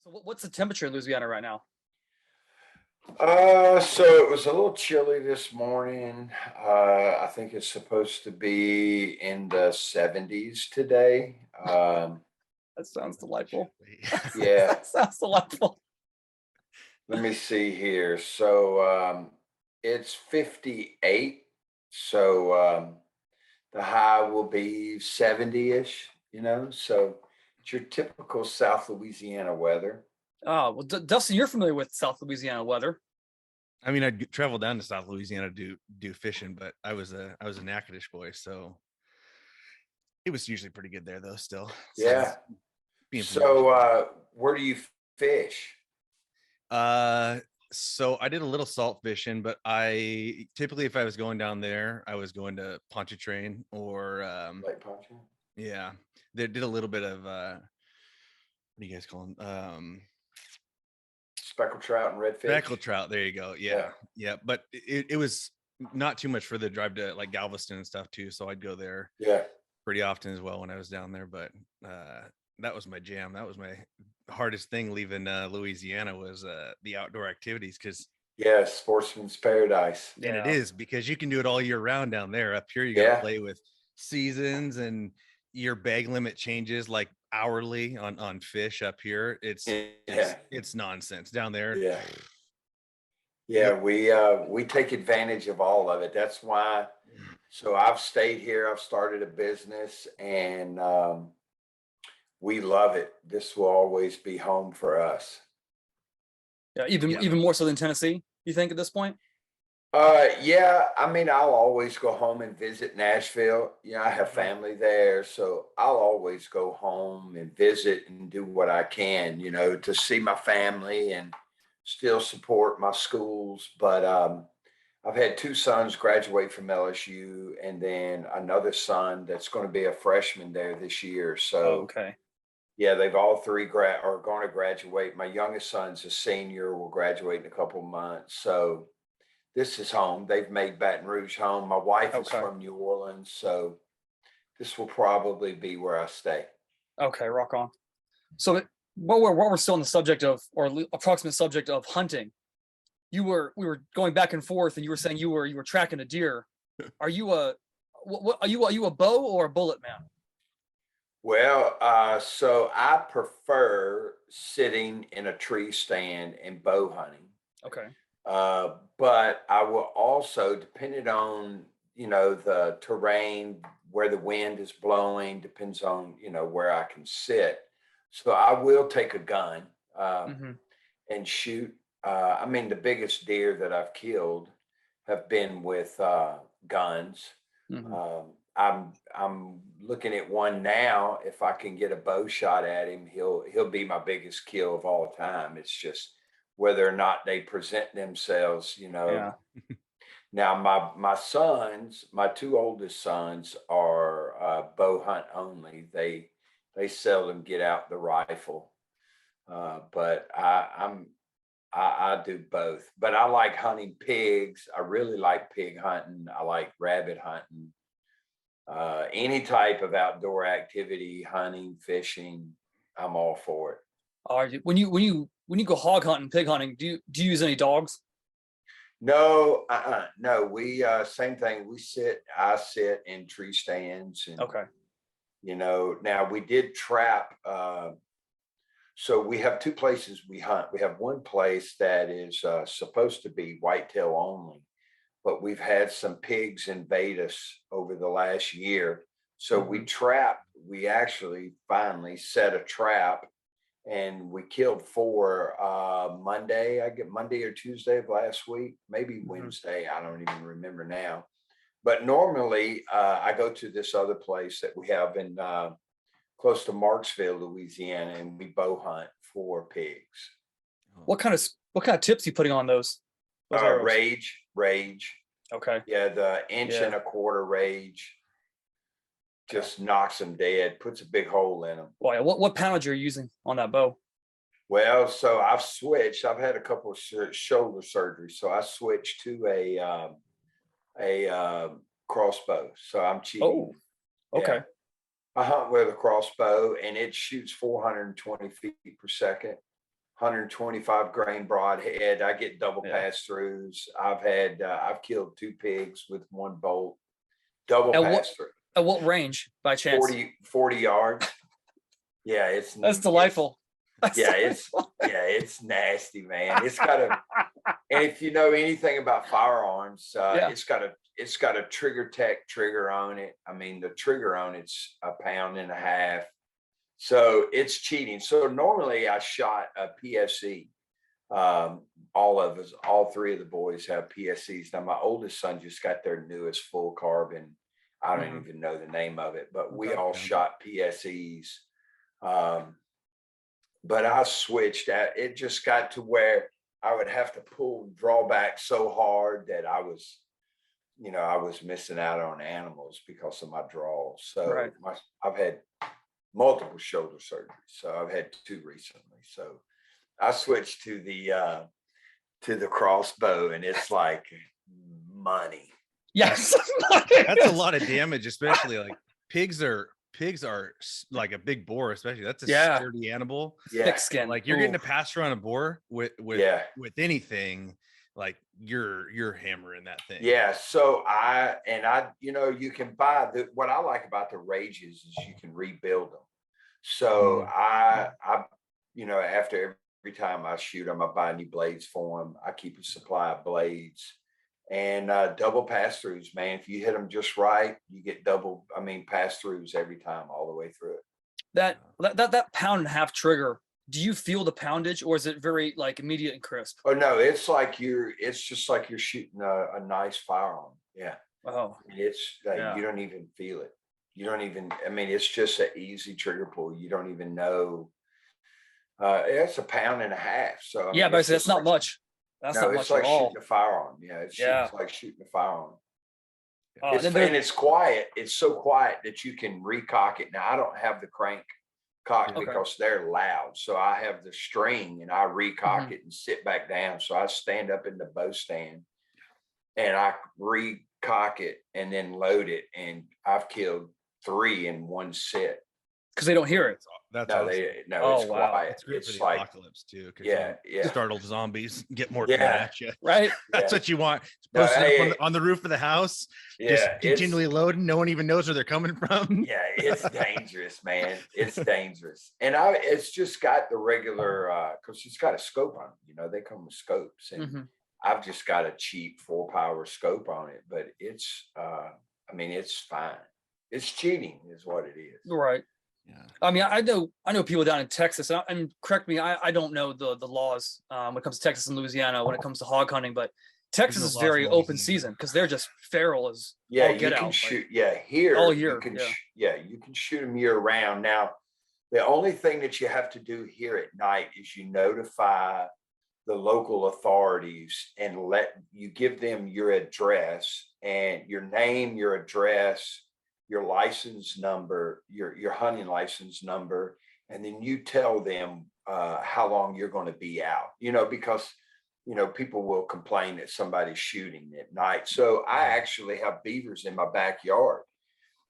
So what's the temperature in Louisiana right now? So it was a little chilly this morning. I think it's supposed to be in the 70s today. That sounds delightful. Yeah, That sounds delightful. let me see here. So it's 58. So the high will be 70-ish, so it's your typical South Louisiana weather. Oh, well, Dustin, you're familiar with South Louisiana weather. I mean, I'd travel down to South Louisiana to do fishing, but I was a Natchitoches boy, so it was usually pretty good there though. Still, Yeah. being from So where do you fish? so I did a little salt fishing, but I typically, if I was going down there, I was going to Pontchartrain or Lake Pontchartrain? yeah, they did a little bit of what do you guys call them? Speckled trout and redfish. Speckled trout. There you go. Yeah. But it was not too much for the drive to like Galveston and stuff too. So I'd go there pretty often as well when I was down there. But that was my jam. That was my hardest thing leaving Louisiana was the outdoor activities because sportsman's paradise. and it is because you can do it all year round down there. Up here, you got to play with seasons and your bag limit changes like hourly on fish up here. It's nonsense down there. We take advantage of all of it. That's why. So I've stayed here. I've started a business, and we love it. This will always be home for us. Even more so than Tennessee, you think at this point? I mean, I'll always go home and visit Nashville. I have family there, so I'll always go home and visit and do what I can, to see my family and still support my schools. But I've had two sons graduate from LSU, and then another son that's going to be a freshman there this year. So, okay. Yeah, they've all three are going to graduate. My youngest son's a senior, will graduate in a couple of months. So this is home. They've made Baton Rouge home. My wife is from New Orleans, so this will probably be where I stay. Okay, rock on. So while we're still on the subject of, or approximate subject of hunting, we were going back and forth, and you were saying you were tracking a deer. Are you a bow or a bullet man? Well, so I prefer sitting in a tree stand and bow hunting. Okay. But I will also, depending on, the terrain, where the wind is blowing, depends on, where I can sit. So I will take a gun and shoot. I mean, the biggest deer that I've killed have been with guns. I'm looking at one now. If I can get a bow shot at him, he'll be my biggest kill of all time. It's just whether or not they present themselves, Now my sons, my two oldest sons, are bow hunt only. They seldom get out the rifle, but I do both. But I like hunting pigs. I really like pig hunting. I like rabbit hunting. Any type of outdoor activity, hunting, fishing, I'm all for it. When you go hog hunting, pig hunting, do you use any dogs? No. We same thing. I sit in tree stands. And, now we did trap. So we have two places we hunt. We have one place that is supposed to be whitetail only, but we've had some pigs invade us over the last year. So we actually finally set a trap, and we killed 4 Monday or Tuesday of last week, maybe Wednesday. I don't even remember now. But normally I go to this other place that we have in close to Marksville, Louisiana, and we bow hunt for pigs. What kind of tips are you putting on those? Rage. Okay. Yeah, the inch and a quarter rage just knocks them dead, puts a big hole in them. Well, what poundage are you using on that bow? Well, so I've switched. I've had a couple of shoulder surgeries, so I switched to a crossbow. So I'm cheating. Oh, okay. Yeah. I hunt with a crossbow, and it shoots 420 feet per second. 125 grain broadhead. I get double pass throughs. I've killed 2 pigs with 1 bolt, double pass through. At what range by chance? 40 yards. Yeah, that's delightful. It's nasty, man. It's got a, and if you know anything about firearms, it's got a Trigger Tech trigger on it. I mean, the trigger on it's 1.5 pounds. So it's cheating. So normally I shot a PSE. All 3 of the boys have PSEs. Now my oldest son just got their newest full carbon. I don't even know the name of it, but we all shot PSEs. But I switched that. It just got to where I would have to draw back so hard that I was missing out on animals because of my draws. So I've had multiple shoulder surgeries. So I've had 2 recently. So I switched to the crossbow, and it's like money. Yes. That's a lot of damage, especially like pigs are like a big boar, especially. That's a sturdy animal. Thick skin. Like you're getting a pass around a boar with anything, like you're hammering that thing. Yeah. So you can buy what I like about the Rages is you can rebuild them. So I after every time I shoot them, I buy new blades for them. I keep a supply of blades. And double pass throughs, man. If you hit them just right, you get pass throughs every time, all the way through it. That 1.5 pound trigger. Do you feel the poundage, or is it very like immediate and crisp? Oh no, it's just like you're shooting a nice firearm. Yeah. Oh. It's like you don't even feel it. You don't even. I mean, it's just an easy trigger pull. You don't even know. It's 1.5 pounds. So but that's not much. That's not much it's like at all. shooting a firearm. Yeah, it's like shooting a firearm. And it's quiet. It's so quiet that you can recock it. Now I don't have the crank cocked because they're loud. So I have the string and I recock it and sit back down. So I stand up in the bow stand and I recock it and then load it. And I've killed 3 in one sit. Because they don't hear it. That's it's quiet. It's great it's for the like apocalypse too. Startled zombies get more coming at you. Right. That's what you want. Posted up on the roof of the house. Just continually loading. No one even knows where they're coming from. Yeah, it's dangerous, man. It's dangerous. And it's just got the regular because it's got a scope on it. They come with scopes, and I've just got a cheap 4-power scope on it, but it's it's fine. It's cheating is what it is. Right. Yeah. I mean, I know people down in Texas, and correct me, I don't know the laws when it comes to Texas and Louisiana when it comes to hog hunting, but Texas is very open season because they're just feral as all get out. Shoot. Here all year. You can shoot them year round. Now, the only thing that you have to do here at night is you notify the local authorities and give them your address and your name, your address, your license number, your hunting license number, and then you tell them how long you're going to be out, because, people will complain that somebody's shooting at night. So I actually have beavers in my backyard.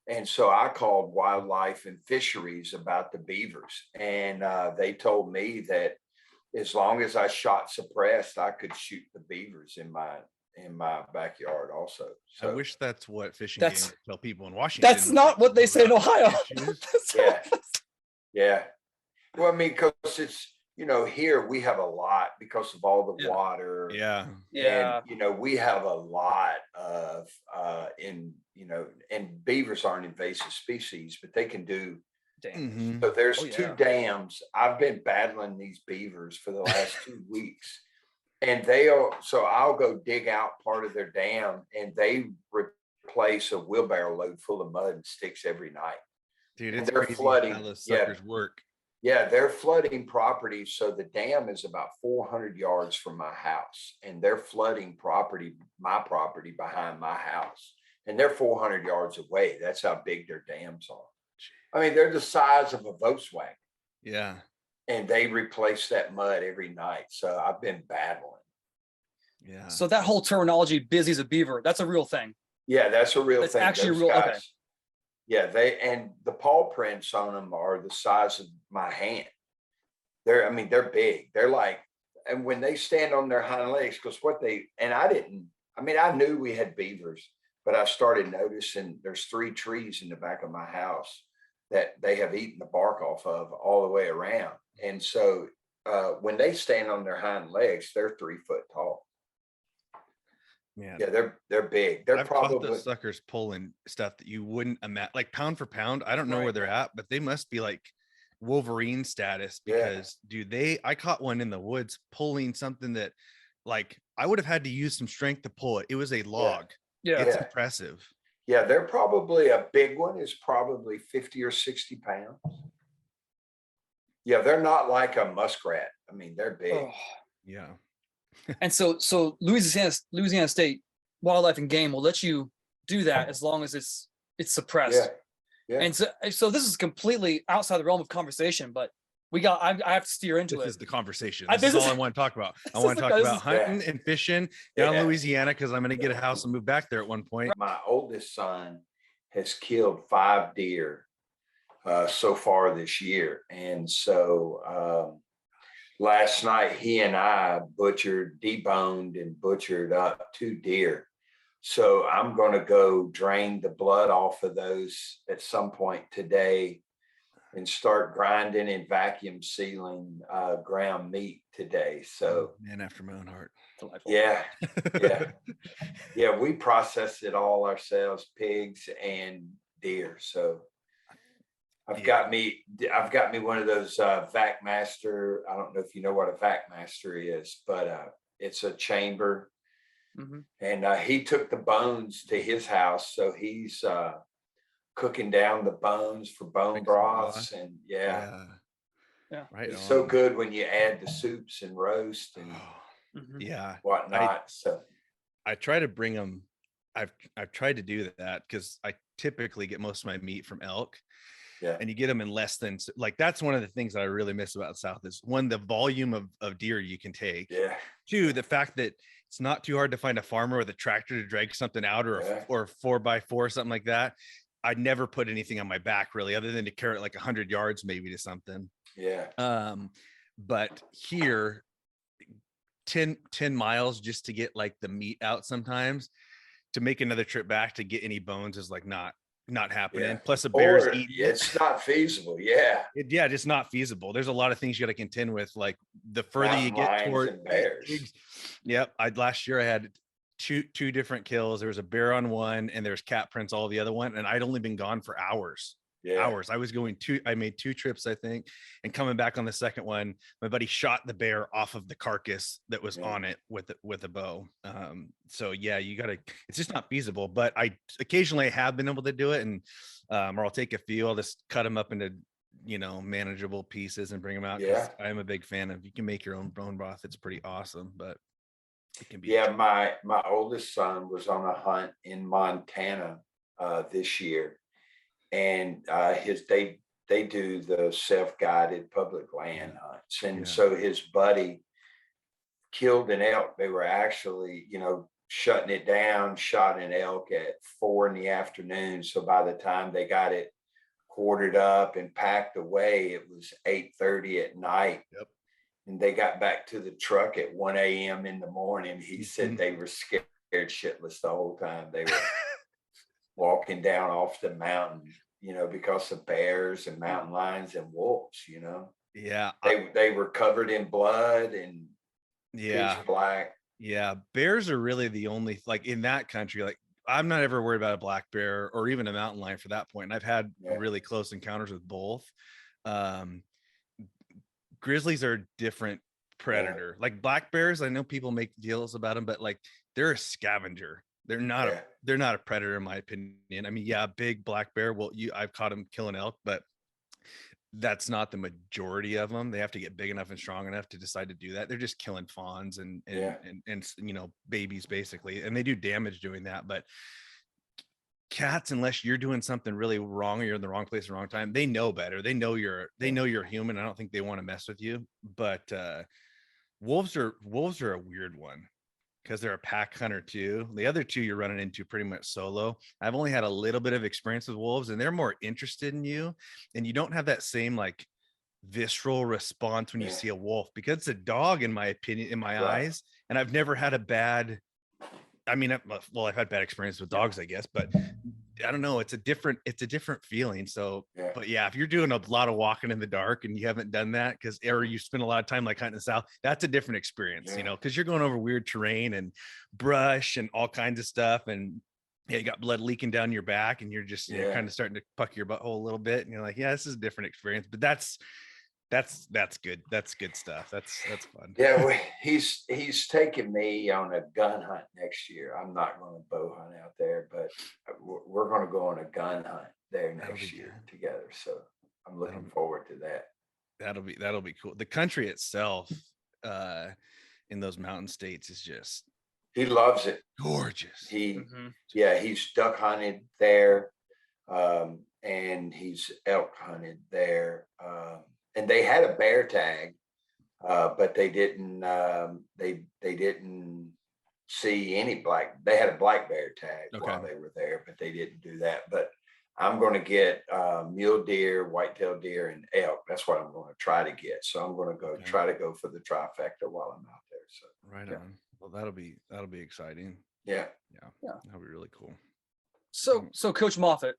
And so I called Wildlife and Fisheries about the beavers. And they told me that as long as I shot suppressed, I could shoot the beavers in my backyard also. So I wish that's what fishing games tell people in Washington. That's not what they say in Ohio. Yeah. Well, I mean, because it's, here we have a lot because of all the water. Yeah. And, we have a lot of, and beavers aren't invasive species, but they can do. So there's 2 dams. I've been battling these beavers for the last 2 weeks. And I'll go dig out part of their dam and they replace a wheelbarrow load full of mud and sticks every night. Dude, it's they're crazy flooding. how those suckers work. Yeah, they're flooding property. So the dam is about 400 yards from my house and they're flooding my property behind my house. And they're 400 yards away. That's how big their dams are. I mean, they're the size of a Volkswagen. Yeah. And they replace that mud every night. So I've been battling. Yeah. So that whole terminology, busy as a beaver, that's a real thing. Yeah, that's a real thing. It's actually real. Okay. Yeah, and the paw prints on them are the size of my hand. they're big. They're like, and when they stand on their hind legs, because I knew we had beavers, but I started noticing there's 3 trees in the back of my house that they have eaten the bark off of all the way around. And so when they stand on their hind legs, they're 3 foot tall. Man. Yeah, they're big. They're I've probably caught those suckers pulling stuff that you wouldn't imagine, like pound for pound. I don't know where they're at, but they must be like Wolverine status because I caught one in the woods pulling something that like I would have had to use some strength to pull it. It was a log. Yeah. It's impressive. Yeah, they're probably, a big one is probably 50 or 60 pounds. Yeah, they're not like a muskrat. I mean, they're big. Oh. Yeah. And so Louisiana State Wildlife and Game will let you do that as long as it's suppressed. Yeah. And so this is completely outside the realm of conversation, but I have to steer into This it. is the conversation. This is all I want to talk about. I want to talk about hunting and fishing down in Louisiana because I'm going to get a house and move back there at one point. My oldest son has killed 5 deer so far this year. And so last night he and I deboned and butchered up 2 deer. So I'm going to go drain the blood off of those at some point today and start grinding and vacuum sealing ground meat today. So man after my own heart. Delightful. Yeah, we process it all ourselves, pigs and deer. So I've got me one of those Vac Master. I don't know if you know what a Vac Master is, but it's a chamber. Mm-hmm. And he took the bones to his house, so he's cooking down the bones for bone broths, and right. It's so good when you add the soups and roast and whatnot. So I try to bring them. I've tried to do that because I typically get most of my meat from elk. Yeah. And you get them in less than, like, that's one of the things that I really miss about the South is 1, the volume of deer you can take. Yeah. 2, the fact that it's not too hard to find a farmer with a tractor to drag something out or a 4x4 or something like that. I'd never put anything on my back really, other than to carry it like 100 yards maybe to something. Yeah. But here, 10 miles just to get like the meat out sometimes, to make another trip back to get any bones is like not happening. Plus a bear's eating. It's not feasible. Just not feasible. There's a lot of things you got to contend with, like the further you get toward bears. Yep. Last year I had two different kills. There was a bear on one and there's cat prints all the other one, and I'd only been gone for hours. I was I made 2 trips, I think, and coming back on the second one, my buddy shot the bear off of the carcass that was on it with a bow. So it's just not feasible, but I occasionally have been able to do it, and or I'll take a few, I'll just cut them up into manageable pieces and bring them out. I am a big fan of, you can make your own bone broth. It's pretty awesome, but it can be my oldest son was on a hunt in Montana this year. And they do the self-guided public land hunts. And so his buddy killed an elk. They were actually, shutting it down, shot an elk at 4 PM. So by the time they got it quartered up and packed away, it was 8:30 at night. Yep. And they got back to the truck at 1 AM in the morning. He said they were scared shitless the whole time. They were walking down off the mountain, because of bears and mountain lions and wolves, Yeah. They were covered in blood and pitch black. Yeah. Bears are really the only, like in that country, like I'm not ever worried about a black bear or even a mountain lion for that point. And I've had really close encounters with both. Grizzlies are a different predator. Like black bears, I know people make deals about them, but like they're a scavenger. They're not a predator in my opinion. I mean, big black bear. Well, I've caught them killing elk, but that's not the majority of them. They have to get big enough and strong enough to decide to do that. They're just killing fawns and babies basically, and they do damage doing that. But cats, unless you're doing something really wrong or you're in the wrong place at the wrong time, they know better. They know you're human. I don't think they want to mess with you. But wolves are a weird one, because they're a pack hunter too. The other 2 you're running into pretty much solo. I've only had a little bit of experience with wolves, and they're more interested in you, and you don't have that same like visceral response when you see a wolf, because it's a dog, in my opinion, in my eyes. And I've never had a bad, I've had bad experience with dogs, I guess, but I don't know. It's a different feeling. So, but yeah, if you're doing a lot of walking in the dark and you haven't done that, or you spend a lot of time like hunting in the South, that's a different experience, because you're going over weird terrain and brush and all kinds of stuff. And you got blood leaking down your back, and you're just kind of starting to puck your butthole a little bit. And you're like, yeah, this is a different experience, but that's good. That's good stuff. That's fun. Yeah, he's taking me on a gun hunt next year. I'm not going to bow hunt out there, but we're going to go on a gun hunt there next year together. So I'm looking forward to that. That'll be cool. The country itself, in those mountain states, is just, he loves it. Gorgeous. He's duck hunted there, and he's elk hunted there. And they had a bear tag, but they didn't. They didn't see any black. They had a black bear tag while they were there, but they didn't do that. But I'm going to get mule deer, whitetail deer, and elk. That's what I'm going to try to get. So I'm going to try to go for the trifecta while I'm out there. So right on. Well, that'll be exciting. Yeah. That'll be really cool. So Coach Moffitt,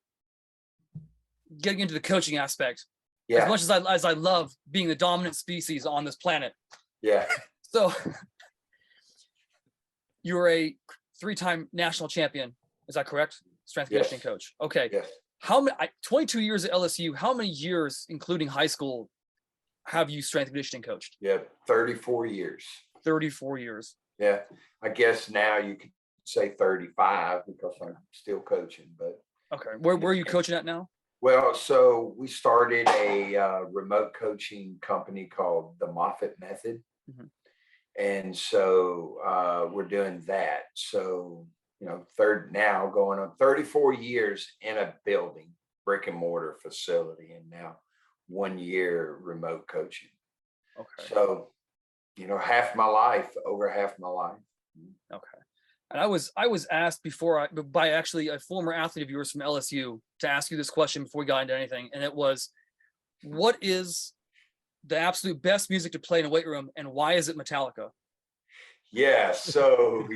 getting into the coaching aspect. As much as I love being the dominant species on this planet. So you're a 3-time national champion. Is that correct? Strength conditioning coach. Okay. Yes. How many, 22 years at LSU, how many years, including high school, have you strength conditioning coached? 34 years. 34 years. Yeah. I guess now you could say 35 because I'm still coaching, but. Okay. Where are you coaching at now? Well, so we started a remote coaching company called the Moffitt Method. And so we're doing that. So, going on 34 years in a building, brick and mortar facility, and now 1 year remote coaching. Okay. So, over half my life. Okay. And I was asked before by actually a former athlete of yours from LSU to ask you this question before we got into anything. And it was, what is the absolute best music to play in a weight room, and why is it Metallica? Yeah. So,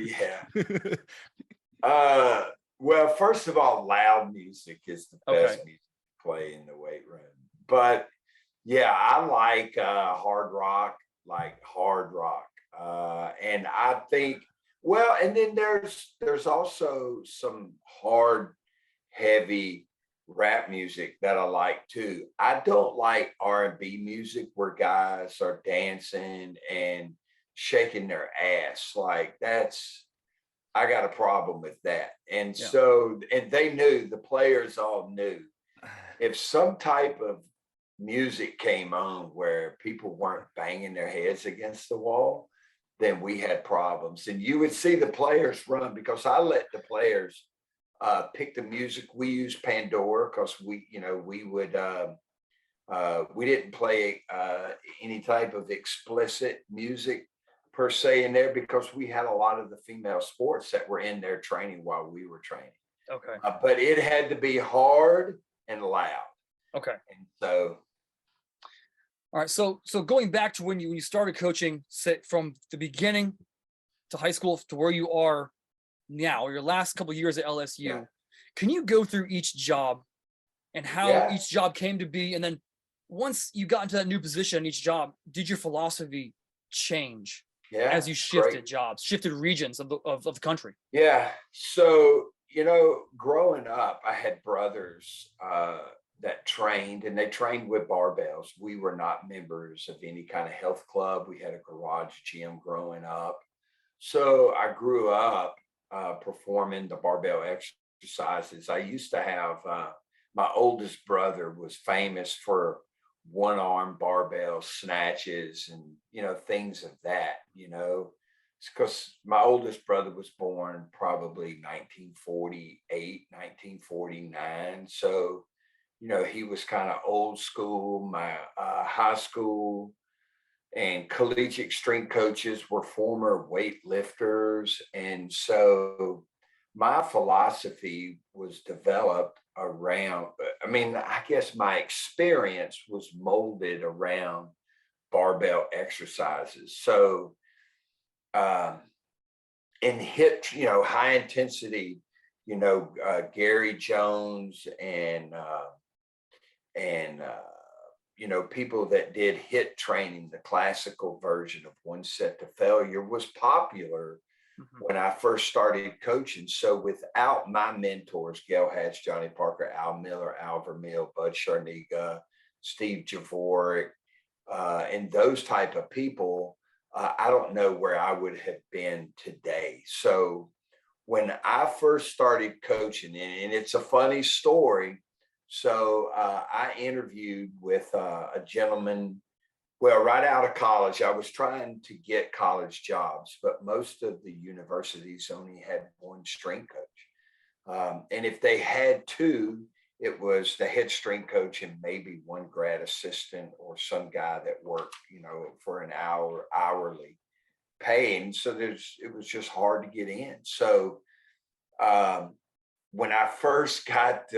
well, first of all, loud music is the best music to play in the weight room. But I like hard rock. And I think, well, and then there's also some hard, heavy rap music that I like too. I don't like R&B music where guys are dancing and shaking their ass. Like I got a problem with that. And so, and the players all knew, if some type of music came on where people weren't banging their heads against the wall, then we had problems. And you would see the players run, because I let the players pick the music. We use Pandora because we didn't play any type of explicit music per se in there, because we had a lot of the female sports that were in there training while we were training. Okay. But it had to be hard and loud. Okay. And so. All right. So going back to when you started coaching, from the beginning to high school to where you are now, your last couple of years at LSU, can you go through each job and how each job came to be? And then once you got into that new position, each job, did your philosophy change as you shifted jobs, shifted regions of the country? Yeah. So, growing up, I had brothers that trained, and they trained with barbells. We were not members of any kind of health club. We had a garage gym growing up. So I grew up performing the barbell exercises. I used to have, my oldest brother was famous for one-arm barbell snatches and, things of that, It's because my oldest brother was born probably 1948, 1949. So, he was kind of old school. My high school and collegiate strength coaches were former weightlifters. And so my philosophy was developed around, I mean, I guess my experience was molded around barbell exercises. So, in hit, high intensity, Gary Jones and people that did hit training, the classical version of One Set to Failure was popular when I first started coaching. So without my mentors, Gail Hatch, Johnny Parker, Al Miller, Al Vermeil, Bud Sharniga, Steve Javorek, and those type of people, I don't know where I would have been today. So when I first started coaching, and it's a funny story. So I interviewed with a gentleman. Well, right out of college, I was trying to get college jobs, but most of the universities only had one strength coach. And if they had two, it was the head strength coach and maybe one grad assistant or some guy that worked, for an hour hourly pay. And so it was just hard to get in. So when I first got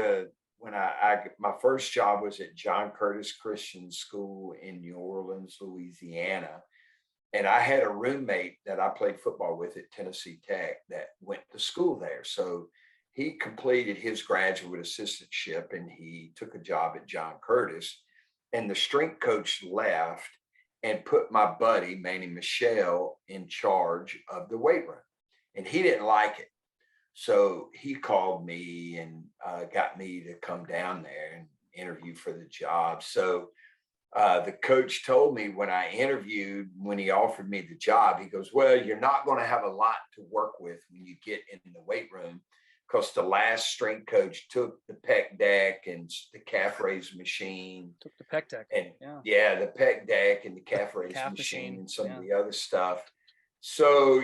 my first job was at John Curtis Christian School in New Orleans, Louisiana. And I had a roommate that I played football with at Tennessee Tech that went to school there. So he completed his graduate assistantship and he took a job at John Curtis. And the strength coach left and put my buddy, Manny Michelle, in charge of the weight room. And he didn't like it. So he called me and got me to come down there and interview for the job. So the coach told me when I interviewed, when he offered me the job, he goes, well, you're not going to have a lot to work with when you get in the weight room, because the last strength coach took the pec deck and the calf raise machine. Took the pec deck. And the pec deck and the calf raise machine and some of the other stuff. So,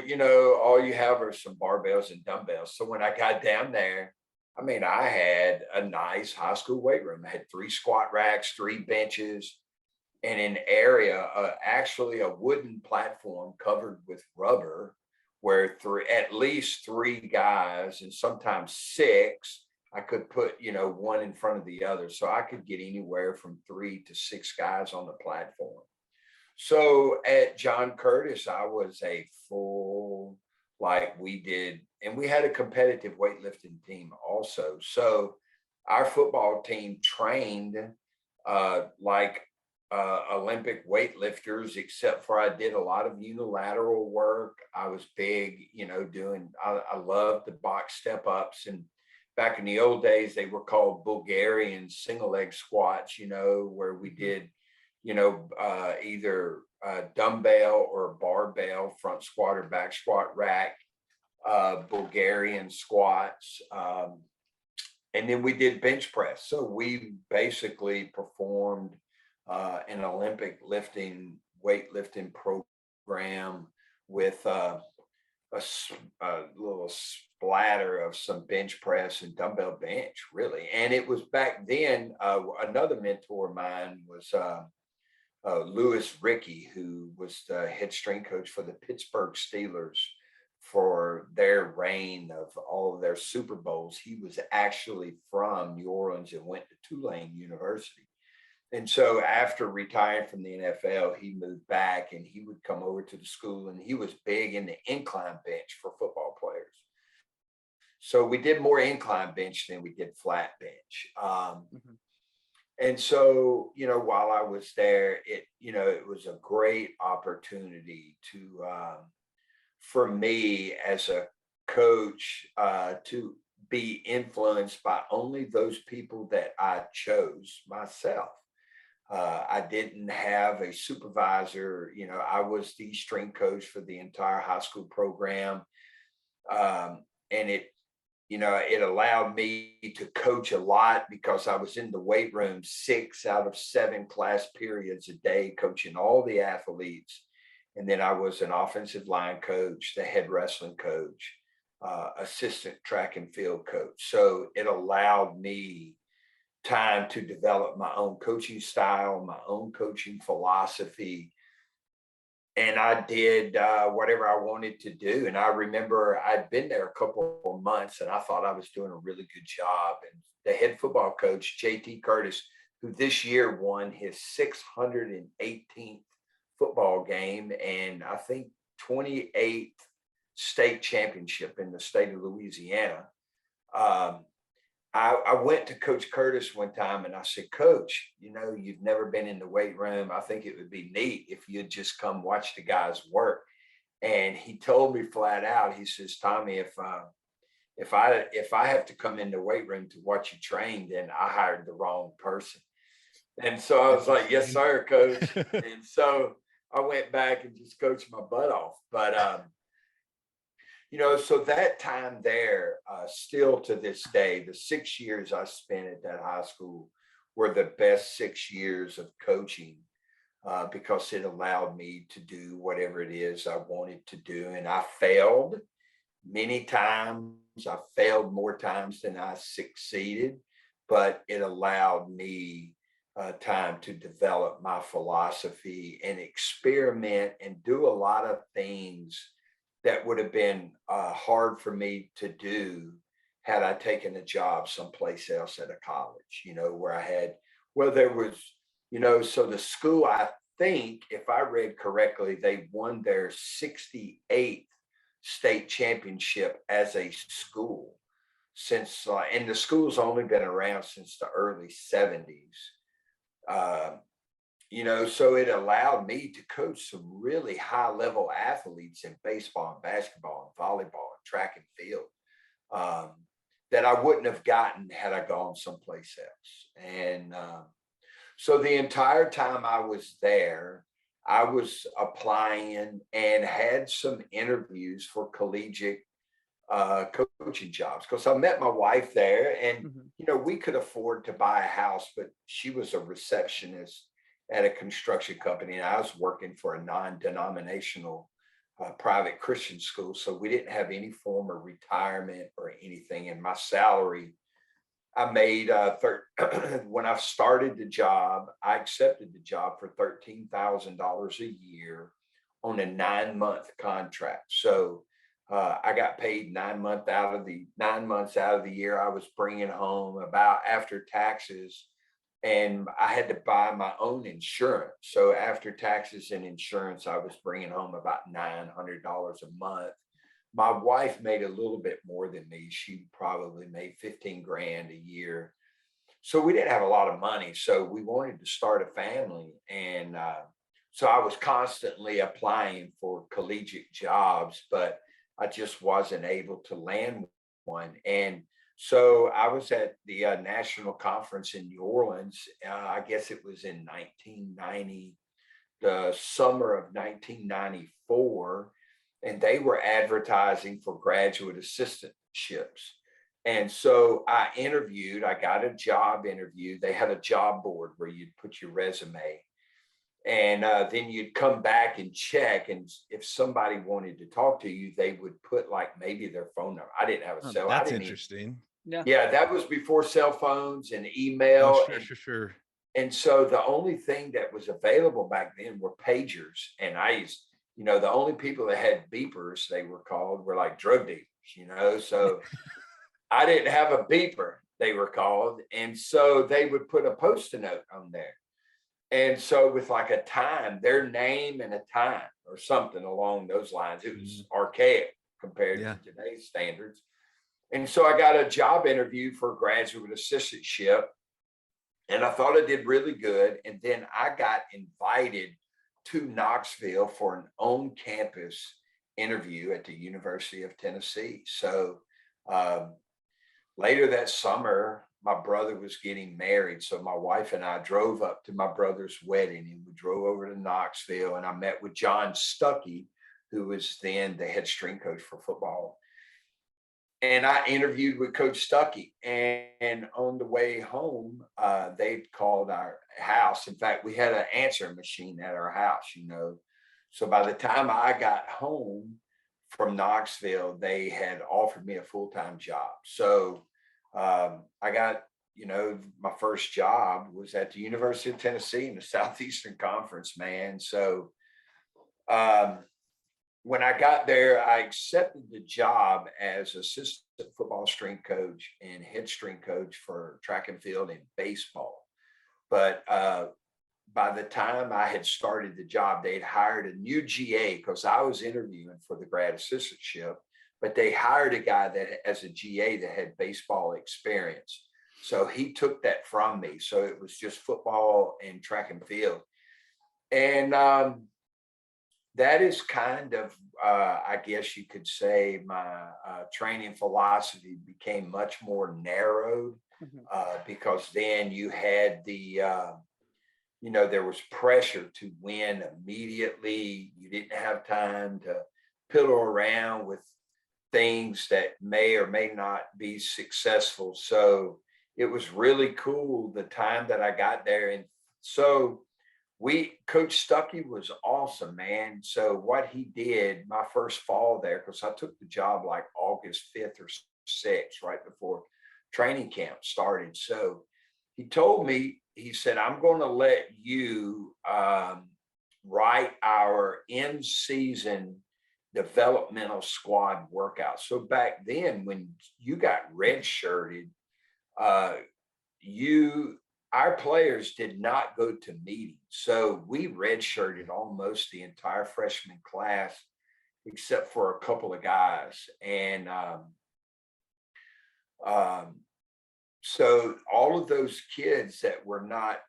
all you have are some barbells and dumbbells. So when I got down there, I mean, I had a nice high school weight room. I had 3 squat racks, 3 benches, and an area, actually a wooden platform covered with rubber, where at least 3 guys and sometimes 6, I could put, one in front of the other. So I could get anywhere from 3 to 6 guys on the platform. So at John Curtis, I was a full, and we had a competitive weightlifting team also. So our football team trained Olympic weightlifters, except for I did a lot of unilateral work. I was big, I loved the box step ups. And back in the old days, they were called Bulgarian single leg squats, where we did either dumbbell or barbell, front squat or back squat rack, Bulgarian squats. And then we did bench press. So we basically performed an Olympic weightlifting program with a little splatter of some bench press and dumbbell bench, really. And it was back then, another mentor of mine was Louis Ricky, who was the head strength coach for the Pittsburgh Steelers for their reign of all of their Super Bowls. He was actually from New Orleans and went to Tulane University. And so after retiring from the NFL, he moved back and he would come over to the school, and he was big in the incline bench for football players. So we did more incline bench than we did flat bench. And so, while I was there, it was a great opportunity for me as a coach to be influenced by only those people that I chose myself. I didn't have a supervisor. I was the strength coach for the entire high school program. And it allowed me to coach a lot because I was in the weight room 6 out of 7 class periods a day, coaching all the athletes. And then I was an offensive line coach, the head wrestling coach, assistant track and field coach. So it allowed me time to develop my own coaching style, my own coaching philosophy. I did whatever I wanted to do. And I remember I'd been there a couple of months and I thought I was doing a really good job. And the head football coach, JT Curtis, who this year won his 618th football game and I think 28th state championship in the state of Louisiana. I went to Coach Curtis one time and I said, Coach, you know, you've never been in the weight room. I think it would be neat if you'd just come watch the guys work. And he told me flat out, he says, Tommy, if I have to come in the weight room to watch you train, then I hired the wrong person. And so I was like, yes, sir, Coach. And so I went back and just coached my butt off. But you know, so that time there, still to this day, the 6 years I spent at that high school were the best 6 years of coaching because it allowed me to do whatever it is I wanted to do. And I failed many times. I failed more times than I succeeded, but it allowed me time to develop my philosophy and experiment and do a lot of things that would have been hard for me to do had I taken a job someplace else at a college, you know, where I had, well, there was, you know, so the school, I think, if I read correctly, they won their 68th state championship as a school since, and the school's only been around since the early 70s. You know, so it allowed me to coach some really high level athletes in baseball and basketball and volleyball and track and field that I wouldn't have gotten had I gone someplace else. And so the entire time I was there, I was applying and had some interviews for collegiate coaching jobs because I met my wife there and, you know, we could afford to buy a house, but she was a receptionist at a construction company and I was working for a non-denominational private Christian school. So we didn't have any form of retirement or anything. And my salary, I made when I started the job, I accepted the job for $13,000 a year on a 9-month contract. So I got paid 9 months out of the year. I was bringing home about after taxes, and I had to buy my own insurance. So after taxes and insurance, I was bringing home about $900 a month. My wife made a little bit more than me. She probably made 15 grand a year. So we didn't have a lot of money. So we wanted to start a family. And so I was constantly applying for collegiate jobs, but I just wasn't able to land one. And so I was at the national conference in New Orleans. I guess it was in 1990, the summer of 1994. And they were advertising for graduate assistantships. And so I got a job interview. They had a job board where you'd put your resume. And then you'd come back and check. And if somebody wanted to talk to you, they would put like maybe their phone number. I didn't have a cell. That's interesting. Yeah, that was before cell phones and email. Oh, sure. And so the only thing that was available back then were pagers. And I used, you know, the only people that had beepers, they were called, were like drug dealers, you know. So I didn't have a beeper, they were called. And so they would put a Post-it note on there. And so with like a time, their name and a time or something along those lines, it was archaic compared to today's standards. And so I got a job interview for a graduate assistantship and I thought I did really good. And then I got invited to Knoxville for an on-campus interview at the University of Tennessee. So later that summer, my brother was getting married. So my wife and I drove up to my brother's wedding and we drove over to Knoxville and I met with John Stuckey, who was then the head string coach for football. And I interviewed with Coach Stuckey, and on the way home, they called our house. In fact, we had an answering machine at our house, you know. So by the time I got home from Knoxville, they had offered me a full-time job. So I got, you know, my first job was at the University of Tennessee in the Southeastern Conference, man. So when I got there, I accepted the job as assistant football strength coach and head strength coach for track and field and baseball. But by the time I had started the job, they'd hired a new GA because I was interviewing for the grad assistantship, but they hired a guy that as a GA that had baseball experience. So he took that from me. So it was just football and track and field. And that is kind of, I guess you could say, my training philosophy became much more narrowed because then you had the, there was pressure to win immediately. You didn't have time to piddle around with things that may or may not be successful. So it was really cool the time that I got there. And so Coach Stuckey was awesome, man. So what he did my first fall there, because I took the job like August 5th or 6th, right before training camp started. So he told me, he said, I'm going to let you write our in-season developmental squad workout. So back then, when you got redshirted, our players did not go to meetings. So we redshirted almost the entire freshman class, except for a couple of guys. And so all of those kids that were not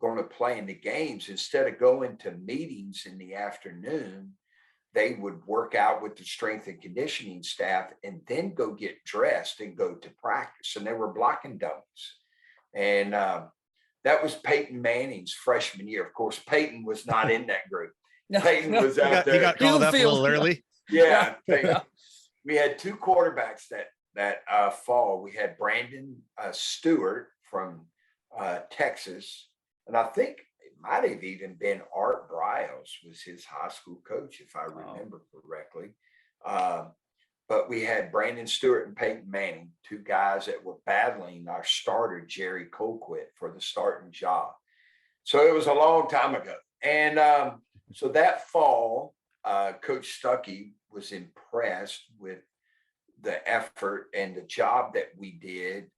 going to play in the games, instead of going to meetings in the afternoon, they would work out with the strength and conditioning staff and then go get dressed and go to practice. And they were blocking dummies. And that was Peyton Manning's freshman year. Of course, Peyton was not in that group. Peyton was out there. He got called up a little early. Yeah. We had two quarterbacks that fall. We had Brandon Stewart from Texas. And I think it might have even been Art Briles was his high school coach, if I remember correctly. But we had Brandon Stewart and Peyton Manning, two guys that were battling our starter, Jerry Colquitt, for the starting job. So it was a long time ago. And so that fall, Coach Stuckey was impressed with the effort and the job that we did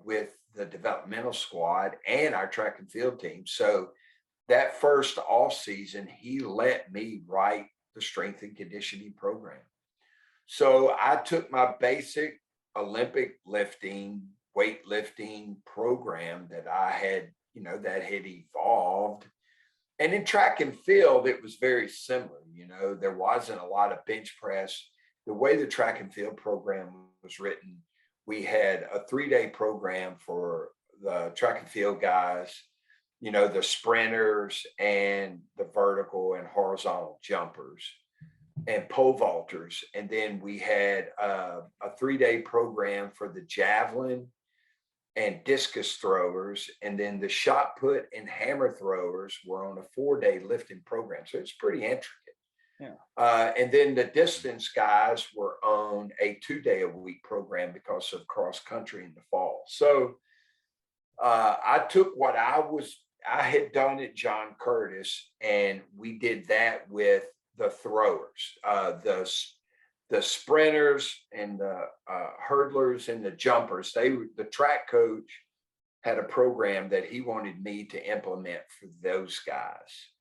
with the developmental squad and our track and field team. So that first off season, he let me write the strength and conditioning program. So I took my basic Olympic lifting, weightlifting program that I had, that had evolved. And in track and field, it was very similar. There wasn't a lot of bench press. The way the track and field program was written, we had a 3-day program for the track and field guys, the sprinters and the vertical and horizontal jumpers and pole vaulters. And then we had a 3-day program for the javelin and discus throwers. And then the shot put and hammer throwers were on a 4-day lifting program. So it's pretty intricate. Yeah. And then the distance guys were on a 2-day-a-week program because of cross country in the fall. So I took what I had done at John Curtis, and we did that with the throwers, the sprinters and the hurdlers and the jumpers. The track coach had a program that he wanted me to implement for those guys.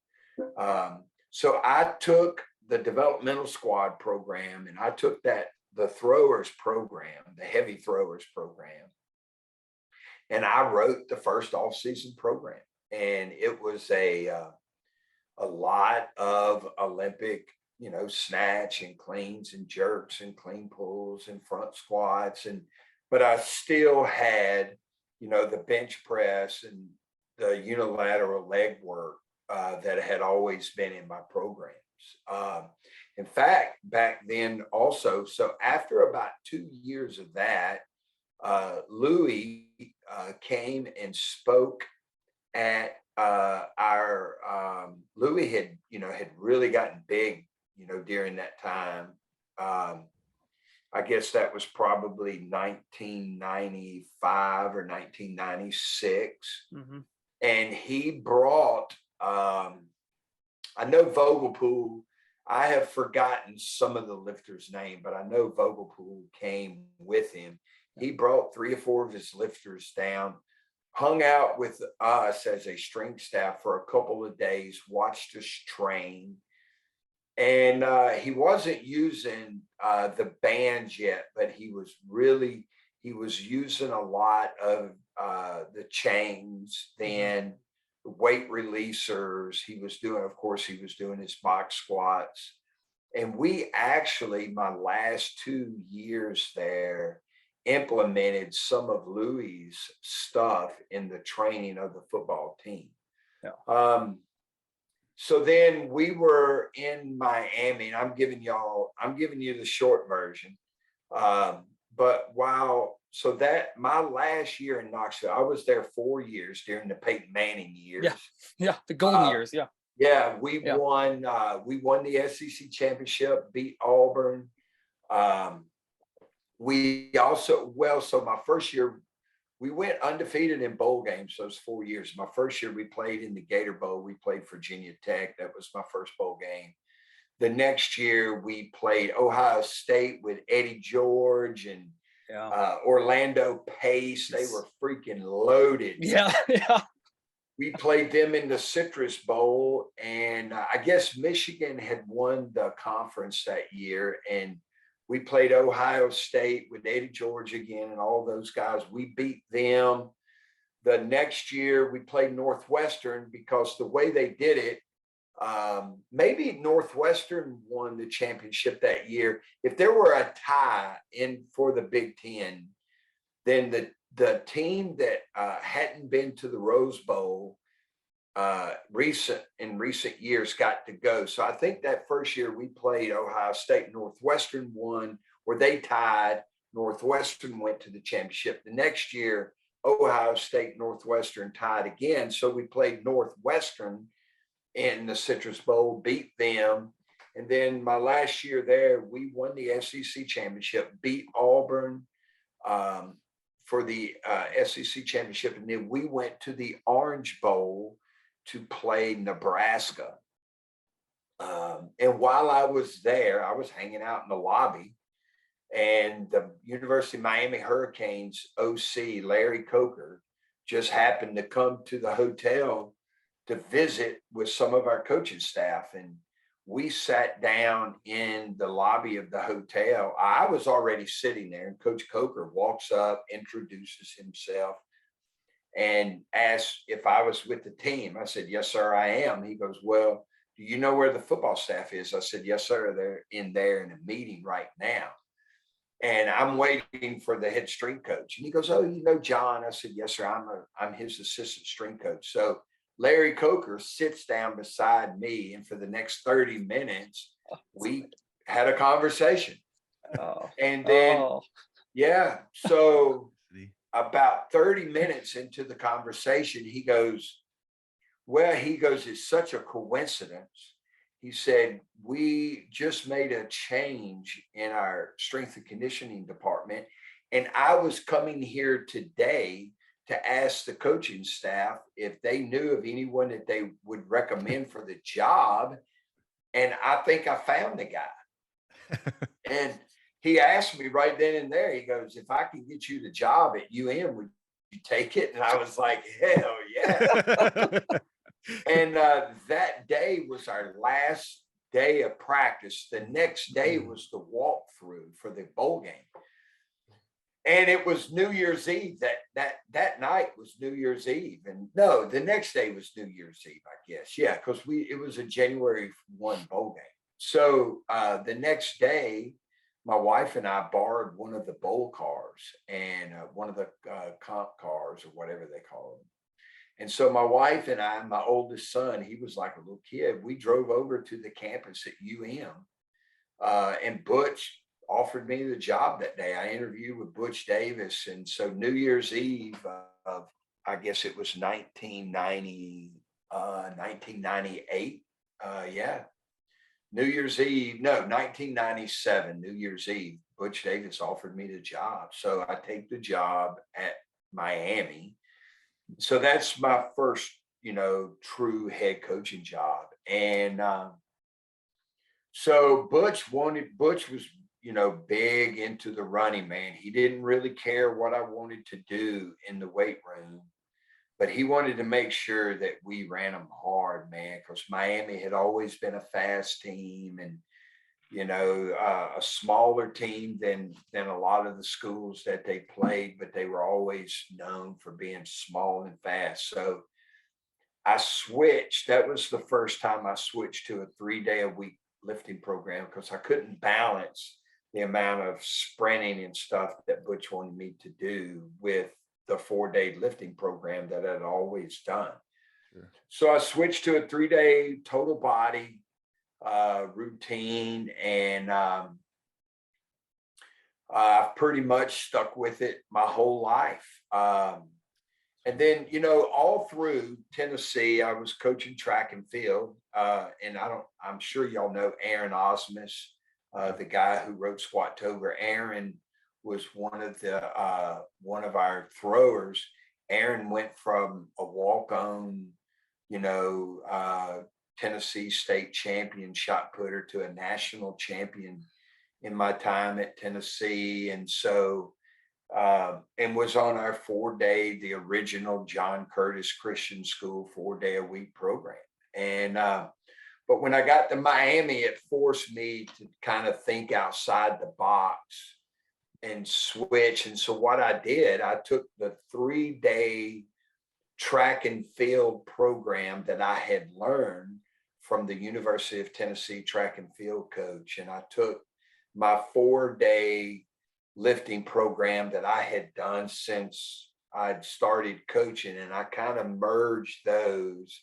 So I took the developmental squad program, and I took the throwers program, the heavy throwers program, and I wrote the first off-season program. And it was a lot of Olympic, snatch and cleans and jerks and clean pulls and front squats. But I still had, the bench press and the unilateral leg work that had always been in my programs. In fact, back then also, so after about 2 years of that, Louie came and spoke at Louie had really gotten big, during that time. I guess that was probably 1995 or 1996. Mm-hmm. And he brought I know Vogelpool. I have forgotten some of the lifters' name, but I know Vogelpool came with him. He brought 3 or 4 of his lifters down, hung out with us as a strength staff for a couple of days, watched us train. And he wasn't using the bands yet, but he was using a lot of the chains, then weight releasers. He was doing his box squats. And we actually, my last 2 years there, implemented some of Louie's stuff in the training of the football team. Yeah. So then we were in Miami, and I'm giving you the short version. But my last year in Knoxville, I was there 4 years during the Peyton Manning years. Yeah, the golden years. Yeah. Yeah, we won the SEC championship, beat Auburn. So my first year, we went undefeated in bowl games those 4 years. My first year, we played in the Gator Bowl. We played Virginia Tech. That was my first bowl game. The next year, we played Ohio State with Eddie George and Orlando Pace. They were freaking loaded. Yeah. We played them in the Citrus Bowl, and I guess Michigan had won the conference that year, and we played Ohio State with Eddie George again and all those guys. We beat them. The next year, we played Northwestern because the way they did it, maybe Northwestern won the championship that year. If there were a tie in for the Big Ten, then the team that hadn't been to the Rose Bowl in recent years got to go. So I think that first year we played Ohio State. Northwestern won, where they tied. Northwestern went to the championship. The next year, Ohio State, Northwestern tied again. So we played Northwestern in the Citrus Bowl, beat them. And then my last year there, we won the SEC championship, beat Auburn for the SEC championship. And then we went to the Orange Bowl to play Nebraska. And while I was there, I was hanging out in the lobby, and the University of Miami Hurricanes OC, Larry Coker, just happened to come to the hotel to visit with some of our coaching staff. And we sat down in the lobby of the hotel. I was already sitting there, and Coach Coker walks up, introduces himself, and asked if I was with the team. I said, "Yes, sir, I am." He goes, "Well, do you know where the football staff is?" I said, "Yes, sir, they're in there in a meeting right now." And I'm waiting for the head strength coach. And he goes, "Oh, you know John?" I said, "Yes, sir, I'm his assistant strength coach." So Larry Coker sits down beside me, and for the next 30 minutes, we had a conversation. And then, so about 30 minutes into the conversation, he goes, "It's such a coincidence." He said, "We just made a change in our strength and conditioning department, and I was coming here today to ask the coaching staff if they knew of anyone that they would recommend for the job. And I think I found the guy." And he asked me right then and there, he goes, "If I can get you the job at UM, would you take it?" And I was like, "Hell yeah." And that day was our last day of practice. The next day was the walkthrough for the bowl game. And it was New Year's Eve. That night was New Year's Eve. And no, the next day was New Year's Eve, I guess. Yeah, because it was a January 1 bowl game. So the next day, my wife and I borrowed one of the bowl cars and one of the comp cars, or whatever they call them. And so my wife and I, my oldest son, he was like a little kid, we drove over to the campus at UM, and Butch offered me the job that day. I interviewed with Butch Davis. And so New Year's Eve of, I guess it was 1998. New Year's Eve, no, 1997, New Year's Eve, Butch Davis offered me the job. So I take the job at Miami. So that's my first, true head coaching job. And so Butch was, big into the running, man. He didn't really care what I wanted to do in the weight room, but he wanted to make sure that we ran them hard, man, because Miami had always been a fast team and, a smaller team than a lot of the schools that they played, but they were always known for being small and fast. So I switched. That was the first time I switched to a 3-day-a-week lifting program because I couldn't balance the amount of sprinting and stuff that Butch wanted me to do with the 4-day lifting program that I'd always done. Sure. So I switched to a 3-day total body routine, and I've pretty much stuck with it my whole life. And then, all through Tennessee, I was coaching track and field. And I'm sure y'all know Aaron Osmus, the guy who wrote Squattober. Aaron was one of our throwers. Aaron went from a walk-on, Tennessee state champion shot putter to a national champion in my time at Tennessee. And so, and was on our 4-day, the original John Curtis Christian School 4-day-a-week program. And, but when I got to Miami, it forced me to kind of think outside the box and switch. And so what I did, I took the 3-day track and field program that I had learned from the University of Tennessee track and field coach. And I took my 4-day lifting program that I had done since I'd started coaching, and I kind of merged those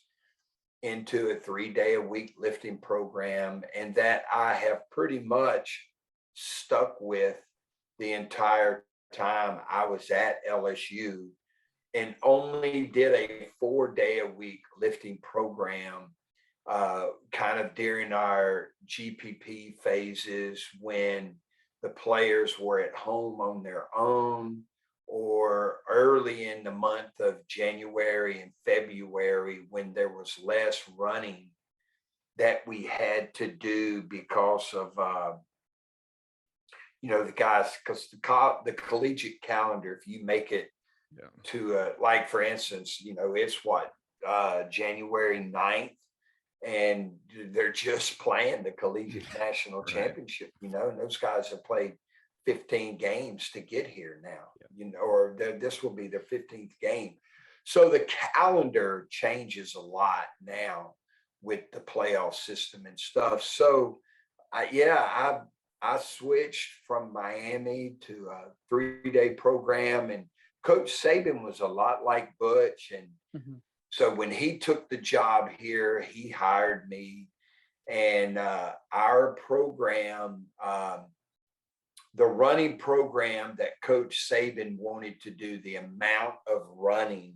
into a 3-day-a-week lifting program, and that I have pretty much stuck with the entire time I was at LSU, and only did a 4-day-a-week lifting program kind of during our GPP phases when the players were at home on their own, or early in the month of January and February when there was less running that we had to do because of, the guys, because the collegiate calendar, if you make it to, like, for instance, it's January 9th, and they're just playing the collegiate national championship, and those guys have played 15 games to get here now, or this will be their 15th game. So the calendar changes a lot now with the playoff system and stuff. So I switched from Miami to a 3-day program, and Coach Saban was a lot like Butch. And so when he took the job here, he hired me, and our program, the running program that Coach Saban wanted to do, the amount of running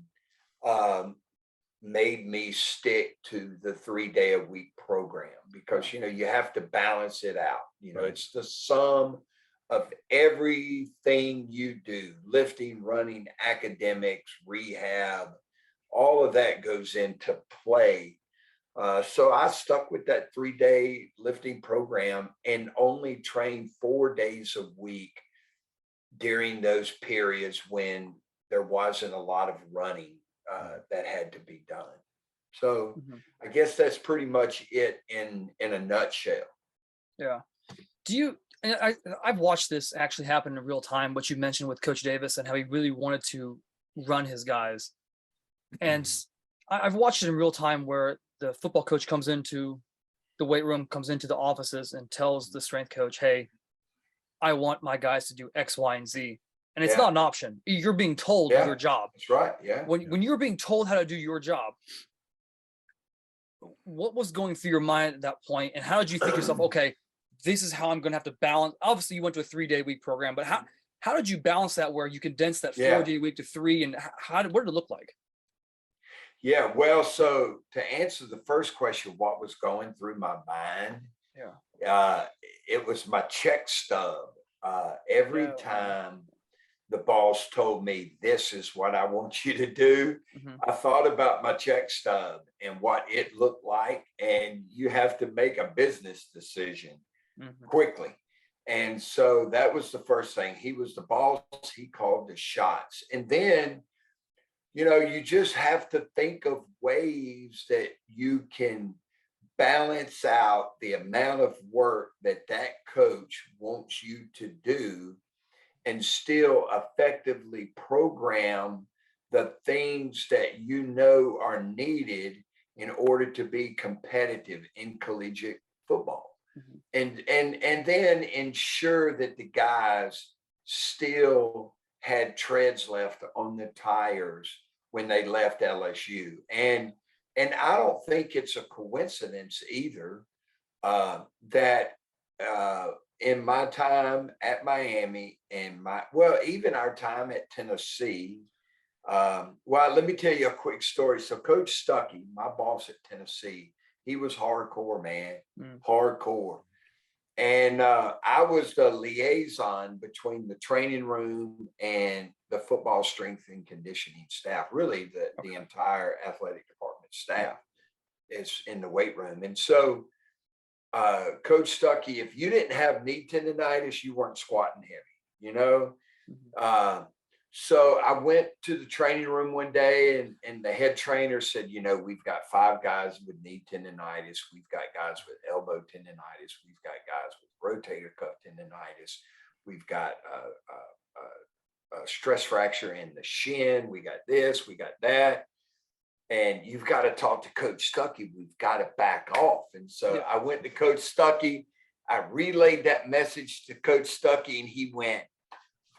made me stick to the 3-day-a-week program because, you have to balance it out. It's the sum of everything you do, lifting, running, academics, rehab, all of that goes into play. So I stuck with that 3-day lifting program and only trained 4 days a week during those periods when there wasn't a lot of running that had to be done. So I guess that's pretty much it in a nutshell. Yeah. And I've watched this actually happen in real time, what you mentioned with Coach Davis and how he really wanted to run his guys. And I've watched it in real time where the football coach comes into the weight room, comes into the offices and tells the strength coach, hey, I want my guys to do X, Y, and Z. And it's not an option. You're being told your job. That's right. Yeah. When you're being told how to do your job, what was going through your mind at that point? And how did you think yourself, okay, this is how I'm going to have to balance? Obviously, you went to a 3-day-week program, but how did you balance that where you condense that 4-day-week to 3? And what did it look like? Yeah, well, so to answer the first question, what was going through my mind? It was my check stub. Every time the boss told me, this is what I want you to do. I thought about my check stub and what it looked like. And you have to make a business decision quickly. And so that was the first thing. He was the boss. He called the shots. And then, you know, you just have to think of ways that you can balance out the amount of work that that coach wants you to do and still effectively program the things that you know are needed in order to be competitive in collegiate football. And then ensure that the guys still had treads left on the tires when they left LSU. And I don't think it's a coincidence either that in my time at Miami and even our time at Tennessee, let me tell you a quick story. So Coach Stuckey, my boss at Tennessee, he was hardcore, man, hardcore. And I was the liaison between the training room and the football strength and conditioning staff, really the entire athletic department staff is in the weight room. And so Coach Stuckey, if you didn't have knee tendonitis, you weren't squatting heavy, you know? So I went to the training room one day and the head trainer said, you know, we've got 5 guys with knee tendonitis. We've got guys with elbow tendonitis. We've got guys with rotator cuff tendonitis. We've got a stress fracture in the shin. We got this, we got that. And you've got to talk to Coach Stuckey. We've got to back off. And so I went to Coach Stuckey. I relayed that message to Coach Stuckey and he went,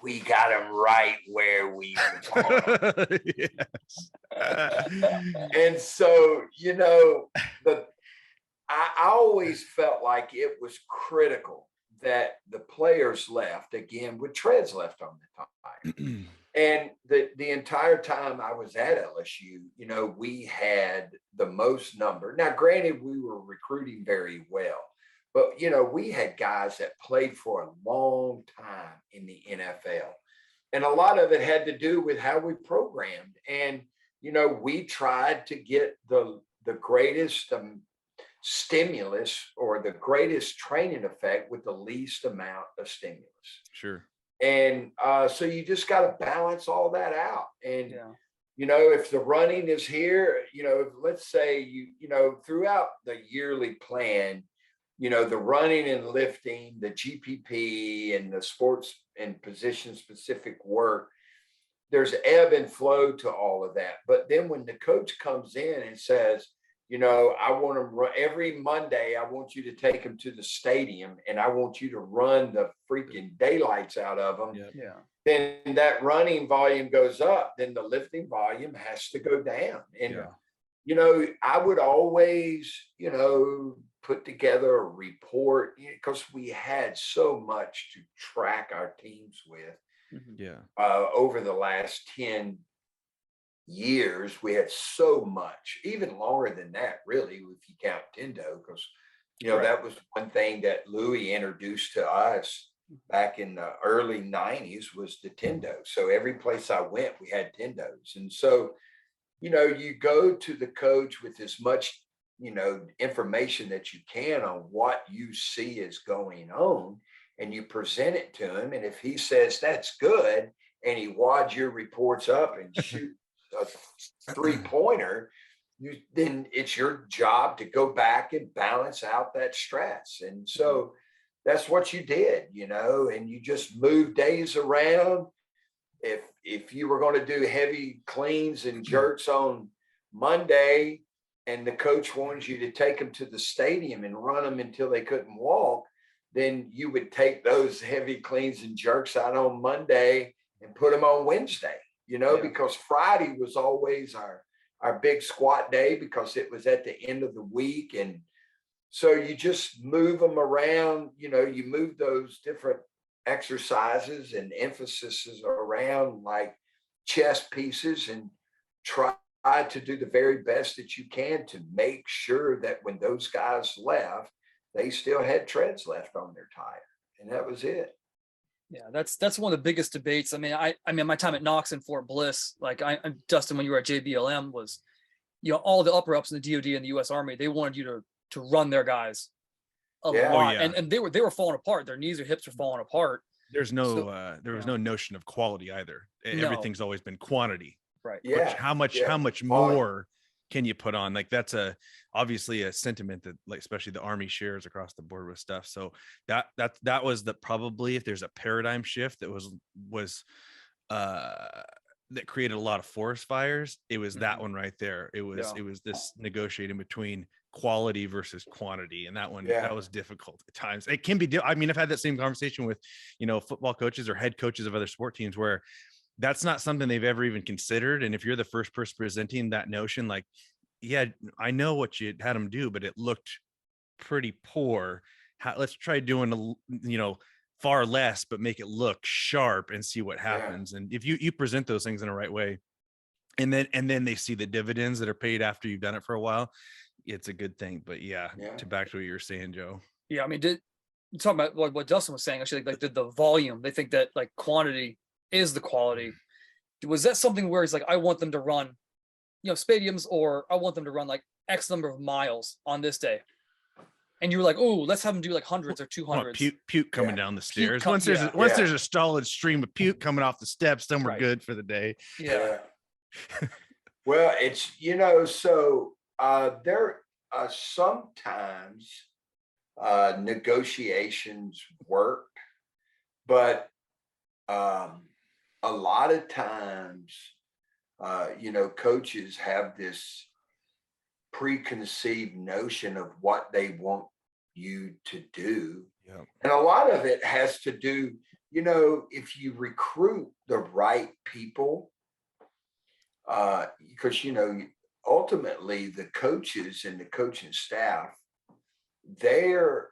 we got him right where we are. And so, you know, I always felt like it was critical that the players left, again, with treads left on the tire. And the entire time I was at LSU, you know, we had the most number. Now, granted, we were recruiting very well. But, you know, we had guys that played for a long time in the NFL. And a lot of it had to do with how we programmed. And, you know, we tried to get the greatest stimulus or the greatest training effect with the least amount of stimulus. Sure. And so you just got to balance all that out. And, you know, if the running is here, you know, let's say, you know, throughout the yearly plan, you know, the running and lifting, the GPP and the sports and position specific work, there's ebb and flow to all of that. But then when the coach comes in and says, you know, I want to run every Monday, I want you to take them to the stadium and I want you to run the freaking daylights out of them. Then that running volume goes up, then the lifting volume has to go down. And, you know, I would always, you know, put together a report because we had so much to track our teams with. Over the last 10 years, we had so much, even longer than that, really, if you count Tendo, because, you know, that was one thing that Louie introduced to us back in the early 90s was the Tendo. So every place I went, we had Tendos. And so, you know, you go to the coach with as much, you know, information that you can on what you see is going on, and you present it to him. And if he says that's good, and he wads your reports up and shoot a 3-pointer, then it's your job to go back and balance out that stress. And so that's what you did, you know, and you just move days around. If you were going to do heavy cleans and jerks on Monday, and the coach wanted you to take them to the stadium and run them until they couldn't walk, then you would take those heavy cleans and jerks out on Monday and put them on Wednesday, you know, because Friday was always our big squat day because it was at the end of the week. And so you just move them around, you know, you move those different exercises and emphases around like chess pieces and try to do the very best that you can to make sure that when those guys left, they still had treads left on their tire. And that was it. Yeah, that's one of the biggest debates. I mean, my time at Knox and Fort Bliss, like I'm Dustin, when you were at JBLM, was, all the upper ups in the DoD and the U.S. Army, they wanted you to run their guys a lot, and they were falling apart. Their knees or hips were falling apart. There's no there was no notion of quality either. Everything's always been quantity. Right. Yeah. How much more can you put on? Like that's obviously a sentiment that, like, especially the Army shares across the board with stuff. So that was probably, if there's a paradigm shift that was that created a lot of forest fires, it was that one right there. It was this negotiating between quality versus quantity, and that was difficult at times. It can be I mean, I've had that same conversation with football coaches or head coaches of other sport teams, where that's not something they've ever even considered. And if you're the first person presenting that notion, like, yeah, I know what you had them do, but it looked pretty poor. Let's try doing far less, but make it look sharp and see what happens. And if you present those things in the right way, and then they see the dividends that are paid after you've done it for a while, it's a good thing. But back to what you were saying, Joe. Yeah, I mean, talking about what Dustin was saying, actually, like the volume, they think that like quantity is the quality. Was that something where it's like, I want them to run, stadiums, or I want them to run like X number of miles on this day? And you were like, oh, let's have them do like hundreds or 200s. Puke coming down the stairs. Once there's a solid stream of puke coming off the steps, then we're good for the day. Yeah. Well, it's, so there sometimes negotiations work, but a lot of times, coaches have this preconceived notion of what they want you to do. Yeah. And a lot of it has to do, if you recruit the right people, because, ultimately the coaches and the coaching staff, they're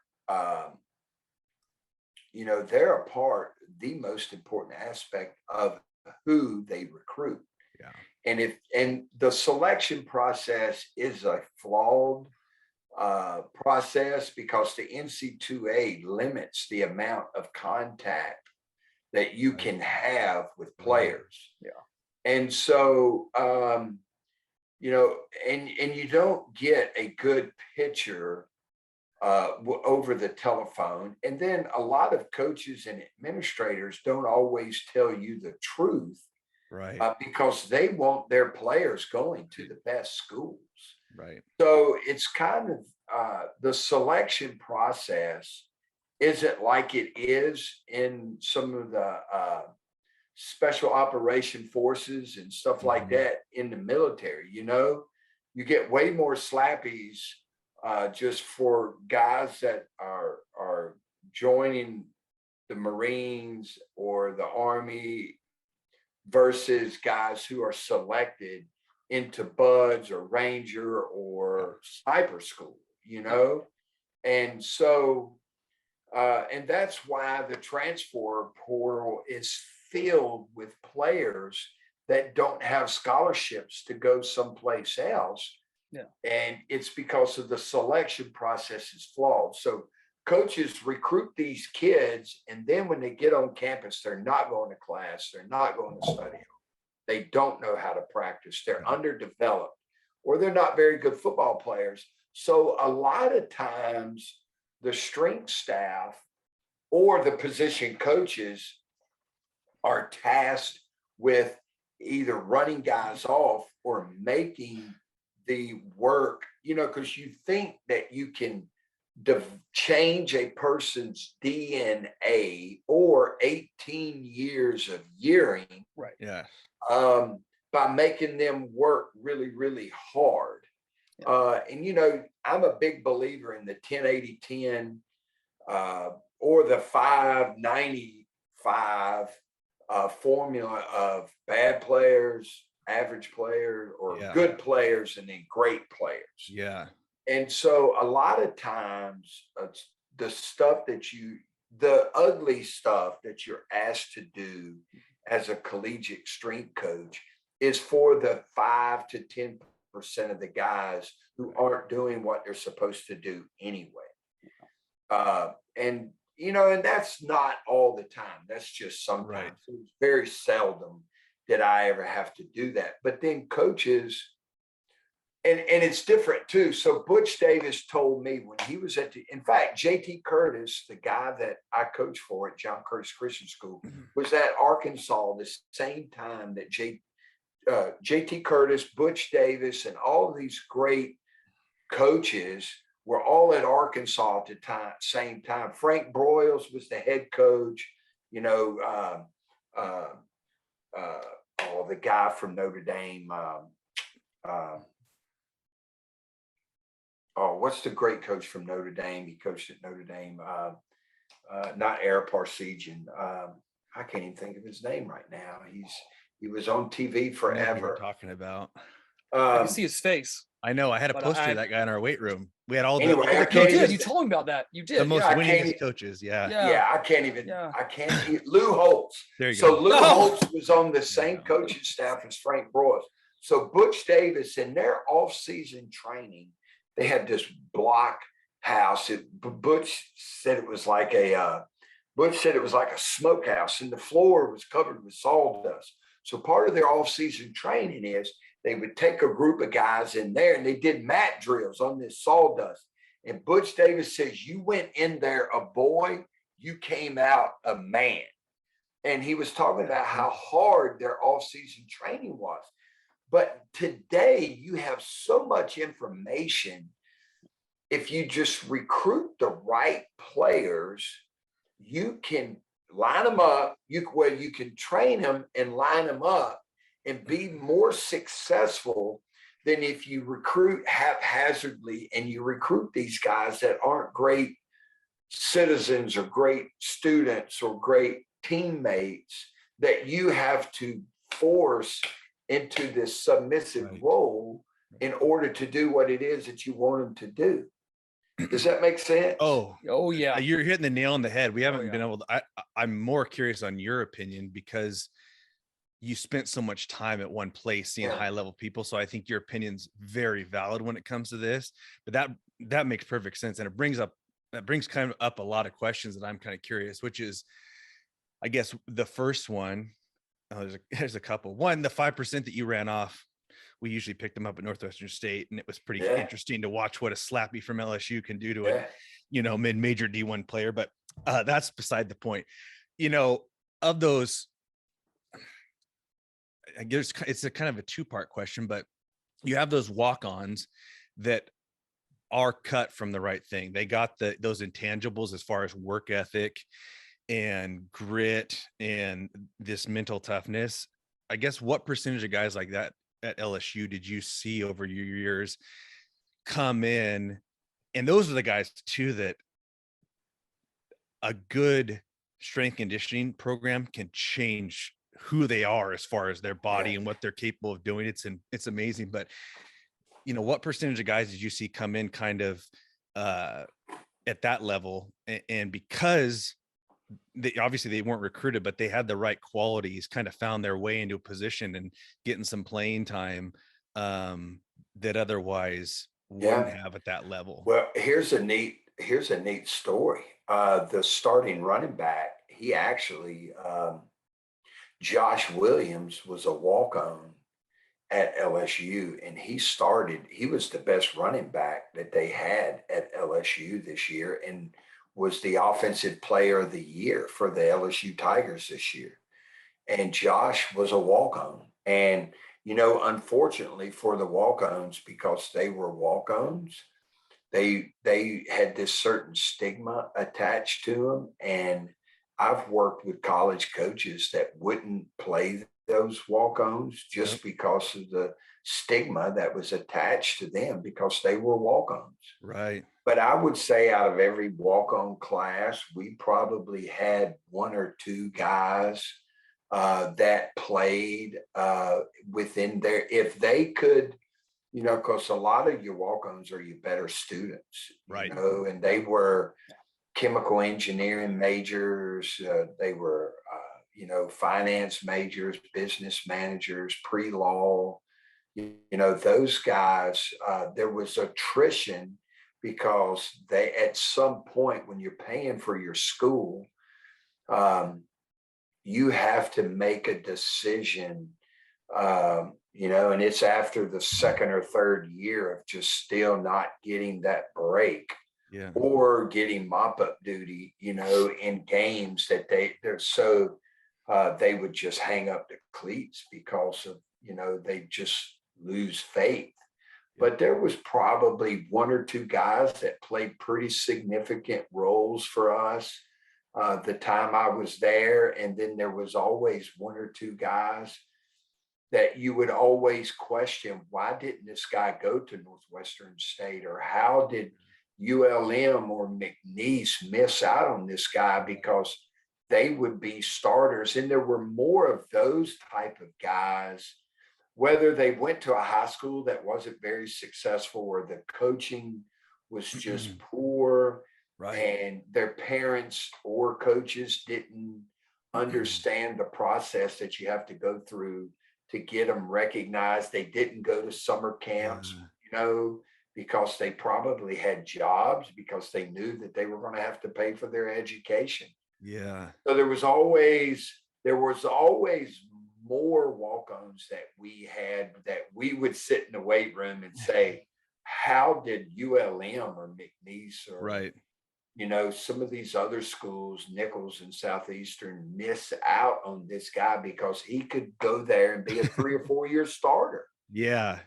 the most important aspect of who they recruit. Yeah. And the selection process is a flawed process, because the NCAA limits the amount of contact that you can have with players. Yeah. And so, and you don't get a good picture over the telephone. And then a lot of coaches and administrators don't always tell you the truth, right? Because they want their players going to the best schools. Right. So it's kind of the selection process isn't like it is in some of the special operation forces and stuff like that in the military. You get way more slappies just for guys that are joining the Marines or the Army versus guys who are selected into Buds or Ranger or Sniper School, and so and that's why the transfer portal is filled with players that don't have scholarships to go someplace else. Yeah. And it's because of the selection process is flawed. So coaches recruit these kids, and then when they get on campus, they're not going to class, they're not going to study. They don't know how to practice, they're underdeveloped, or they're not very good football players. So a lot of times the strength staff or the position coaches are tasked with either running guys off or making the work, because you think that you can change a person's DNA or 18 years of yearing, right? Yeah. By making them work really, really hard. Yeah. And I'm a big believer in the 10-80-10 or the 5-95 formula of bad players, average players, or good players, and then great players. Yeah. And so a lot of times the ugly stuff that you're asked to do as a collegiate strength coach is for the 5 to 10% of the guys who aren't doing what they're supposed to do anyway. And and that's not all the time. That's just sometimes. Right. It's very seldom that I ever have to do that. But then coaches, and it's different too. So Butch Davis told me when he was in fact, JT Curtis, the guy that I coached for at John Curtis Christian School, was at Arkansas the same time that JT Curtis, Butch Davis, and all of these great coaches were all at Arkansas at the same time. Frank Broyles was the head coach, the guy from Notre Dame. What's the great coach from Notre Dame? He coached at Notre Dame. Not Eric Parsegian. I can't even think of his name right now. He was on TV forever. We're talking about. I can see his face. I know. I had a poster of that guy in our weight room. We had all the. Anyway, You told me about that. You did. The most winningest coaches. Yeah. I can't even. I can't. Lou Holtz. There you go. So Lou Holtz Oh. was on the same coaching staff as Frank Broyles. So Butch Davis, in their off-season training, they had this block house. Butch said it was like a smokehouse, and the floor was covered with sawdust. So part of their off-season training is they would take a group of guys in there and they did mat drills on this sawdust. And Butch Davis says, you went in there a boy, you came out a man. And he was talking about how hard their off-season training was. But today you have so much information. If you just recruit the right players, you can line them up. You can train them and line them up and be more successful than if you recruit haphazardly and you recruit these guys that aren't great citizens or great students or great teammates that you have to force into this submissive role in order to do what it is that you want them to do. Does that make sense? Oh yeah. You're hitting the nail on the head. We haven't been able to. I'm more curious on your opinion because you spent so much time at one place seeing high level people. So I think your opinion's very valid when it comes to this, but that makes perfect sense. And it brings kind of up a lot of questions that I'm kind of curious, which is, I guess the first one, there's a couple. One, the 5% that you ran off, we usually pick them up at Northwestern State, and it was pretty interesting to watch what a slappy from LSU can do to a mid-major D1 player. But that's beside the point. Of those, I guess it's a kind of a two-part question, but you have those walk-ons that are cut from the right thing. They got those intangibles as far as work ethic and grit and this mental toughness. I guess what percentage of guys like that at LSU did you see over your years come in? And those are the guys too that a good strength conditioning program can change who they are as far as their body and what they're capable of doing. It's amazing. But what percentage of guys did you see come in kind of at that level? And because obviously they weren't recruited, but they had the right qualities, kind of found their way into a position and getting some playing time that otherwise wouldn't have at that level. Well, here's a neat story. The starting running back, he actually, Josh Williams was a walk-on at LSU, and he was the best running back that they had at LSU this year and was the offensive player of the year for the LSU Tigers this year. And Josh was a walk-on. And, unfortunately for the walk-ons, because they were walk-ons, they had this certain stigma attached to them. And I've worked with college coaches that wouldn't play those walk-ons just because of the stigma that was attached to them because they were walk-ons. Right. But I would say out of every walk-on class, we probably had one or two guys that played within there. If they could, because a lot of your walk-ons are your better students, right? And they were chemical engineering majors. They were, finance majors, business managers, pre-law. Those guys, there was attrition because they, at some point when you're paying for your school, you have to make a decision, and it's after the second or third year of just still not getting that break, or getting mop-up duty, in games that they're so they would just hang up the cleats because of, they just lose faith. But there was probably one or two guys that played pretty significant roles for us the time I was there. And then there was always one or two guys that you would always question, why didn't this guy go to Northwestern State? Or how did ULM or McNeese miss out on this guy? Because they would be starters. And there were more of those type of guys, whether they went to a high school that wasn't very successful or the coaching was just poor, and their parents or coaches didn't understand the process that you have to go through to get them recognized. They didn't go to summer camps, because they probably had jobs, because they knew that they were going to have to pay for their education. Yeah. So there was always more walk-ons that we had, that we would sit in the weight room and say, how did ULM or McNeese or some of these other schools, Nichols and Southeastern, miss out on this guy because he could go there and be a 3 or 4 year starter? Yeah.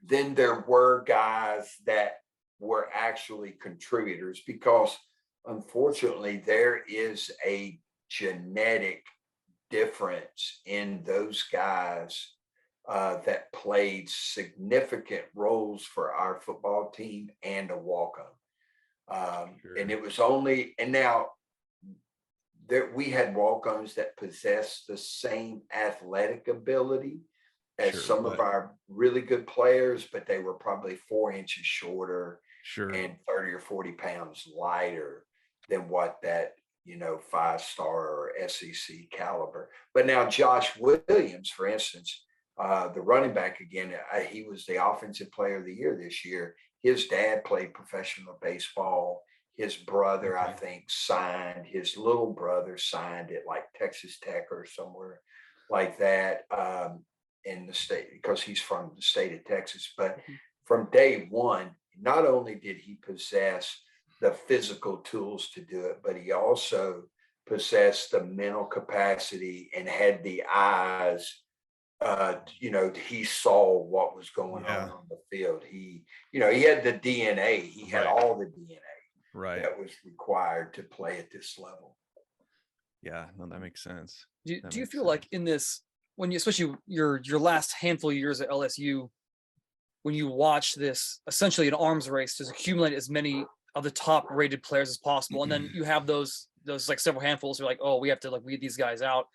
Then there were guys that were actually contributors, because unfortunately there is a genetic difference in those guys that played significant roles for our football team and a walk-on. And it was only, and now there, we had walk-ons that possessed the same athletic ability as some of our really good players, but they were probably 4 inches shorter and 30 or 40 pounds lighter than what that 5-star or SEC caliber. But now Josh Williams, for instance, the running back again, he was the offensive player of the year this year. His dad played professional baseball. His brother, I think, signed. His little brother signed at like Texas Tech or somewhere like that in the state, because he's from the state of Texas. But from day one, not only did he possess the physical tools to do it, but he also possessed the mental capacity and had the eyes. He saw what was going on the field. He had the DNA. He had all the DNA that was required to play at this level. Yeah, no, that makes sense. Do you feel like in this, when you, especially your last handful of years at LSU, when you watch this essentially an arms race to accumulate as many of the top rated players as possible, and then you have those like several handfuls who are like, oh, we have to like weed these guys out.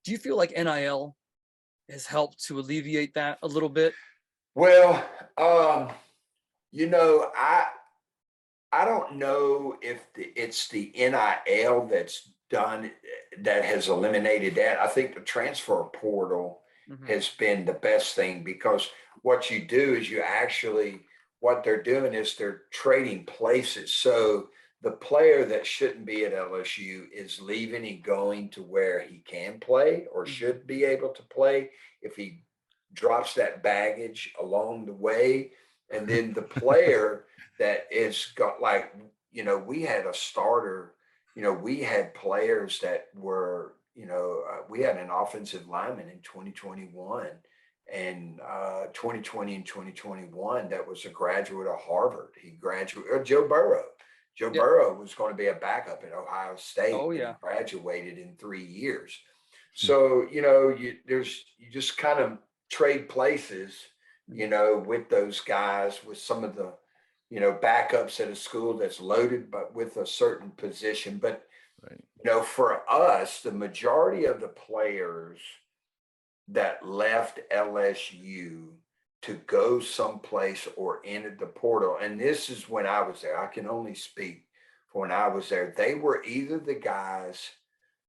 Do you feel like NIL has helped to alleviate that a little bit? Well, I don't know if it's the NIL that has eliminated that. I think the transfer portal has been the best thing, because what you do is what they're doing is they're trading places. So the player that shouldn't be at LSU is leaving and going to where he can play or should be able to play if he drops that baggage along the way. And then the player that is got, like, we had a starter, we had players that were, we had an offensive lineman in 2021 and 2020 and 2021 that was a graduate of Harvard. He graduated, Joe Burrow. Joe Burrow was going to be a backup at Ohio State. He graduated in 3 years. So, you just kind of trade places, with those guys, with some of the, backups at a school that's loaded, but with a certain position. But, for us, the majority of the players that left LSU to go someplace or entered the portal, and this is when I was there, I can only speak for when I was there, they were either the guys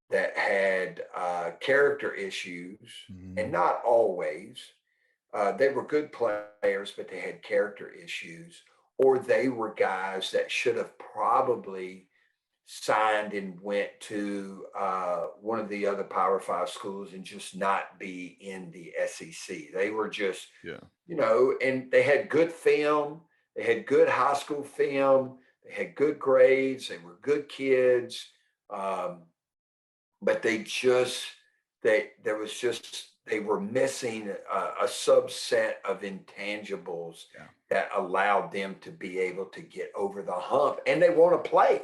that had character issues, and not always. They were good players, but they had character issues, or they were guys that should have probably signed and went to one of the other Power 5 schools and just not be in the SEC. They were just, and they had good film. They had good high school film. They had good grades. They were good kids. But they were missing a subset of intangibles that allowed them to be able to get over the hump, and they want to play.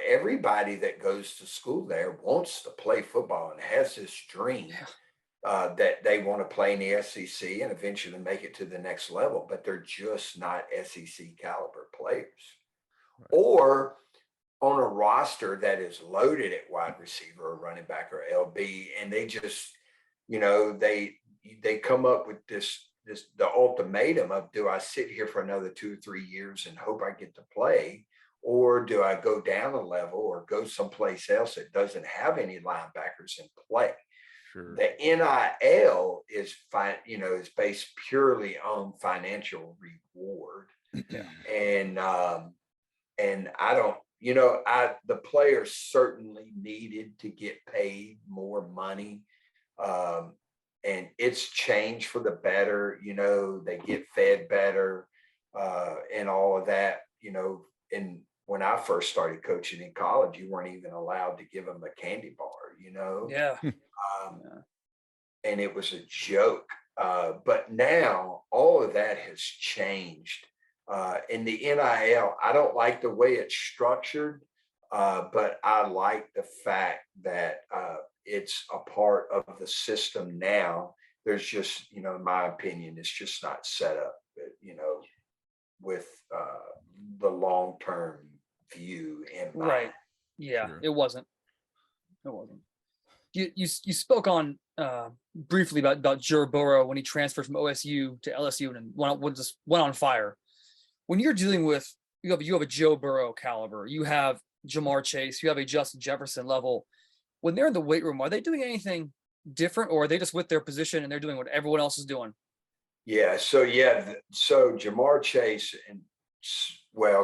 Everybody that goes to school there wants to play football and has this dream that they want to play in the SEC and eventually make it to the next level, but they're just not SEC caliber players. Right. Or on a roster that is loaded at wide receiver or running back or LB, and they just, they come up with the ultimatum of, do I sit here for another 2 or 3 years and hope I get to play? Or do I go down a level or go someplace else that doesn't have any linebackers in play? Sure. The NIL is is based purely on financial reward. And I don't, the players certainly needed to get paid more money. And it's changed for the better, they get fed better, and all of that, and when I first started coaching in college, you weren't even allowed to give them a candy bar, and it was a joke. But now all of that has changed. In the NIL, I don't like the way it's structured, but I like the fact that it's a part of the system now. There's just, in my opinion, it's just not set up, with the long-term view in mind. Right. Yeah, sure. It wasn't. You spoke on briefly about Joe Burrow when he transferred from OSU to LSU and went on fire. When you're dealing with, you have a Joe Burrow caliber, you have Jamar Chase, you have a Justin Jefferson level. When they're in the weight room, are they doing anything different, or are they just with their position and they're doing what everyone else is doing? Yeah. So Jamar Chase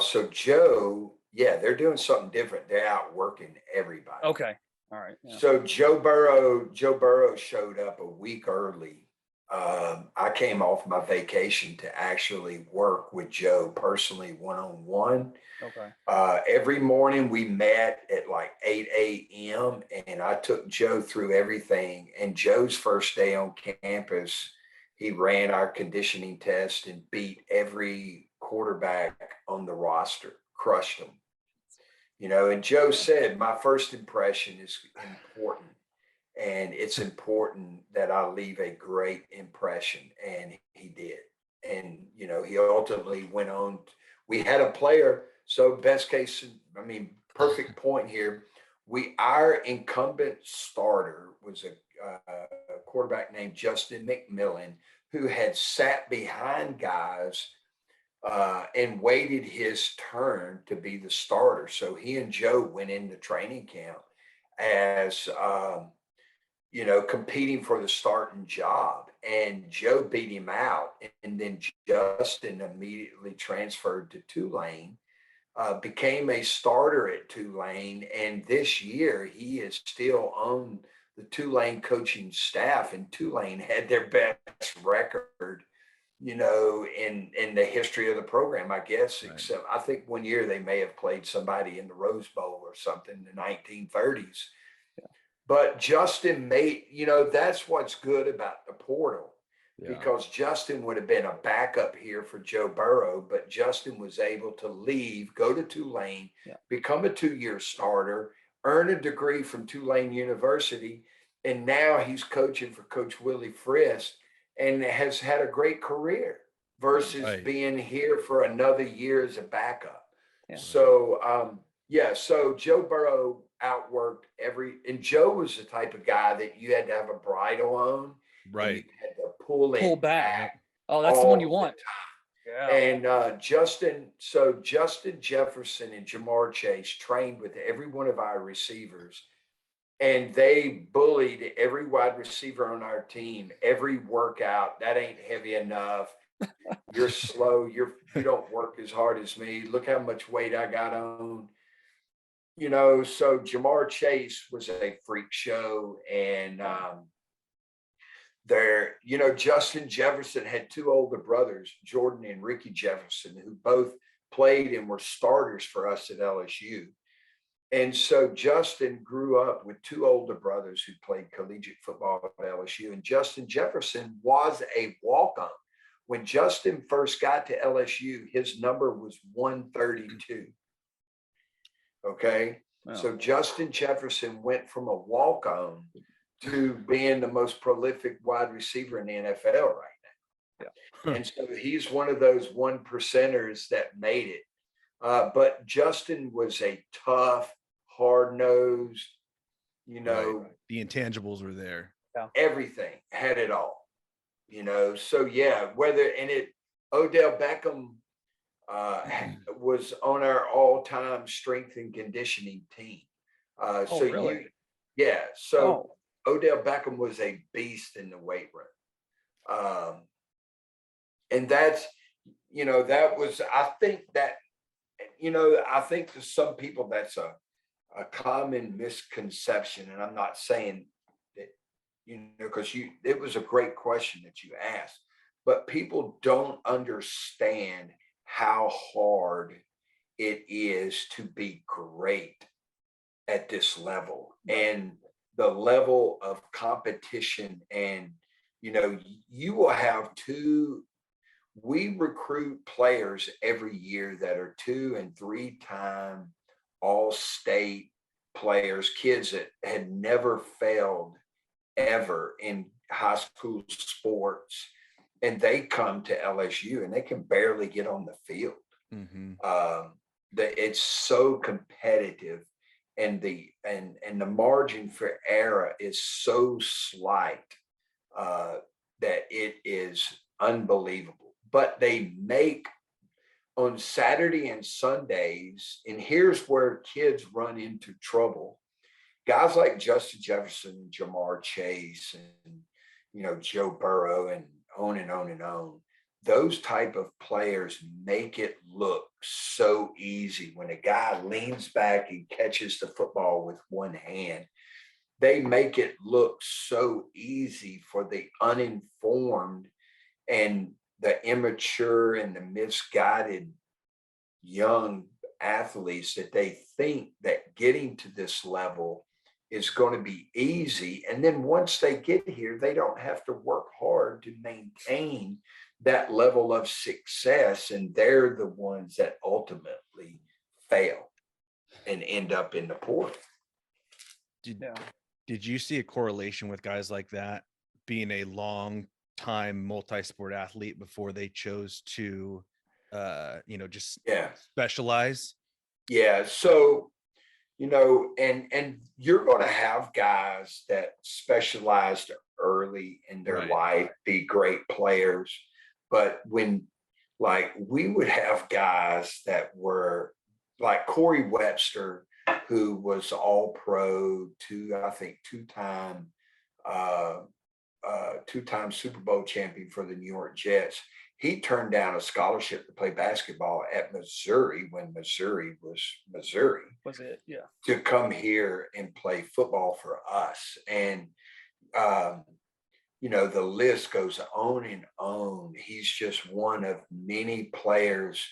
so Joe, they're doing something different. They're out working everybody. Okay. All right. Yeah. So Joe Burrow showed up a week early. I came off my vacation to actually work with Joe personally one-on-one. Okay. Every morning we met at like 8 a.m. and I took Joe through everything. And Joe's first day on campus, he ran our conditioning test and beat every quarterback on the roster, crushed them. And Joe said, my first impression is important. And it's important that I leave a great impression. And he did. And, he ultimately went on. We had a player. So perfect point here. Our incumbent starter was a quarterback named Justin McMillan, who had sat behind guys and waited his turn to be the starter. So he and Joe went into training camp as, competing for the starting job, and Joe beat him out. And then Justin immediately transferred to Tulane, became a starter at Tulane. And this year he is still on the Tulane coaching staff, and Tulane had their best record, in the history of the program, I guess, right. Except I think one year they may have played somebody in the Rose Bowl or something in the 1930s. But Justin made, that's what's good about the portal, because Justin would have been a backup here for Joe Burrow, but Justin was able to leave, go to Tulane, become a 2-year starter, earn a degree from Tulane University, and now he's coaching for Coach Willie Frist and has had a great career versus being here for another year as a backup. Yeah. So, so Joe Burrow outworked and Joe was the type of guy that you had to have a bridle on. Right. You had to pull back. Oh, that's the one you want. Yeah. And Justin Jefferson and Jamar Chase trained with every one of our receivers, and they bullied every wide receiver on our team, every workout. That ain't heavy enough. You're slow. You don't work as hard as me. Look how much weight I got on. So Jamar Chase was a freak show. And Justin Jefferson had two older brothers, Jordan and Ricky Jefferson, who both played and were starters for us at LSU. And so Justin grew up with two older brothers who played collegiate football at LSU. And Justin Jefferson was a walk-on. When Justin first got to LSU, his number was 132. Okay. Wow. So Justin Jefferson went from a walk-on to being the most prolific wide receiver in the NFL right now. Yeah. And so he's one of those 1%ers that made it. But Justin was a tough, hard-nosed, right. The intangibles were there. Everything, had it all, So yeah, Odell Beckham was on our all-time strength and conditioning team. Really? Odell Beckham was a beast in the weight room. And that's, that was, I think to some people that's a common misconception. And I'm not saying that, because it was a great question that you asked, but people don't understand how hard it is to be great at this level and the level of competition. And, you will have we recruit players every year that are 2- and 3-time all-state players, kids that had never failed ever in high school sports. And they come to LSU and they can barely get on the field. Mm-hmm. It's so competitive, and the margin for error is so slight that it is unbelievable. But they make on Saturday and Sundays, and here's where kids run into trouble. Guys like Justin Jefferson, Jamar Chase, and Joe Burrow, and on and on and on. Those type of players make it look so easy. When a guy leans back and catches the football with one hand, they make it look so easy for the uninformed and the immature and the misguided young athletes, that they think that getting to this level is going to be easy. And then once they get here, they don't have to work hard to maintain that level of success. And they're the ones that ultimately fail and end up in the portal. Did you see a correlation with guys like that being a long time multi-sport athlete before they chose to just specialize? Yeah. So, and you're going to have guys that specialized early in their life, be great players. But when, we would have guys that were like Corey Webster, who was all pro, two-time Super Bowl champion for the New York Jets. He turned down a scholarship to play basketball at Missouri when Missouri was Missouri. Was it? Yeah. To come here and play football for us. And, the list goes on and on. He's just one of many players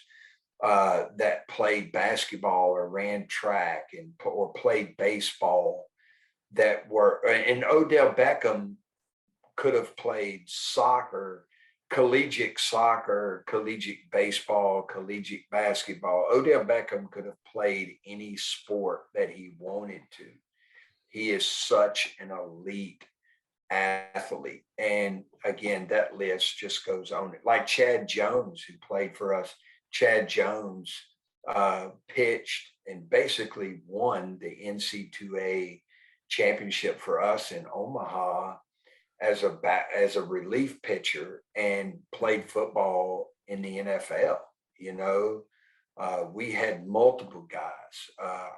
that played basketball or ran track or played baseball that were, and Odell Beckham could have played soccer, collegiate baseball, collegiate basketball. Odell Beckham could have played any sport that he wanted to. He is such an elite athlete. And again, that list just goes on. Like Chad Jones, who played for us. Chad Jones pitched and basically won the NCAA championship for us in Omaha as a relief pitcher, and played football in the NFL. We had multiple guys.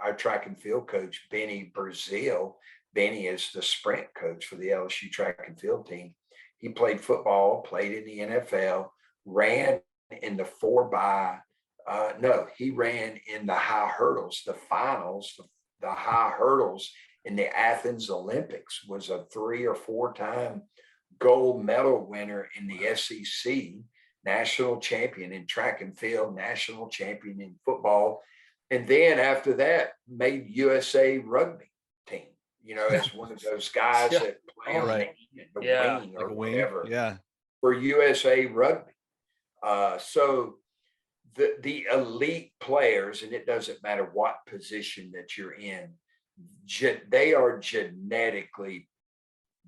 Our track and field coach, Benny Brazil. Benny is the sprint coach for the LSU track and field team. He played football, played in the NFL, ran in the he ran in the high hurdles, the finals, the high hurdles in the Athens Olympics, was a 3 or 4 time gold medal winner in the SEC, national champion in track and field, national champion in football. And then after that, made USA rugby team, as one of those guys that play on the wing or whatever for USA rugby. So the elite players, and it doesn't matter what position that you're in, they are genetically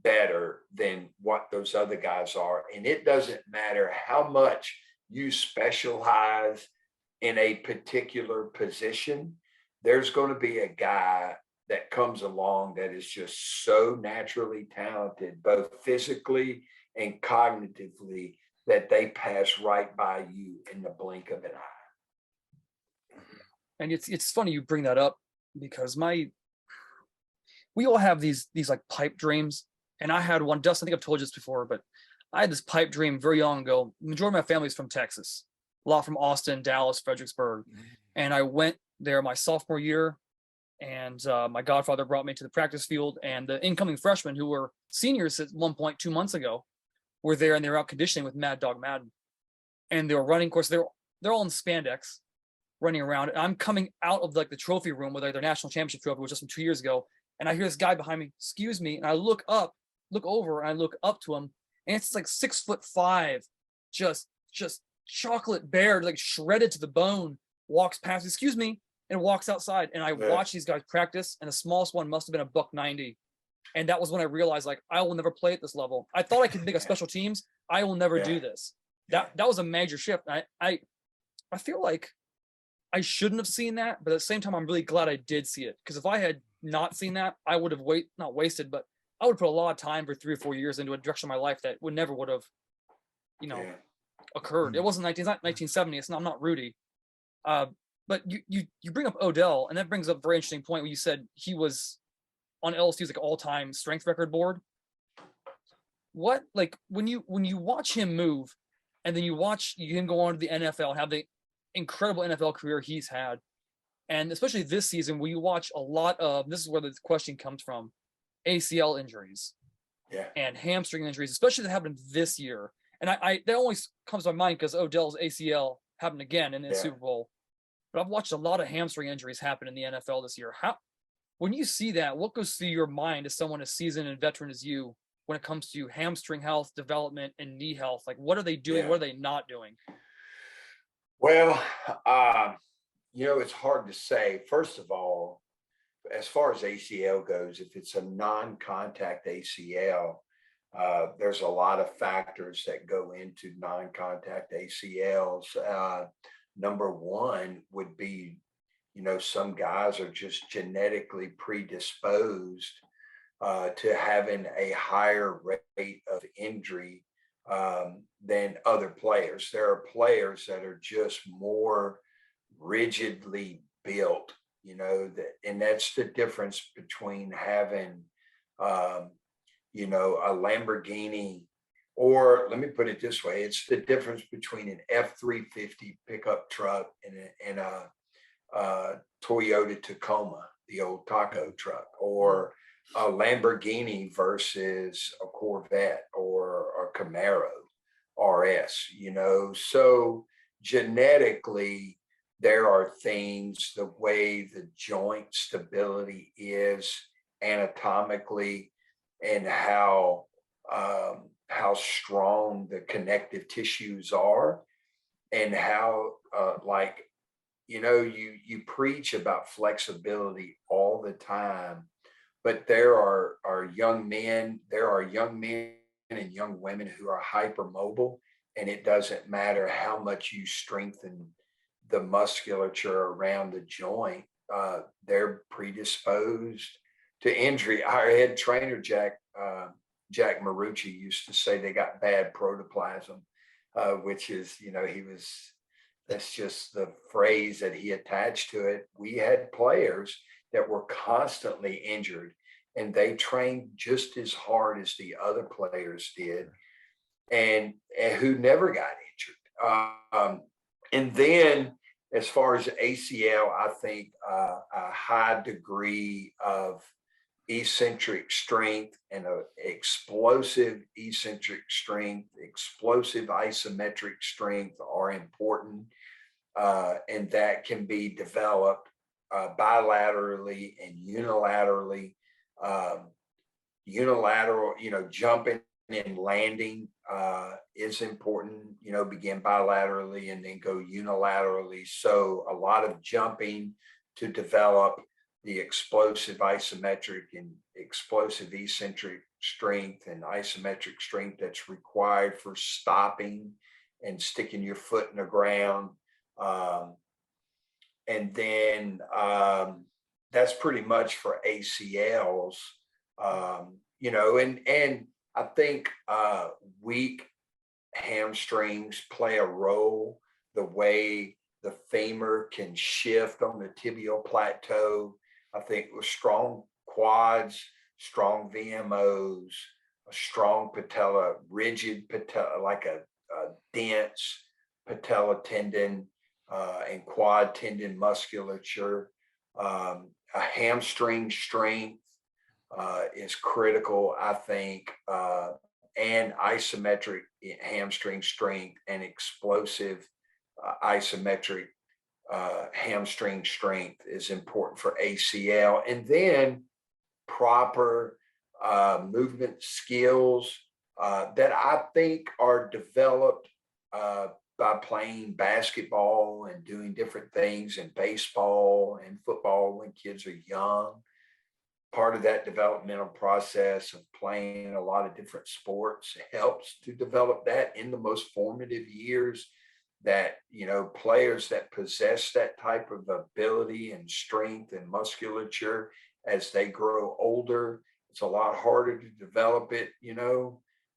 better than what those other guys are. And it doesn't matter how much you specialize in a particular position, there's going to be a guy that comes along that is just so naturally talented, both physically and cognitively, that they pass right by you in the blink of an eye. And it's funny you bring that up, because we all have these like pipe dreams. And I had one, Dustin, I think I've told you this before, but I had this pipe dream very long ago. The majority of my family is from Texas, a lot from Austin, Dallas, Fredericksburg. And I went there my sophomore year, and my godfather brought me to the practice field, and the incoming freshmen, who were seniors at one point 2 months ago, were there, and they were out conditioning with Mad Dog Madden. And they were running, of course, they're all in spandex, running around. And I'm coming out of like the trophy room with like their national championship trophy, which was from 2 years ago. And I hear this guy behind me, excuse me. And I look over, and I look up to him, and it's like 6'5", just chocolate bear, like shredded to the bone, walks past, excuse me, and walks outside. And I watch these guys practice, and the smallest one must have been $190. And that was when I realized, like, I will never play at this level. I thought I could make a special teams. I will never do this. That was a major shift. I feel like I shouldn't have seen that, but at the same time, I'm really glad I did see it. Because if I had not seen that, I would have not wasted, but I would put a lot of time for 3 or 4 years into a direction of my life that would never have, occurred. It wasn't 1970. I'm not Rudy. But you bring up Odell, and that brings up a very interesting point when you said he was on LSU's like all-time strength record board. What, like, when you watch him move, and then you watch him go on to the NFL, have the incredible NFL career he's had, and especially this season, where you watch a lot of, this is where the question comes from, ACL injuries and hamstring injuries, especially that happened this year. And that always comes to my mind because Odell's ACL happened again in the Super Bowl. But I've watched a lot of hamstring injuries happen in the NFL this year. When you see that, what goes through your mind as someone as seasoned and veteran as you when it comes to hamstring health, development, and knee health? Like, what are they doing? What are they not doing? Well, it's hard to say. First of all, as far as ACL goes, if it's a non-contact ACL, there's a lot of factors that go into non-contact ACLs. Number one would be, some guys are just genetically predisposed to having a higher rate of injury than other players. There are players that are just more rigidly built, and that's the difference between having, a Lamborghini, or let me put it this way, it's the difference between an F-350 pickup truck and a Toyota Tacoma, the old taco truck, or a Lamborghini versus a Corvette or a Camaro RS, so genetically, there are things, the way the joint stability is anatomically, and how strong the connective tissues are, and how you preach about flexibility all the time, but there are young men and young women who are hypermobile, and it doesn't matter how much you strengthen the musculature around the joint, they're predisposed to injury. Our head trainer, Jack Marucci, used to say they got bad protoplasm, which is, that's just the phrase that he attached to it. We had players that were constantly injured, and they trained just as hard as the other players did, and who never got injured. And then as far as ACL, I think a high degree of eccentric strength and a explosive eccentric strength, explosive isometric strength are important. And that can be developed bilaterally and unilaterally. Unilateral, jumping and landing is important, begin bilaterally and then go unilaterally. So a lot of jumping to develop the explosive isometric and explosive eccentric strength and isometric strength that's required for stopping and sticking your foot in the ground. And then that's pretty much for ACLs, and I think weak hamstrings play a role, the way the femur can shift on the tibial plateau. I think with strong quads, strong VMOs, a strong patella, rigid patella, like a dense patella tendon and quad tendon musculature, a hamstring strength is critical, I think, and isometric hamstring strength and explosive isometric hamstring strength is important for ACL. And then proper movement skills that I think are developed by playing basketball and doing different things in baseball and football when kids are young. Part of that developmental process of playing a lot of different sports helps to develop that in the most formative years, that, players that possess that type of ability and strength and musculature as they grow older, it's a lot harder to develop it,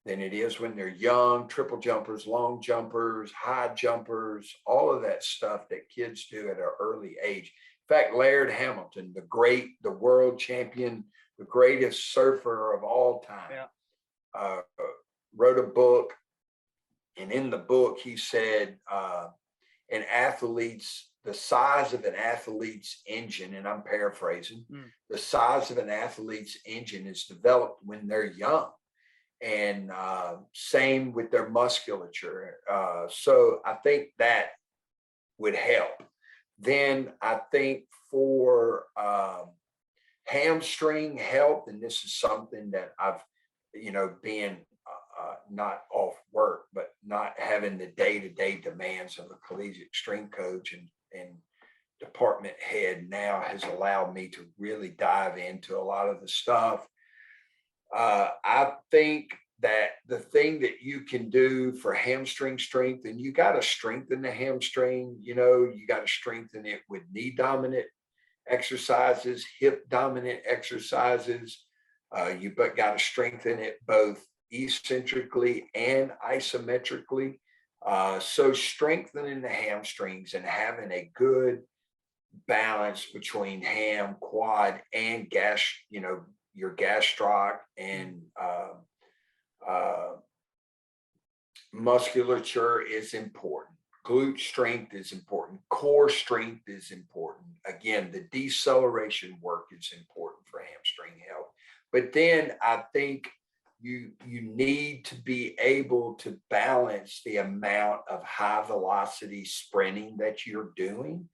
than it is when they're young. Triple jumpers, long jumpers, high jumpers, all of that stuff that kids do at an early age. In fact, Laird Hamilton, the world champion, the greatest surfer of all time, wrote a book. And in the book, he said, the size of an athlete's engine, and I'm paraphrasing, the size of an athlete's engine is developed when they're young. And same with their musculature. So I think that would help. Then I think for hamstring health, and this is something that I've, being not off work, but not having the day-to-day demands of a collegiate strength coach and department head now has allowed me to really dive into a lot of the stuff. I think that the thing that you can do for hamstring strength, and you got to strengthen the hamstring, you got to strengthen it with knee dominant exercises, hip dominant exercises. You but got to strengthen it both eccentrically and isometrically. So strengthening the hamstrings and having a good balance between ham, quad, and your gastroc and musculature is important. Glute strength is important. Core strength is important. Again, the deceleration work is important for hamstring health. But then I think you need to be able to balance the amount of high velocity sprinting that you're doing.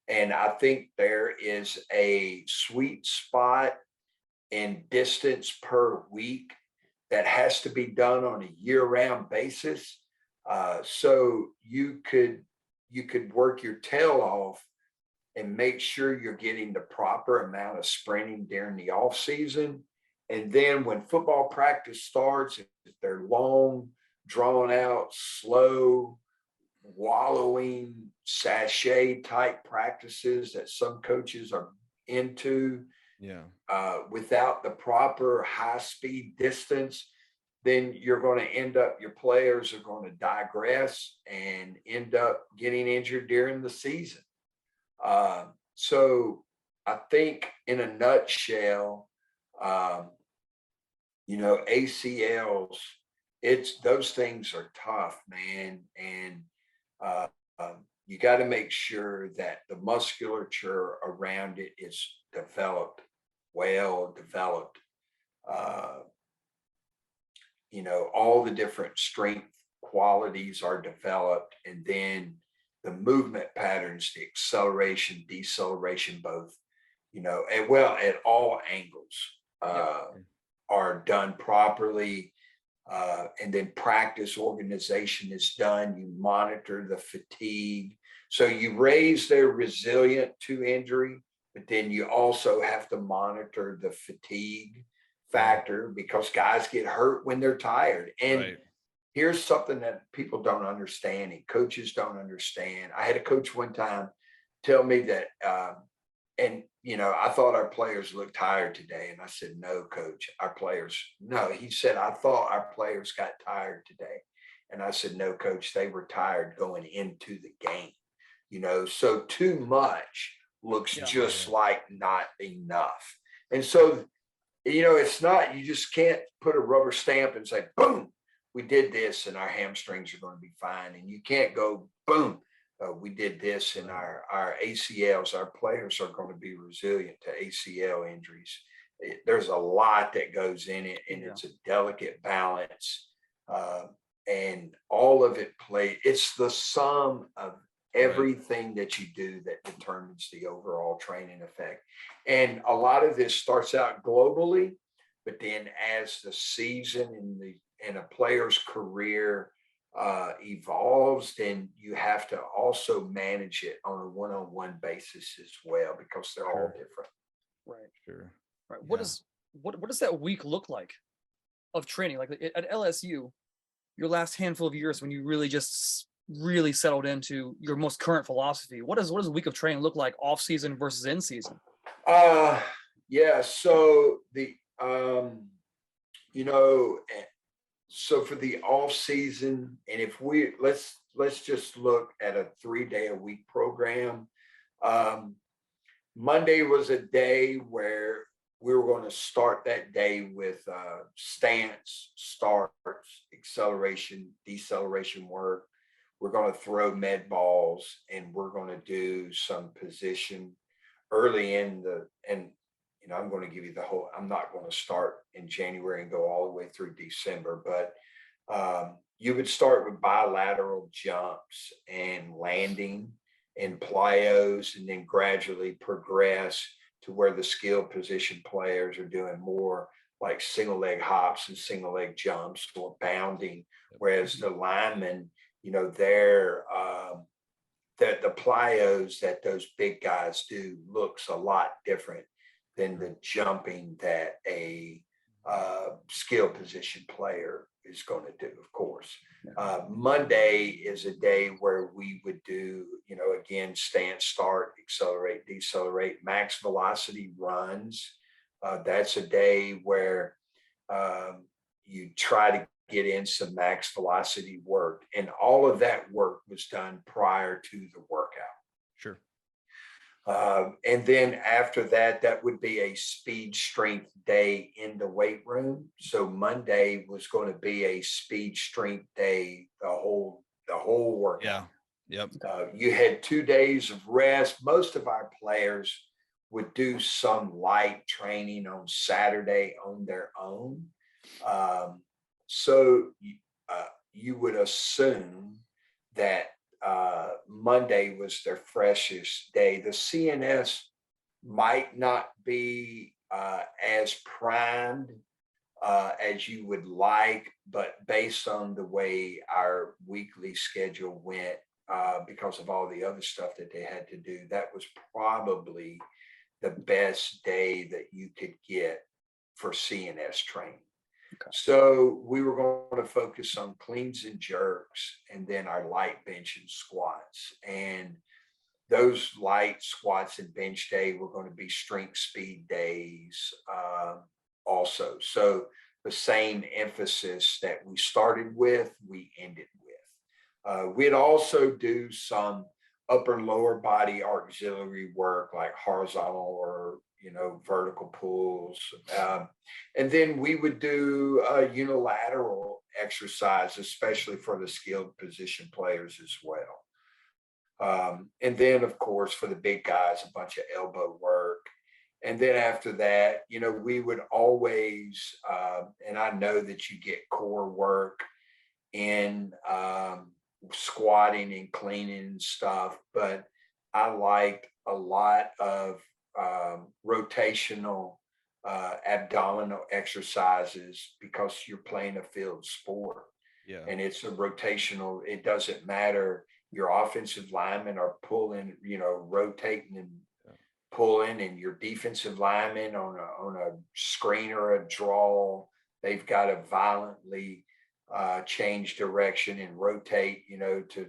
And I think there is a sweet spot in distance per week that has to be done on a year-round basis. So you could work your tail off and make sure you're getting the proper amount of sprinting during the off season. And then when football practice starts, if they're long, drawn out, slow, wallowing, sachet type practices that some coaches are into, without the proper high speed distance, then you're going to end up, your players are going to digress and end up getting injured during the season. So I think in a nutshell, ACLs, those things are tough, man. And You got to make sure that the musculature around it is well developed. All the different strength qualities are developed, and then the movement patterns, the acceleration, deceleration, both, at all angles are done properly. And then practice organization is done. You monitor the fatigue. So you raise their resilience to injury, but then you also have to monitor the fatigue factor, because guys get hurt when they're tired. And here's something that people don't understand and coaches don't understand. I had a coach one time tell me that, I thought our players looked tired today. And I said, no, coach, no. He said, I thought our players got tired today. And I said, no, coach, they were tired going into the game. So too much looks just like not enough. And so, it's not, you just can't put a rubber stamp and say, boom, we did this and our hamstrings are going to be fine. And you can't go, boom, we did this and our ACLs, our players are going to be resilient to ACL injuries. There's a lot that goes in it, and it's a delicate balance. And all of it it's the sum of everything that you do that determines the overall training effect. And a lot of this starts out globally, but then as the season and a player's career evolves, then you have to also manage it on a one-on-one basis as well, because they're all different. Right. Sure. Right. What does that week look like of training? Like at LSU, your last handful of years when you really settled into your most current philosophy, what does a week of training look like off season versus in season? So the so for the off season, and if let's just look at a 3-day-a-week program. Monday was a day where we were going to start that day with stance, starts, acceleration, deceleration work. We're going to throw med balls, and we're going to do some position early I'm going to give you I'm not going to start in January and go all the way through December, but you would start with bilateral jumps and landing and plyos, and then gradually progress to where the skill position players are doing more like single leg hops and single leg jumps or bounding, whereas the linemen, the plyos that those big guys do looks a lot different than the jumping that a skill position player is going to do, of course. Monday is a day where we would do, again, stance, start, accelerate, decelerate, max velocity runs. That's a day where you try to get in some max velocity work, and all of that work was done prior to the workout. Sure. And then after that would be a speed strength day in the weight room. So Monday was going to be a speed strength day, the whole workout. Yeah. Yep. You had 2 days of rest. Most of our players would do some light training on Saturday on their own. So you would assume that Monday was their freshest day. The CNS might not be as primed as you would like, but based on the way our weekly schedule went, because of all the other stuff that they had to do, that was probably the best day that you could get for CNS training. Okay. So we were going to focus on cleans and jerks, and then our light bench and squats. And those light squats and bench day were going to be strength speed days also. So the same emphasis that we started with, we ended with. We'd also do some upper and lower body auxiliary work like horizontal or vertical pulls. And then we would do unilateral exercise, especially for the skilled position players as well. And then, of course, for the big guys, a bunch of elbow work. And then after that, we would always, and I know that you get core work in squatting and cleaning and stuff, but I like a lot of rotational abdominal exercises because you're playing a field sport. Yeah. And it's a rotational, it doesn't matter. Your offensive linemen are pulling, rotating and pulling, and your defensive linemen on a screen or a draw, they've got to violently change direction and rotate, to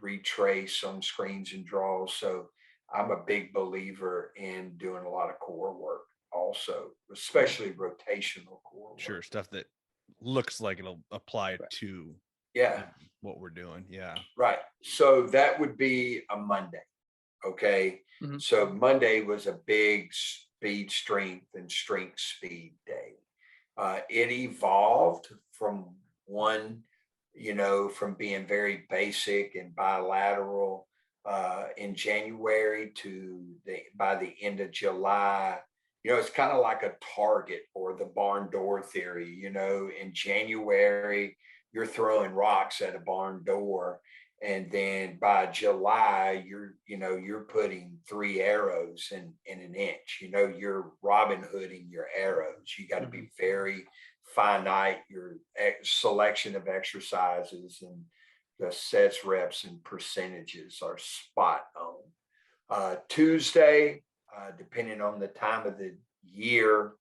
retrace on screens and draws. So I'm a big believer in doing a lot of core work also, especially rotational core work. Sure, stuff that looks like it'll apply to what we're doing. Yeah. Right. So that would be a Monday. Okay. Mm-hmm. So Monday was a big speed, strength, and strength speed day. It evolved from from being very basic and bilateral in January to by the end of July. It's kind of like a target or the barn door theory. In January, you're throwing rocks at a barn door. And then by July, you're putting 3 arrows in an inch. You're Robin Hooding your arrows. You got to be very finite. Your selection of exercises and the sets, reps, and percentages are spot on. Tuesday, depending on the time of the year,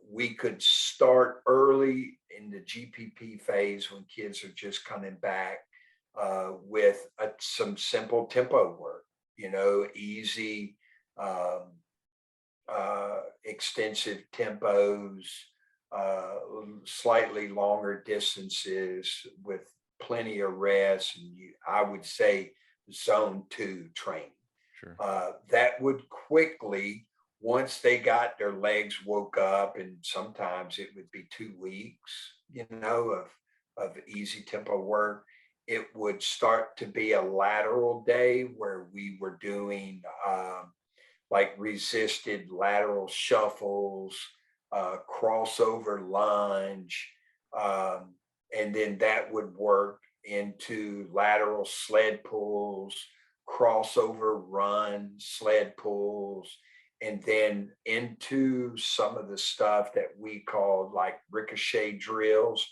we could start early in the GPP phase when kids are just coming back. With some simple tempo work, easy, extensive tempos, slightly longer distances with plenty of rest. And I would say zone 2 training. Sure. That would quickly, once they got their legs woke up, and sometimes it would be 2 weeks, of easy tempo work. It would start to be a lateral day where we were doing like resisted lateral shuffles, crossover lunge, and then that would work into lateral sled pulls, crossover run, sled pulls, and then into some of the stuff that we called like ricochet drills,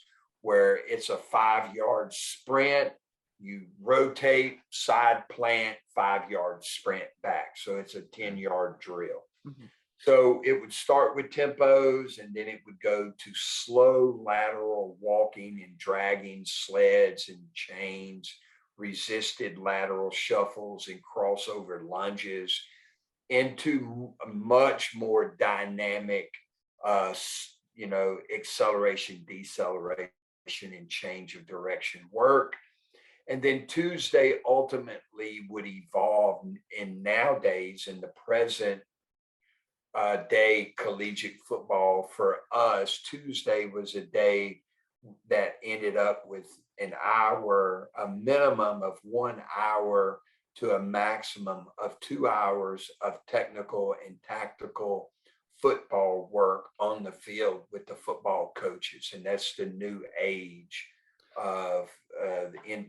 where it's a 5-yard sprint, you rotate, side plant, 5-yard sprint back. So it's a 10-yard drill. Mm-hmm. So it would start with tempos, and then it would go to slow lateral walking and dragging sleds and chains, resisted lateral shuffles and crossover lunges, into a much more dynamic, acceleration, deceleration, and change of direction work. And then Tuesday ultimately would evolve in nowadays, in the present day collegiate football for us, Tuesday was a day that ended up with an hour, a minimum of 1 hour to a maximum of 2 hours of technical and tactical football work on the field with the football coaches. And that's the new age of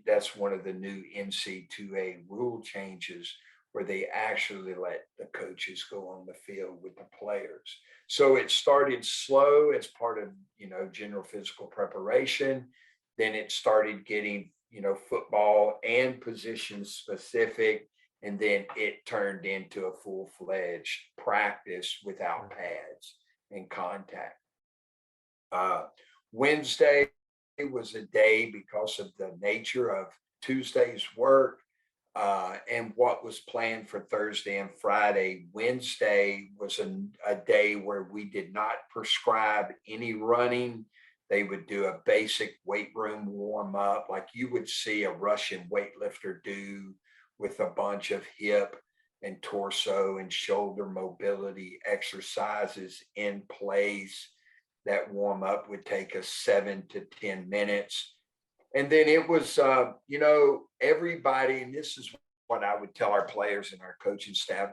that's one of the new NCAA rule changes, where they actually let the coaches go on the field with the players. So it started slow as part of general physical preparation. Then it started getting football and position specific, and then it turned into a full-fledged practice without pads and contact. Wednesday was a day, because of the nature of Tuesday's work and what was planned for Thursday and Friday. Wednesday was a day where we did not prescribe any running. They would do a basic weight room warm up like you would see a Russian weightlifter do, with a bunch of hip and torso and shoulder mobility exercises in place. That warm up would take us 7 to 10 minutes. And then it was, everybody, and this is what I would tell our players and our coaching staff,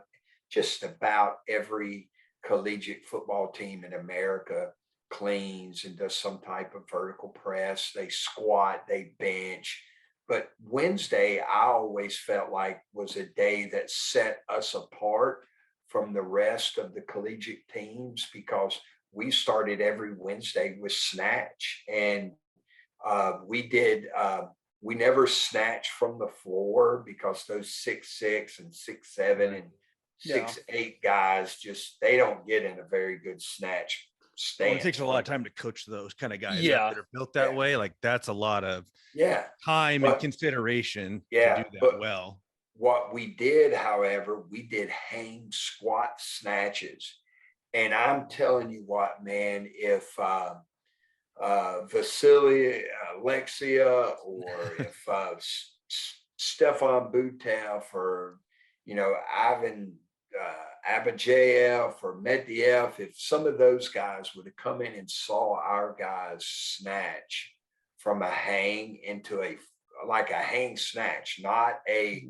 just about every collegiate football team in America cleans and does some type of vertical press. They squat, they bench. But Wednesday, I always felt like was a day that set us apart from the rest of the collegiate teams, because we started every Wednesday with snatch. And we never snatched from the floor, because those 6'6" and 6'7" and 6'8" guys, they don't get in a very good snatch stance. Well, it takes a lot of time to coach those kind of guys that are built that way. Like, that's a lot of time and consideration to do that well. What we did, however, we did hang squat snatches. And I'm telling you what, man, if Vasily Alexia, or if Stefan Butev, or Ivan Abajev or Medvedev, if some of those guys would have come in and saw our guys snatch from a hang into a hang snatch, not a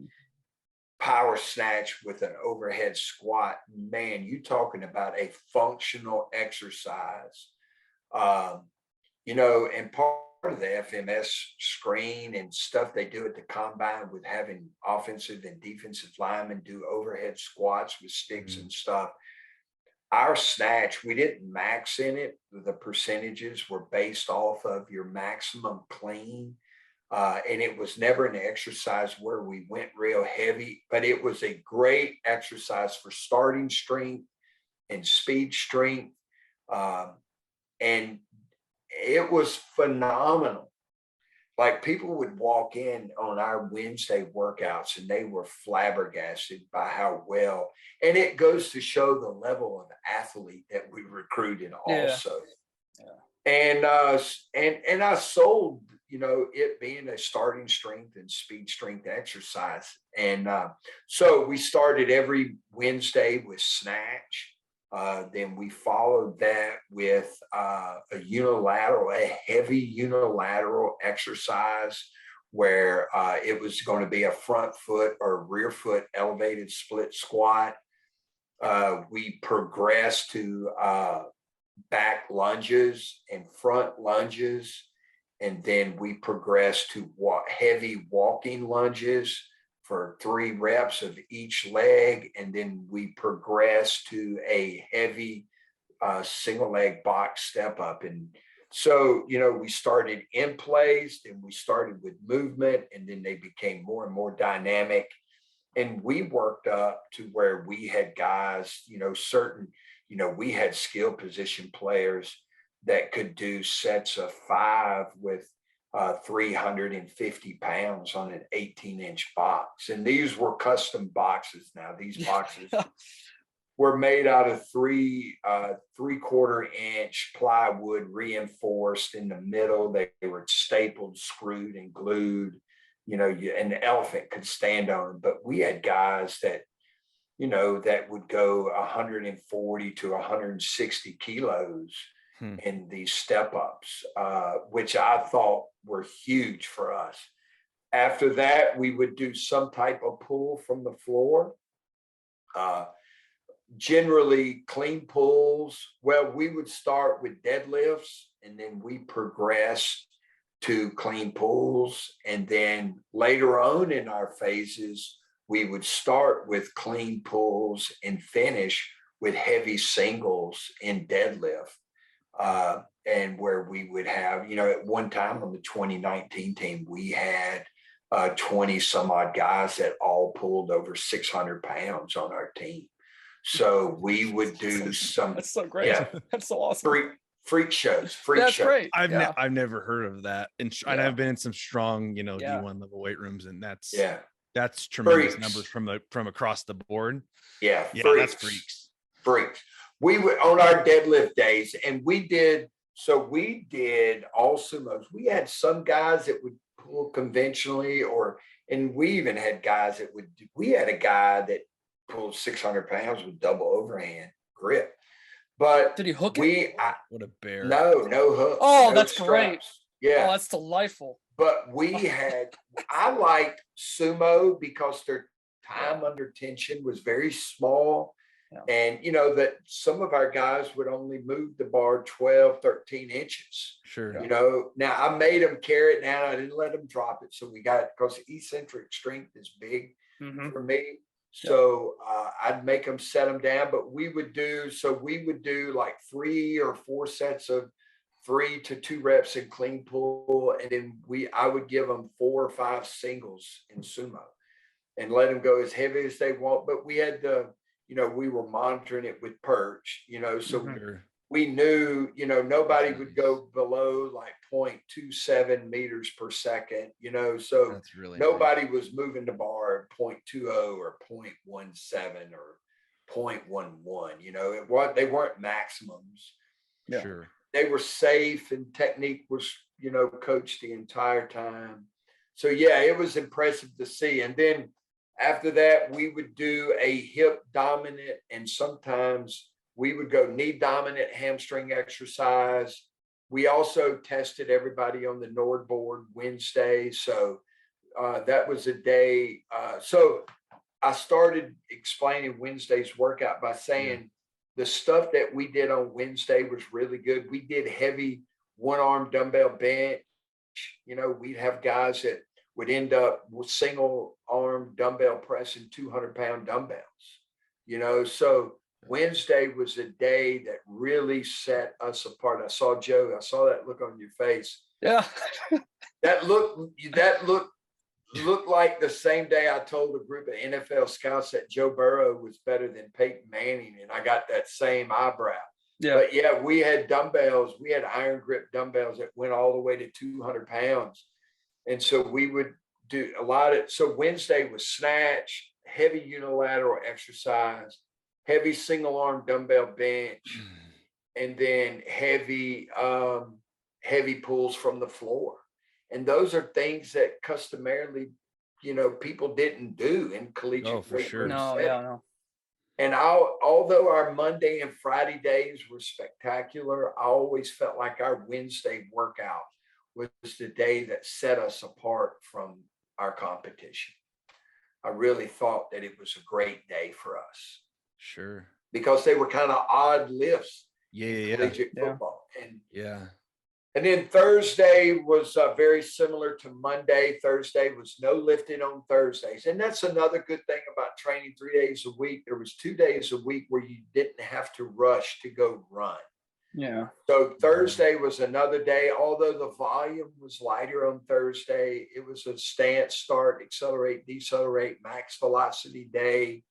power snatch with an overhead squat, man, you talking about a functional exercise. And part of the FMS screen and stuff they do at the combine, with having offensive and defensive linemen do overhead squats with sticks and stuff. Our snatch, we didn't max in it. The percentages were based off of your maximum clean. And it was never an exercise where we went real heavy, but it was a great exercise for starting strength and speed strength. And it was phenomenal. Like, people would walk in on our Wednesday workouts and they were flabbergasted by how well, and it goes to show the level of athlete that we recruited also. And I sold, it being a starting strength and speed strength exercise. And so we started every Wednesday with snatch. Then we followed that with a heavy unilateral exercise where it was going to be a front foot or rear foot elevated split squat. We progressed to back lunges and front lunges. And then we progressed to heavy walking lunges for 3 reps of each leg. And then we progressed to a heavy single leg box step up. And so, we started in plays, then we started with movement, and then they became more and more dynamic. And we worked up to where we had guys, we had skill position players that could do sets of 5 with 350 pounds on an 18-inch box. And these were custom boxes. Now, these boxes were made out of 3/4-inch plywood, reinforced in the middle. They were stapled, screwed, and glued. An elephant could stand on them. But we had guys that, that would go 140 to 160 kilos in these step ups, which I thought were huge for us. After that, we would do some type of pull from the floor. Generally clean pulls. Well, we would start with deadlifts, and then we progressed to clean pulls. And then later on in our phases, we would start with clean pulls and finish with heavy singles in deadlift. And where we would have, at one time on the 2019 team, we had 20 some odd guys that all pulled over 600 pounds on our team. So we would do some. That's so great. Yeah, that's so awesome. Freak shows. That's great. I've never heard of that, and I've been in some strong, D1 level weight rooms, and that's tremendous numbers from across the board. Yeah, that's freaks. We would on our deadlift days, and we did all sumos. We had some guys that would pull conventionally, and we even had guys that we had a guy that pulled 600 pounds with double overhand grip. But did he hook it? What a bear. No hook. Oh, no that's straps. great. Yeah. Oh, that's delightful. But I liked sumo because their time under tension was very small. Yeah. And, that some of our guys would only move the bar 12, 13 inches. Sure. Now I made them carry it down. I didn't let them drop it. So we got, because eccentric strength is big for me. So I'd make them set them down, but we would do like 3 or 4 sets of 3 to 2 reps in clean pull. And then I would give them 4 or 5 singles in sumo and let them go as heavy as they want. But we had we were monitoring it with perch, so we knew, nobody would go below like 0.27 meters per second, so that's really nobody was moving the bar at 0.20 or 0.17 or 0.11, they weren't maximums. Yeah. Sure. They were safe and technique was, coached the entire time. So yeah, it was impressive to see. And then after that, we would do a hip dominant, and sometimes we would go knee dominant hamstring exercise. We also tested everybody on the Nord board Wednesday. So that was a day. So I started explaining Wednesday's workout by saying the stuff that we did on Wednesday was really good. We did heavy 1-arm dumbbell bench. We'd have guys that would end up with single arm dumbbell pressing 200-pound dumbbells, so Wednesday was a day that really set us apart. I saw that look on your face. Yeah. that looked like the same day I told a group of NFL scouts that Joe Burrow was better than Peyton Manning, and I got that same eyebrow. Yeah. But yeah, we had dumbbells. We had iron grip dumbbells that went all the way to 200 pounds. And so we would do a lot of, so Wednesday was snatch, heavy unilateral exercise, heavy single arm dumbbell bench, and then heavy pulls from the floor. And those are things that customarily, people didn't do in collegiate. Oh, for sure. No. And although our Monday and Friday days were spectacular, I always felt like our Wednesday workout was the day that set us apart from our competition. I really thought that it was a great day for us. Sure. Because they were kind of odd lifts. Collegiate football. And then Thursday was very similar to Monday. Thursday was no lifting on Thursdays. And that's another good thing about training 3 days a week. There was 2 days a week where you didn't have to rush to go run. Yeah. So Thursday was another day, although the volume was lighter on Thursday. It was a stance, start, accelerate, decelerate, max velocity day.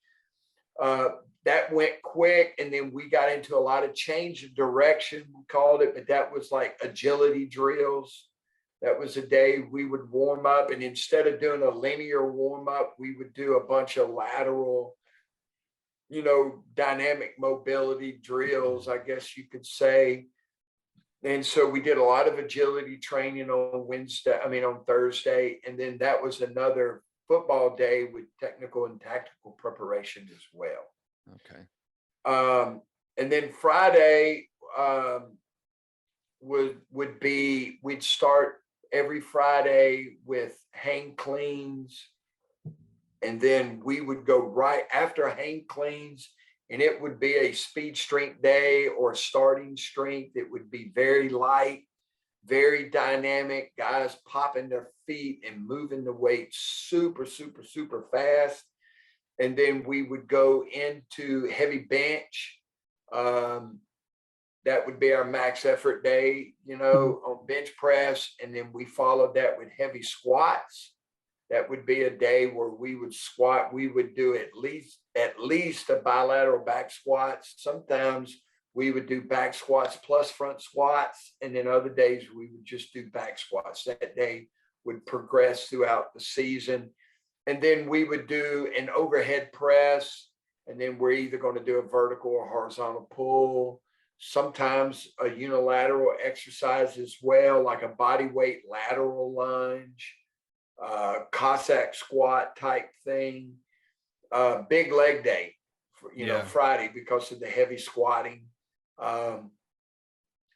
That went quick. And then we got into a lot of change of direction, we called it, but that was like agility drills. That was a day we would warm up. And instead of doing a linear warm up, we would do a bunch of lateral, dynamic mobility drills, I guess you could say. And so we did a lot of agility training on Thursday. And then that was another football day with technical and tactical preparation as well. Okay. And then Friday would be, we'd start every Friday with hang cleans. And then we would go right after hang cleans, and it would be a speed strength day or starting strength. It would be very light, very dynamic, guys popping their feet and moving the weight super, super, super fast. And then we would go into heavy bench. That would be our max effort day, on bench press. And then we followed that with heavy squats. That would be a day where we would squat. We would do at least a bilateral back squats. Sometimes we would do back squats plus front squats. And then other days we would just do back squats. That day would progress throughout the season. And then we would do an overhead press. And then we're either going to do a vertical or horizontal pull. Sometimes a unilateral exercise as well, like a body weight lateral lunge. Cossack squat type thing, big leg day, Friday because of the heavy squatting. A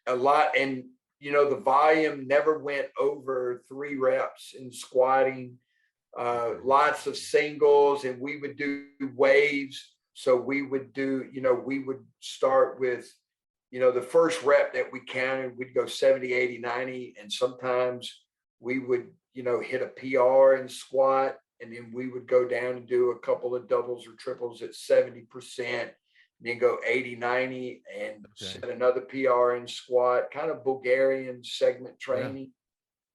lot, and the volume never went over 3 reps in squatting, lots of singles, and we would do waves. So we would do, we would start with, the first rep that we counted, we'd go 70, 80, 90. And sometimes we would, hit a PR and squat. And then we would go down and do a couple of doubles or triples at 70%, and then go 80, 90 and set another PR and squat, kind of Bulgarian segment training.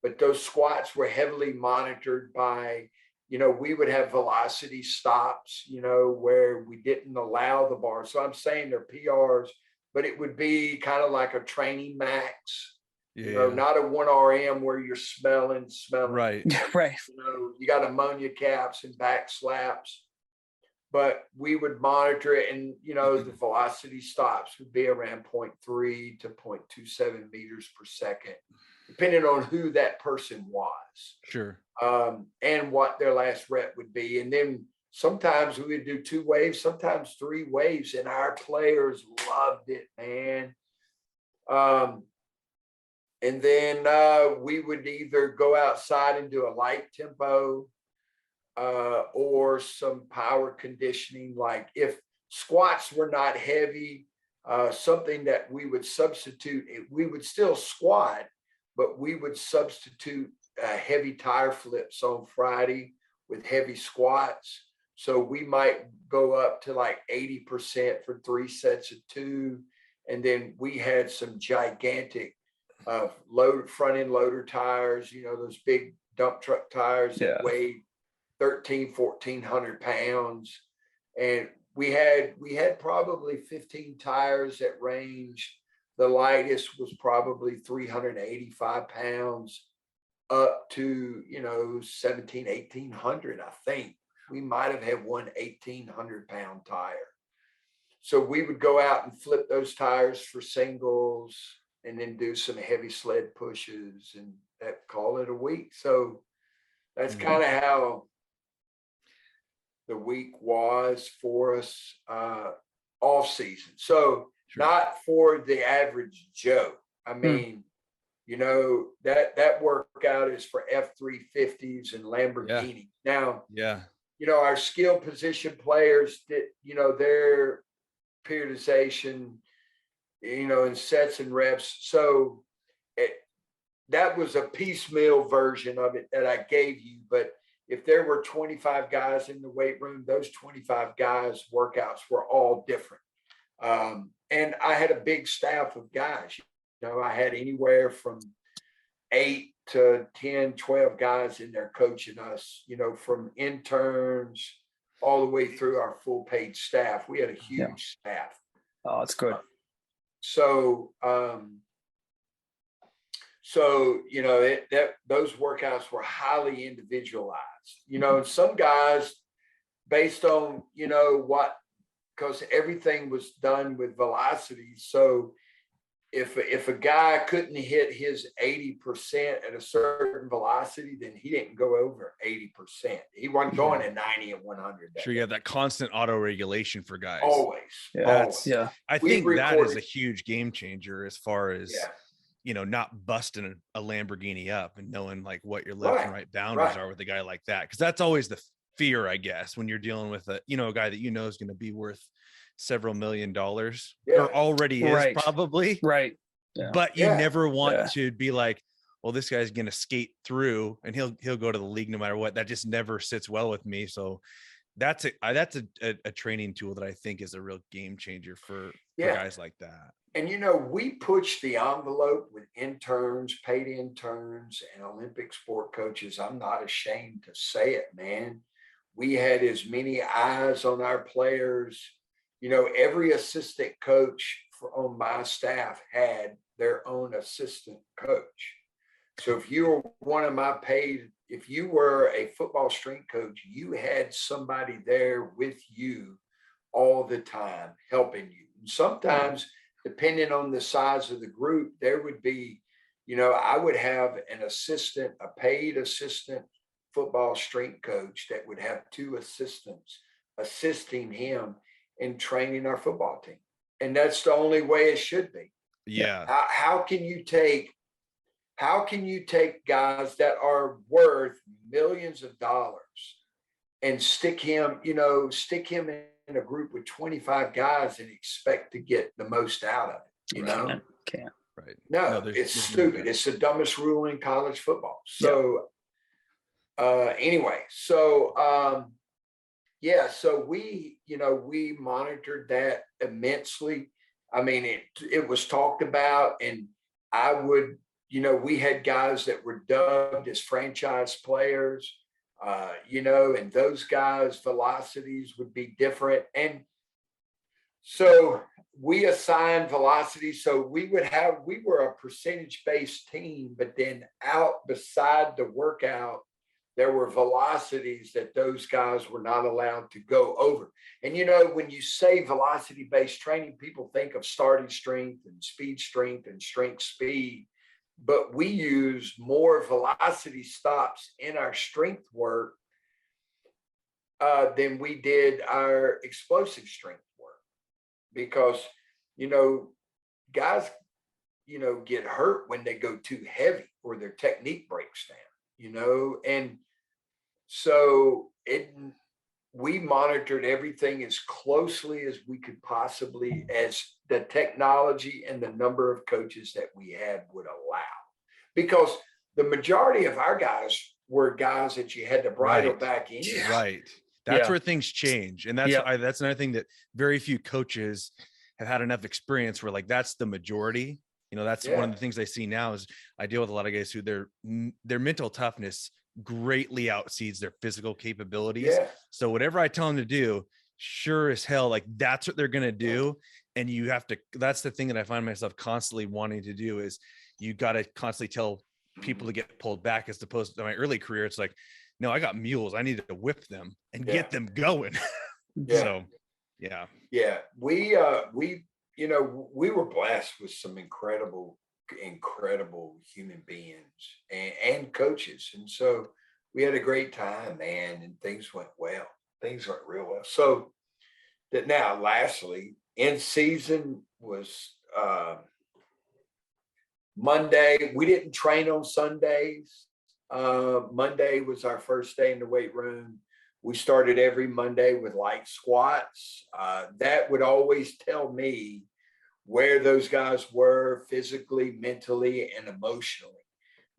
But those squats were heavily monitored by, we would have velocity stops, where we didn't allow the bar. So I'm saying they're PRs, but it would be kind of like a training max. Not a 1 RM where you're smelling. Right. Right. You got ammonia caps and back slaps, but we would monitor it, and the velocity stops would be around 0.3 to 0.27 meters per second, depending on who that person was. Sure. And what their last rep would be. And then sometimes we would do 2 waves, sometimes 3 waves, and our players loved it, man. And then we would either go outside and do a light tempo or some power conditioning. Like if squats were not heavy, something that we would substitute, we would still squat, but we would substitute heavy tire flips on Friday with heavy squats. So we might go up to like 80% for 3 sets of 2. And then we had some gigantic front end loader tires, those big dump truck tires that weighed 1,400 pounds. And we had probably 15 tires that ranged. The lightest was probably 385 pounds up to, 1,700, 1,800. I think we might have had one 1,800 pound tire. So we would go out and flip those tires for singles, and then do some heavy sled pushes, and call it a week. So that's kind of how the week was for us off season. So not for the average Joe. I mean, that workout is for F-350s and Lamborghini. Now, our skill position players did, their periodization, in sets and reps. So that was a piecemeal version of it that I gave you. But if there were 25 guys in the weight room, those 25 guys' workouts were all different. And I had a big staff of guys. I had anywhere from 8 to 10, 12 guys in there coaching us, from interns all the way through our full paid staff. We had a huge staff. Oh, that's good. So those workouts were highly individualized, and some guys based on, because everything was done with velocity. So if a guy couldn't hit his 80% at a certain velocity, then he didn't go over 80%. He wasn't going at 90 and 100. Sure, you have that constant auto regulation for guys. Always. I think that is a huge game changer as far as not busting a Lamborghini up and knowing like what your left and right boundaries are with a guy like that, because that's always the fear, I guess, when you're dealing with a guy that is going to be worth several $1 million or already is probably but you never want to be like, well, this guy's going to skate through and he'll go to the league no matter what. That just never sits well with me. So that's a training tool that I think is a real game changer for guys like that. And we push the envelope with interns, paid interns, and Olympic sport coaches. I'm not ashamed to say it, man. We had as many eyes on our players. Every assistant coach on my staff had their own assistant coach. So if you were one of my paid, if you were a football strength coach, you had somebody there with you all the time helping you. And sometimes, depending on the size of the group, there would be, I would have an assistant, a paid assistant football strength coach that would have 2 assistants assisting him in training our football team. And that's the only way it should be. Yeah. How can you take how can you take guys that are worth millions of dollars and stick him in a group with 25 guys and expect to get the most out of it? You know? Can't. Right. No, it's stupid. It's the dumbest rule in college football. So anyway, so we monitored that immensely. I mean, it was talked about, and I would, we had guys that were dubbed as franchise players, and those guys' velocities would be different. And so we assigned velocity. So we were a percentage-based team, but then out beside the workout, there were velocities that those guys were not allowed to go over. And, when you say velocity-based training, people think of starting strength and strength speed. But we use more velocity stops in our strength work than we did our explosive strength work. Because, guys, get hurt when they go too heavy or their technique breaks down, and so we monitored everything as closely as we could possibly, as the technology and the number of coaches that we had would allow, because the majority of our guys were guys that you had to bridle back in. Right. That's where things change. And that's another thing that very few coaches have had enough experience where, like, that's the majority. That's one of the things I see now is I deal with a lot of guys who their mental toughness greatly outseeds their physical capabilities. So whatever I tell them to do, sure as hell, like, that's what they're going to do. And you have to, that's the thing that I find myself constantly wanting to do is you got to constantly tell people to get pulled back, as opposed to my early career. It's like, no, I got mules. I need to whip them and get them going. So, we were blessed with some incredible human beings and coaches. And so we had a great time, man, and things went well. Things went real well. So that now, lastly, in season was Monday. We didn't train on Sundays. Monday was our first day in the weight room. We started every Monday with light squats. That would always tell me where those guys were physically, mentally, and emotionally.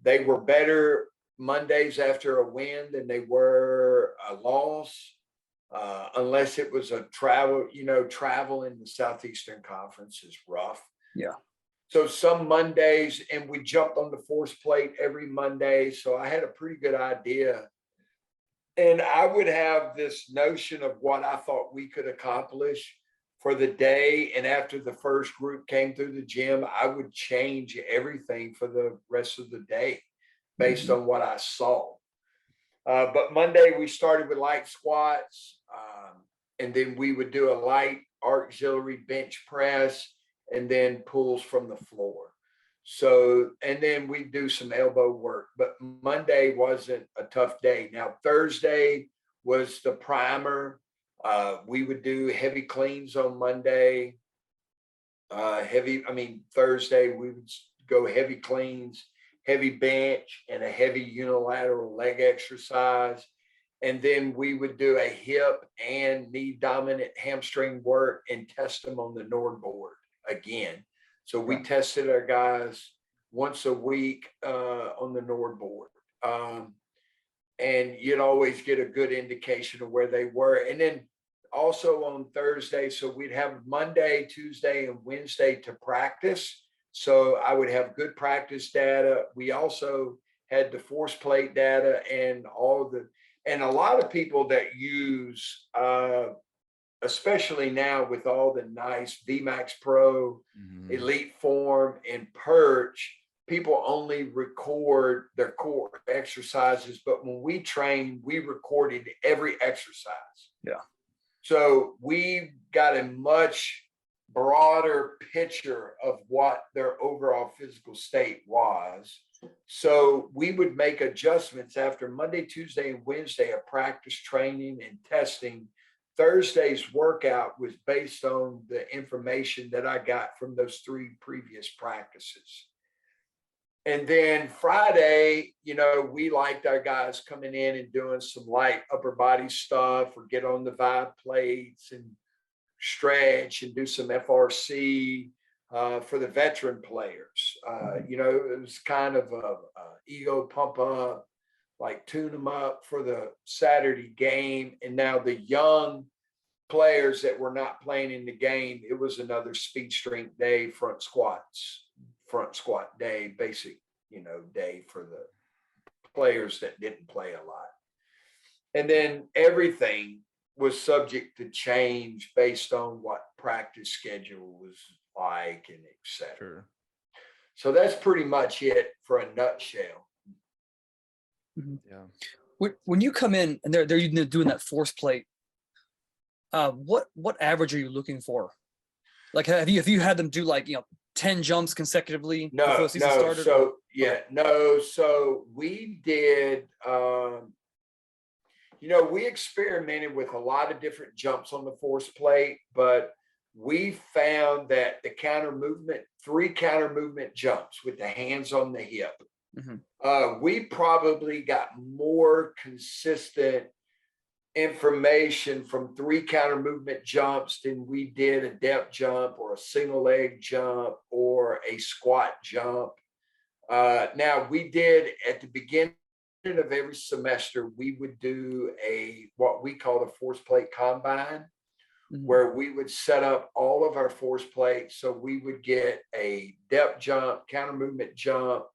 They were better Mondays after a win than they were a loss, unless it was a travel. Travel in the Southeastern Conference is rough. Yeah. So some Mondays, and we jumped on the force plate every Monday. So I had a pretty good idea. And I would have this notion of what I thought we could accomplish for the day. And after the first group came through the gym, I would change everything for the rest of the day based on what I saw. But Monday we started with light squats, and then we would do a light auxiliary bench press, and then pulls from the floor. So, and then we do some elbow work, but Monday wasn't a tough day. Now, Thursday was the primer. We would do heavy cleans on Monday. Thursday, we would go heavy cleans, heavy bench, and a heavy unilateral leg exercise. And then we would do a hip and knee dominant hamstring work and test them on the Nord board again. So we tested our guys once a week on the Nord board. And you'd always get a good indication of where they were. And then also on Thursday, so we'd have Monday, Tuesday, and Wednesday to practice. So I would have good practice data. We also had the force plate data and and a lot of people that use, especially now with all the nice VMAX Pro, Elite Form, and Perch, people only record their core exercises. But when we trained, we recorded every exercise. Yeah. So we got a much broader picture of what their overall physical state was. So we would make adjustments after Monday, Tuesday, and Wednesday of practice, training, and testing. Thursday's workout was based on the information that I got from those 3 previous practices. And then Friday, we liked our guys coming in and doing some light upper body stuff or get on the vibe plates and stretch and do some FRC for the veteran players. It was kind of a ego pump up, like tune them up for the Saturday game. And now the young players that were not playing in the game, it was another speed strength day, front squat day, basic, day for the players that didn't play a lot. And then everything was subject to change based on what practice schedule was like and et cetera. Sure. So that's pretty much it for a nutshell. Yeah. When you come in and they're doing that force plate, what average are you looking for? Like, have you had them do 10 jumps consecutively before the season started? So we did. We experimented with a lot of different jumps on the force plate, but we found that the three counter movement jumps with the hands on the hip. We probably got more consistent information from three counter movement jumps than we did a depth jump or a single leg jump or a squat jump. Now we did at the beginning of every semester, we would do what we call the force plate combine, where we would set up all of our force plates. So we would get a depth jump, counter movement jump,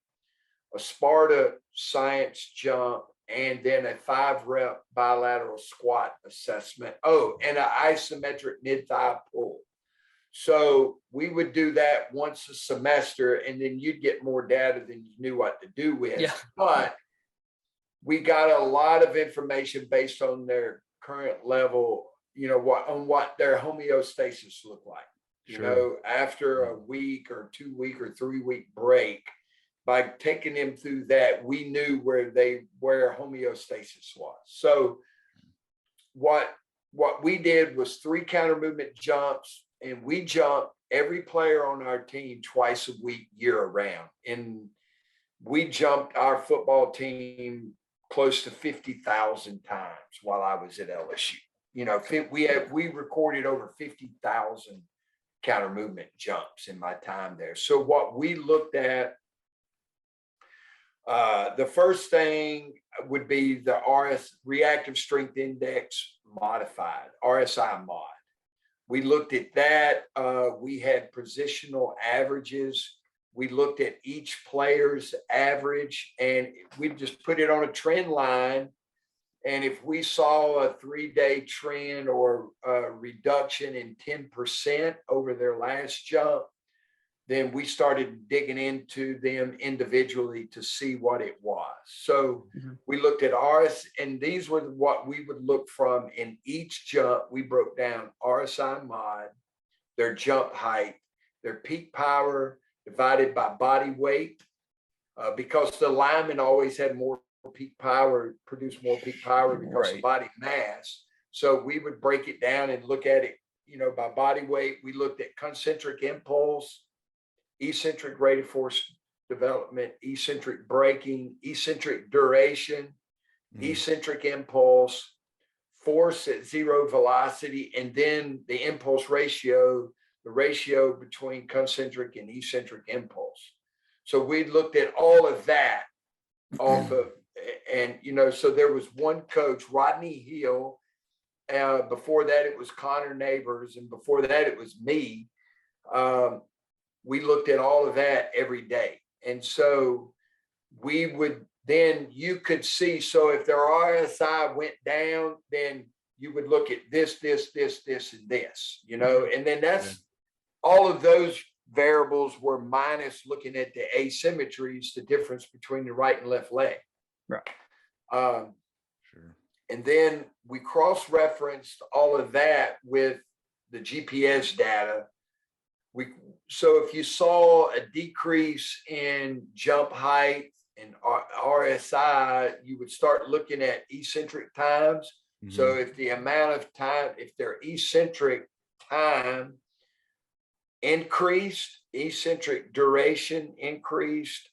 a Sparta science jump, and then a 5-rep bilateral squat assessment. Oh, and an isometric mid-thigh pull. So we would do that once a semester, and then you'd get more data than you knew what to do with. Yeah. But we got a lot of information based on their current level, what their homeostasis looked like. Sure. After a week or 2 week or 3 week break, by taking them through that, we knew where homeostasis was. So what we did was 3 counter movement jumps, and we jumped every player on our team twice a week, year round. And we jumped our football team close to 50,000 times while I was at LSU. We recorded over 50,000 counter movement jumps in my time there. So what we looked at, the first thing would be the reactive strength index modified, RSI mod. We looked at that. We had positional averages. We looked at each player's average, and we just put it on a trend line. And if we saw a 3-day trend or a reduction in 10% over their last jump, then we started digging into them individually to see what it was. So we looked at and these were what we would look from in each jump. We broke down RSI mod, their jump height, their peak power divided by body weight, because the linemen always had more peak power, produced more peak power because of body mass. So we would break it down and look at it, by body weight. We looked at concentric impulse, eccentric rate of force development, eccentric braking, eccentric duration, eccentric impulse, force at zero velocity, and then the impulse ratio, the ratio between concentric and eccentric impulse. So we looked at all of that off of, and so there was one coach, Rodney Hill. Before that, it was Connor Neighbors, and before that, it was me. We looked at all of that every day. And so you could see, so if their RSI went down, then you would look at this, and this, and then that's all of those variables were minus looking at the asymmetries, the difference between the right and left leg. Right. Sure. And then we cross-referenced all of that with the GPS data. So if you saw a decrease in jump height and RSI, you would start looking at eccentric times. So if the amount of time, if their eccentric time increased, eccentric duration increased,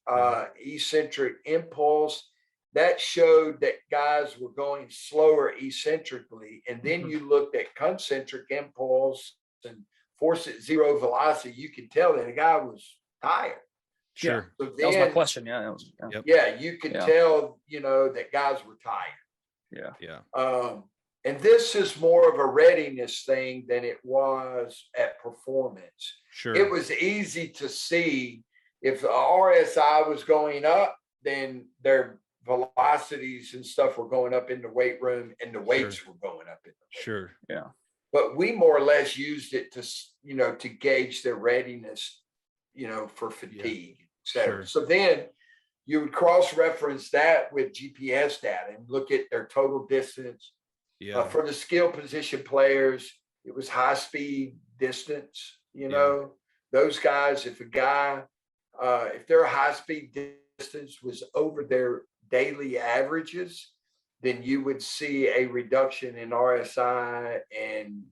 eccentric impulse. That showed that guys were going slower eccentrically. And then you looked at concentric impulse and force at zero velocity. You could tell that the guy was tired. Sure. So that was my question. Yeah. You could tell, that guys were tired. Yeah. And this is more of a readiness thing than it was at performance. Sure. It was easy to see if the RSI was going up, then their velocities and stuff were going up in the weight room and the weights were going up in the weight room. Yeah. But we more or less used it to gauge their readiness, for fatigue, et cetera. Sure. So then you would cross-reference that with GPS data and look at their total distance. Yeah. For the skill position players, it was high speed distance. Those guys, if their high speed distance was over their daily averages, then you would see a reduction in RSI and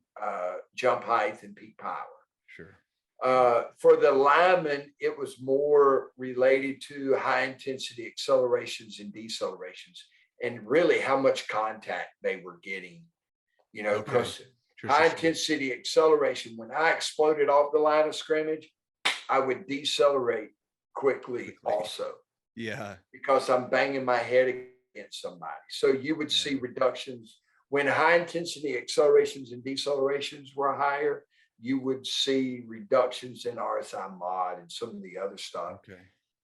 jump height and peak power. Sure. For the linemen, it was more related to high intensity accelerations and decelerations, and really how much contact they were getting, because high intensity acceleration, when I exploded off the line of scrimmage, I would decelerate quickly also. Yeah. Because I'm banging my head against somebody. So you would see reductions when high intensity accelerations and decelerations were higher. You would see reductions in RSI mod and some of the other stuff. Okay.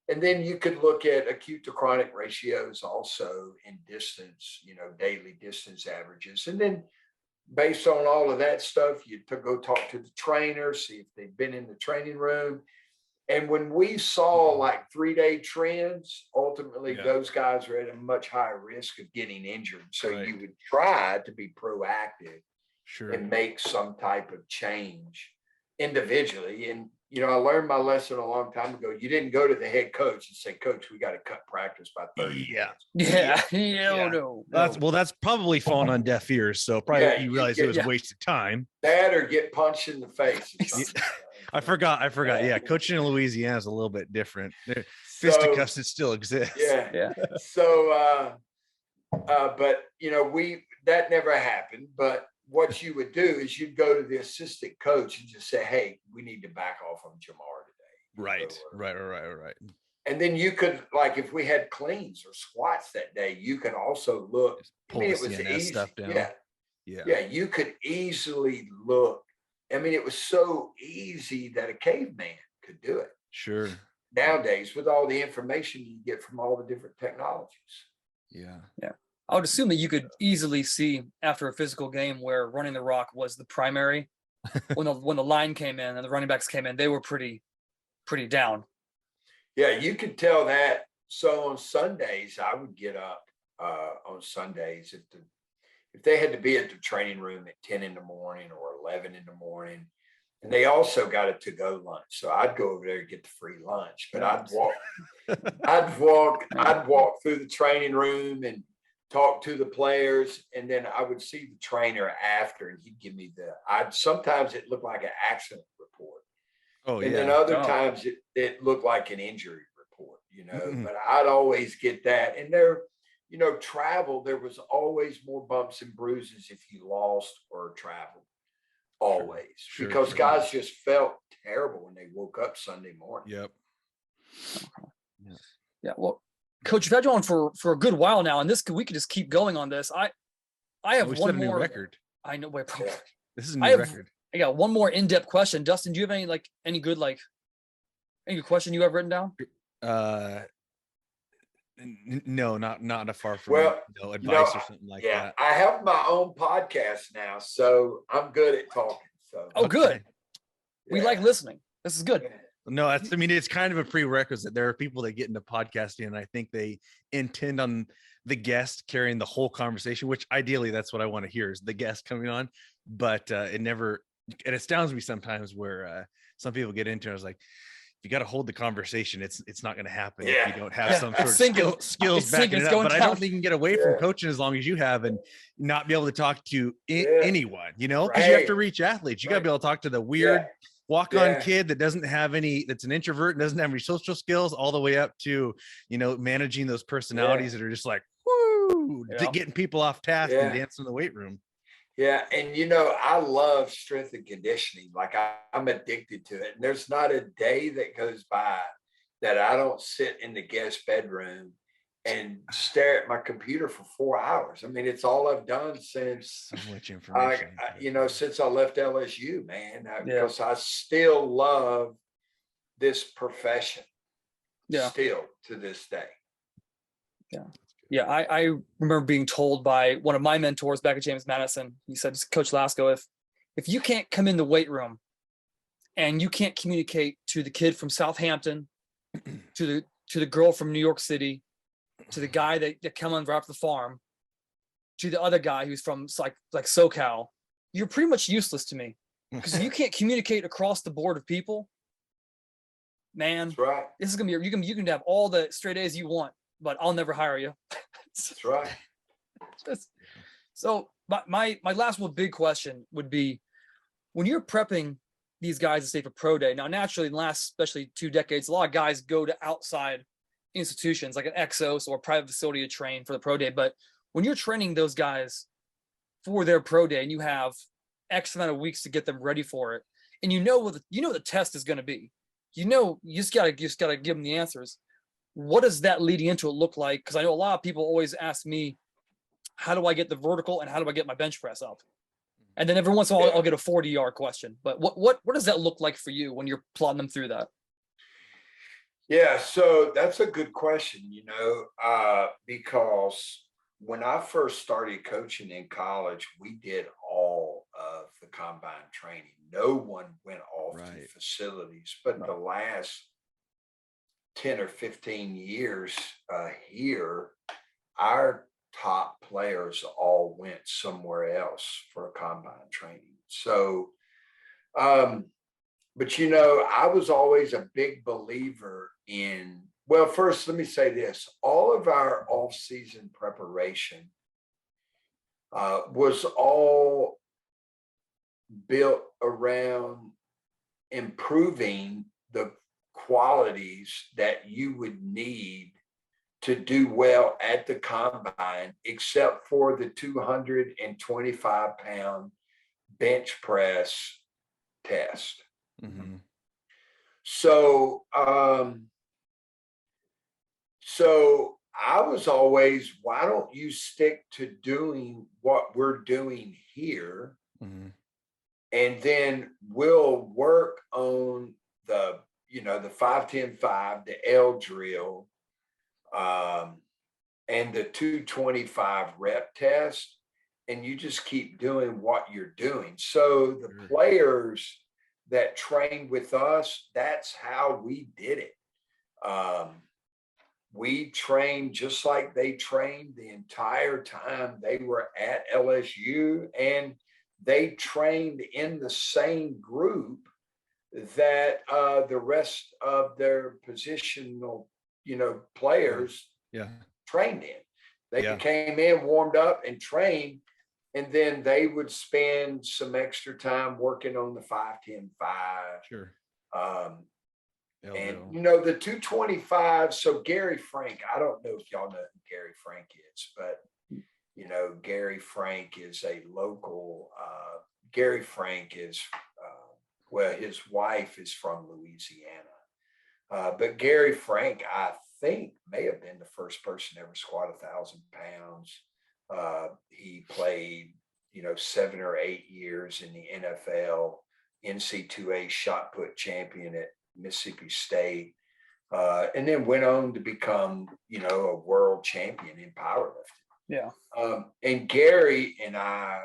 And then you could look at acute to chronic ratios also in distance, daily distance averages. And then based on all of that stuff, you go talk to the trainer, see if they've been in the training room. And when we saw like 3-day trends, ultimately those guys are at a much higher risk of getting injured. So you would try to be proactive and make some type of change individually. And, I learned my lesson a long time ago. You didn't go to the head coach and say, Coach, we got to cut practice by 30 minutes. No. That's probably fallen on deaf ears. So probably you realize it was a waste of time. That or get punched in the face. I forgot. Yeah. Coaching in Louisiana is a little bit different. Fisticuffs that still exist. Yeah. So, but that never happened. But what you would do is you'd go to the assistant coach and just say, hey, we need to back off on Jamar today. Right. And then you could, like, if we had cleans or squats that day, you could also look. Pull the CNS stuff down. Yeah. You could easily look. I mean, it was so easy that a caveman could do it. Sure. Nowadays, with all the information you get from all the different technologies. Yeah. I would assume that you could easily see after a physical game where running the rock was the primary. when the line came in and the running backs came in, they were pretty down. Yeah, you could tell that. So on Sundays, I would get up on Sundays if they had to be at the training room at 10 in the morning or 11 in the morning, and they also got a to-go lunch. So I'd go over there and get the free lunch, but I'd walk through the training room and talk to the players, and then I would see the trainer after, and he'd give me sometimes it looked like an accident report. And then other times it looked like an injury report, but I'd always get that. And there, travel, there was always more bumps and bruises if you lost or traveled, always, because guys just felt terrible when they woke up Sunday morning. Yep. Yeah. Well, Coach, you've had you on for a good while now, and we could just keep going on this. I have one more record. I know. Wait, this is a new record. I got one more in-depth question. Dustin, do you have any good question you have written down? No, not a far from advice or something like that. I have my own podcast now, so I'm good at talking. So good. We like listening. This is good. No, it's kind of a prerequisite. There are people that get into podcasting, and I think they intend on the guest carrying the whole conversation, which ideally that's what I want to hear is the guest coming on. But it astounds me sometimes where some people get into it. I was like, you got to hold the conversation. It's not going to happen if you don't have some sort of skills backing it up. But I don't think you can get away from coaching as long as you have and not be able to talk to anyone, because you have to reach athletes. You got to be able to talk to the weird walk-on kid that doesn't have any, that's an introvert and doesn't have any social skills, all the way up to, you know, managing those personalities that are just like, woo, getting people off task and dancing in the weight room. Yeah. And, you know, I love strength and conditioning. Like I'm addicted to it. And there's not a day that goes by that I don't sit in the guest bedroom and stare at my computer for 4 hours. I mean, it's all I've done since, so much information. you know, since I left LSU, man, because I still love this profession. Still to this day. Yeah. I remember being told by one of my mentors back at James Madison. He said, Coach Lasco, if you can't come in the weight room and you can't communicate to the kid from Southampton, to the girl from New York City, to the guy that come on right off the farm, to the other guy who's from like SoCal, you're pretty much useless to me. Because if you can't communicate across the board of people, man, that's right. This is gonna be, you can have all the straight A's you want, but I'll never hire you. That's right. So my last one big question would be, when you're prepping these guys to stay for pro day, now naturally in the last especially 2 decades, a lot of guys go to outside institutions like an Exos or a private facility to train for the pro day. But when you're training those guys for their pro day and you have X amount of weeks to get them ready for it, and you know what the test is going to be, you just gotta give them the answers. What does that leading into it look like? Because I know a lot of people always ask me, how do I get the vertical and how do I get my bench press up? And then every once in a while I'll get a 40-yard question. But what does that look like for you when you're plotting them through that? Yeah, so that's a good question, you know, because when I first started coaching in college, we did all of the combine training. No one went off to facilities, but the last 10 or 15 years here, our top players all went somewhere else for combine training. So, but you know, I was always a big believer in, well, first, let me say this. All of our off-season preparation was all built around improving the qualities that you would need to do well at the combine, except for the 225-pound bench press test. Mm-hmm. So I was always, why don't you stick to doing what we're doing here? Mm-hmm. And then we'll work on the 5-10-5, the L drill, and the 225 rep test. And you just keep doing what you're doing. So the players that trained with us, that's how we did it. We trained just like they trained the entire time they were at LSU, and they trained in the same group that the rest of their positional, players trained in. They came in, warmed up, and trained, and then they would spend some extra time working on the 5-10-5. Sure. And the 225. So Gary Frank, I don't know if y'all know who Gary Frank is, but Gary Frank is a local. Gary Frank is his wife is from Louisiana, but Gary Frank, I think, may have been the first person to ever squat 1,000 pounds. He played 7 or 8 years in the NFL, NCAA shot put champion at Mississippi State, and then went on to become, a world champion in powerlifting. Yeah. And Gary and I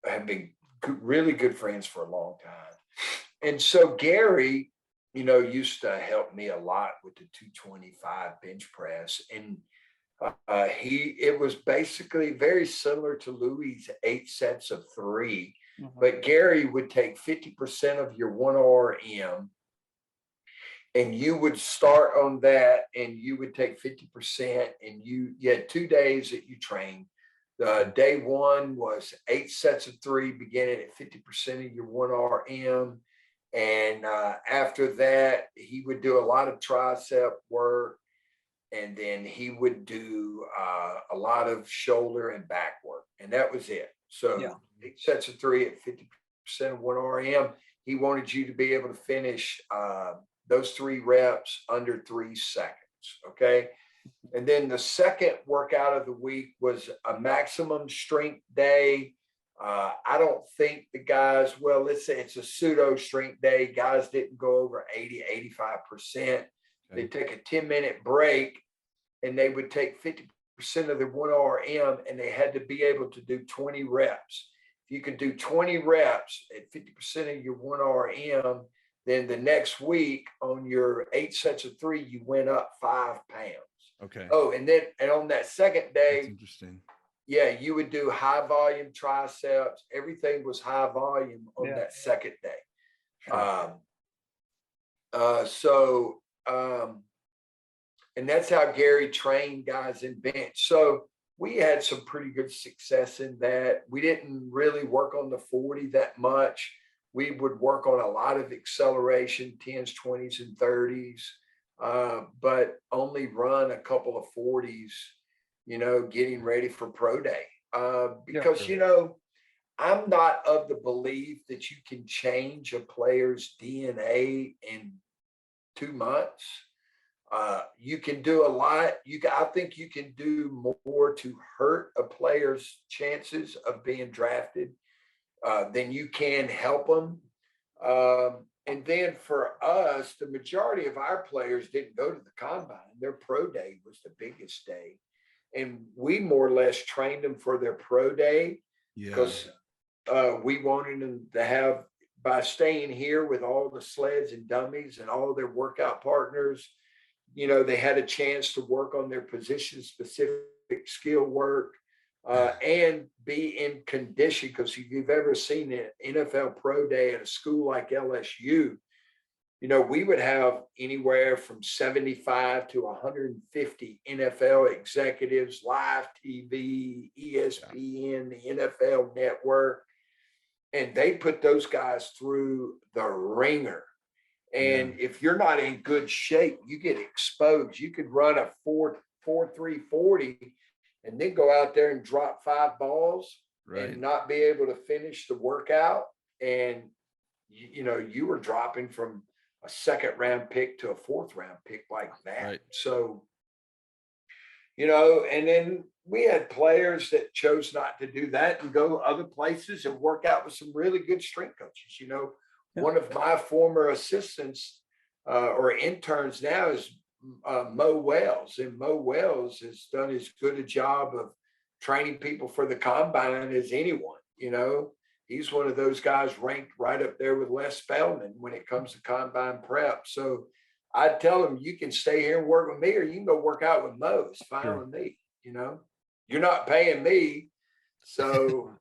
have been really good friends for a long time. And so Gary, used to help me a lot with the 225 bench press. And it was basically very similar to Louie's 8 sets of 3. But Gary would take 50% of your 1 RM, and you would start on that, and you would take 50%, and you had 2 days that you trained. Day one was 8 sets of 3, beginning at 50% of your 1 RM. And after that, he would do a lot of tricep work. And then he would do a lot of shoulder and back work. And that was it. So 8 sets of 3 at 50% of 1 RM. He wanted you to be able to finish those 3 reps under 3 seconds. Okay. And then the second workout of the week was a maximum strength day. I don't think the guys, well, let's say it's a pseudo strength day. Guys didn't go over 80, 85%. Okay. They take a 10-minute break and they would take 50% of their 1 RM and they had to be able to do 20 reps. If you can do 20 reps at 50% of your 1 RM, then the next week on your 8 sets of 3, you went up 5 pounds. Okay. Oh, and on that second day, that's interesting. Yeah, you would do high volume triceps. Everything was high volume on that second day. Sure. And that's how Gary trained guys in bench. So we had some pretty good success in that. We didn't really work on the 40 that much. We would work on a lot of acceleration, 10s, 20s, and 30s. But only run a couple of 40s, getting ready for pro day. Because, I'm not of the belief that you can change a player's DNA in 2 months. You can do a lot. I think you can do more to hurt a player's chances of being drafted than you can help them. And then for us, the majority of our players didn't go to the combine. Their pro day was the biggest day. And we more or less trained them for their pro day because we wanted them to have, by staying here with all the sleds and dummies and all their workout partners, they had a chance to work on their position-specific skill work and be in condition. Because if you've ever seen an NFL pro day at a school like LSU, we would have anywhere from 75 to 150 NFL executives, live TV, ESPN, the NFL network, and they put those guys through the ringer. And if you're not in good shape, you get exposed. You could run a 4.3 40 and then go out there and drop 5 balls and not be able to finish the workout. And, you were dropping from a 2nd round pick to a 4th round pick like that. Right. So, and then we had players that chose not to do that and go other places and work out with some really good strength coaches. One of my former assistants or interns now is Mo Wells, and Mo Wells has done as good a job of training people for the combine as anyone. He's one of those guys ranked right up there with Les Spellman when it comes to combine prep. So I'd tell him, you can stay here and work with me, or you can go work out with Mo. It's fine with me. You're not paying me. So.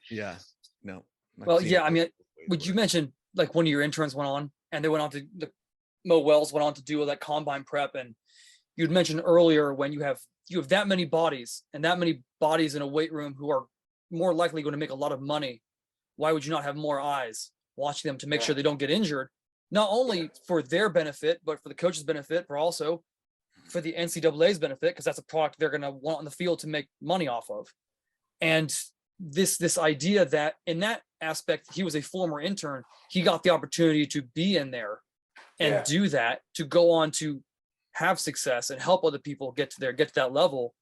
Yeah. No. Well, yeah. I mean, would you mention like one of your interns went on and they went on to Mo Wells went on to do that combine prep, and you'd mentioned earlier when you have that many bodies and that many bodies in a weight room who are more likely going to make a lot of money. Why would you not have more eyes watching them to make sure they don't get injured? Not only for their benefit, but for the coach's benefit, but also for the NCAA's benefit, because that's a product they're going to want on the field to make money off of. And this idea that in that aspect, he was a former intern, he got the opportunity to be in there and do that, to go on to have success and help other people get to that level.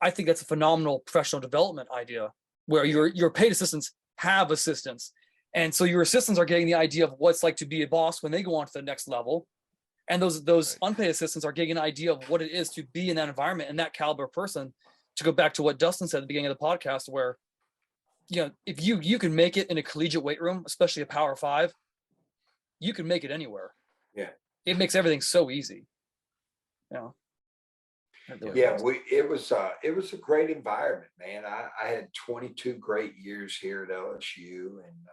I think that's a phenomenal professional development idea where your paid assistants have assistants. And so your assistants are getting the idea of what it's like to be a boss when they go on to the next level. And those unpaid assistants are getting an idea of what it is to be in that environment and that caliber person. To go back to what Dustin said at the beginning of the podcast, where, if you can make it in a collegiate weight room, especially a Power 5, you can make it anywhere. Yeah. It makes everything so easy. It was a great environment, man. I had 22 great years here at LSU, and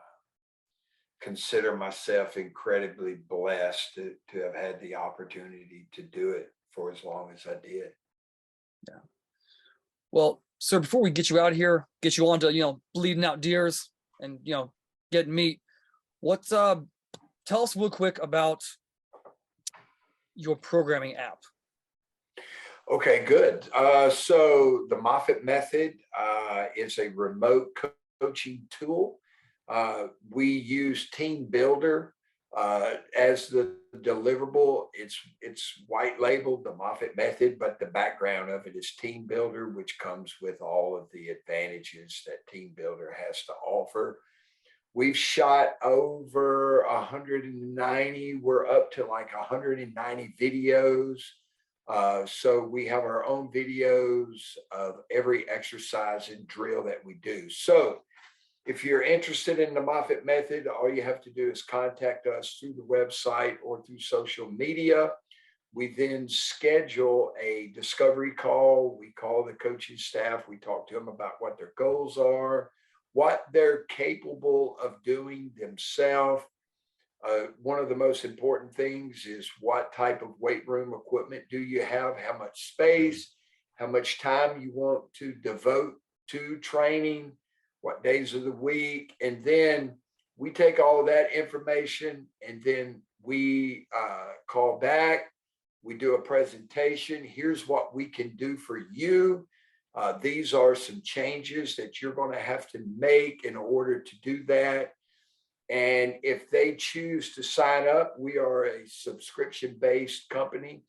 consider myself incredibly blessed to have had the opportunity to do it for as long as I did. Yeah. Well, sir, before we get you out of here, get you on to, bleeding out deers and, getting meat, tell us real quick about your programming app. Okay, good. So the Moffitt method is a remote coaching tool. We use Team Builder as the deliverable. It's white labeled, the Moffitt method, but the background of it is Team Builder, which comes with all of the advantages that Team Builder has to offer. We've shot over 190. We're up to like 190 videos. So we have our own videos of every exercise and drill that we do. So if you're interested in the Moffitt method, all you have to do is contact us through the website or through social media. We then schedule a discovery call. We call the coaching staff. We talk to them about what their goals are, what they're capable of doing themselves. One of the most important things is what type of weight room equipment do you have, how much space, how much time you want to devote to training, what days of the week. And then we take all of that information and then we call back. We do a presentation. Here's what we can do for you. These are some changes that you're going to have to make in order to do that. And if they choose to sign up, we are a subscription-based company.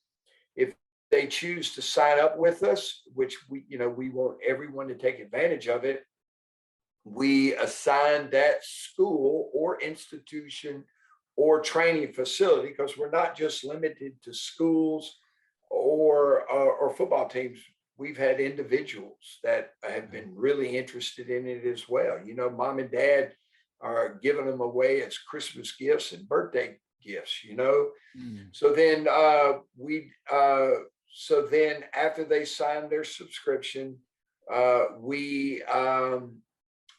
If they choose to sign up with us, which we want everyone to take advantage of it, we assign that school or institution or training facility, because we're not just limited to schools or football teams. We've had individuals that have been really interested in it as well. Mom and dad are giving them away as Christmas gifts and birthday gifts, So then after they sign their subscription, we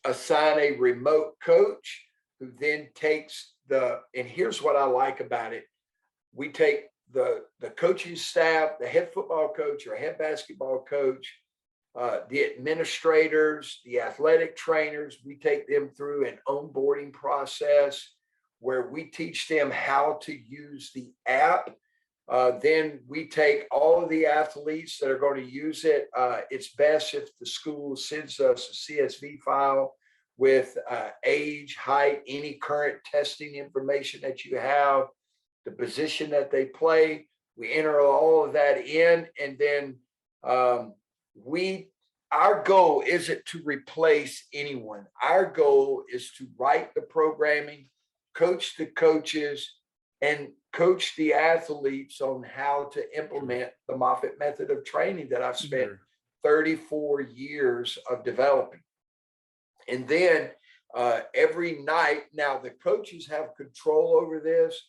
assign a remote coach who then takes and here's what I like about it. We take the coaching staff, the head football coach or head basketball coach, the administrators, the athletic trainers, we take them through an onboarding process where we teach them how to use the app. Then we take all of the athletes that are going to use it. It's best if the school sends us a CSV file with age, height, any current testing information that you have, the position that they play. We enter all of that in, and then our goal isn't to replace anyone. Our goal is to write the programming, coach the coaches, and coach the athletes on how to implement the Moffitt method of training that I've spent 34 years of developing. And then every night, now the coaches have control over this.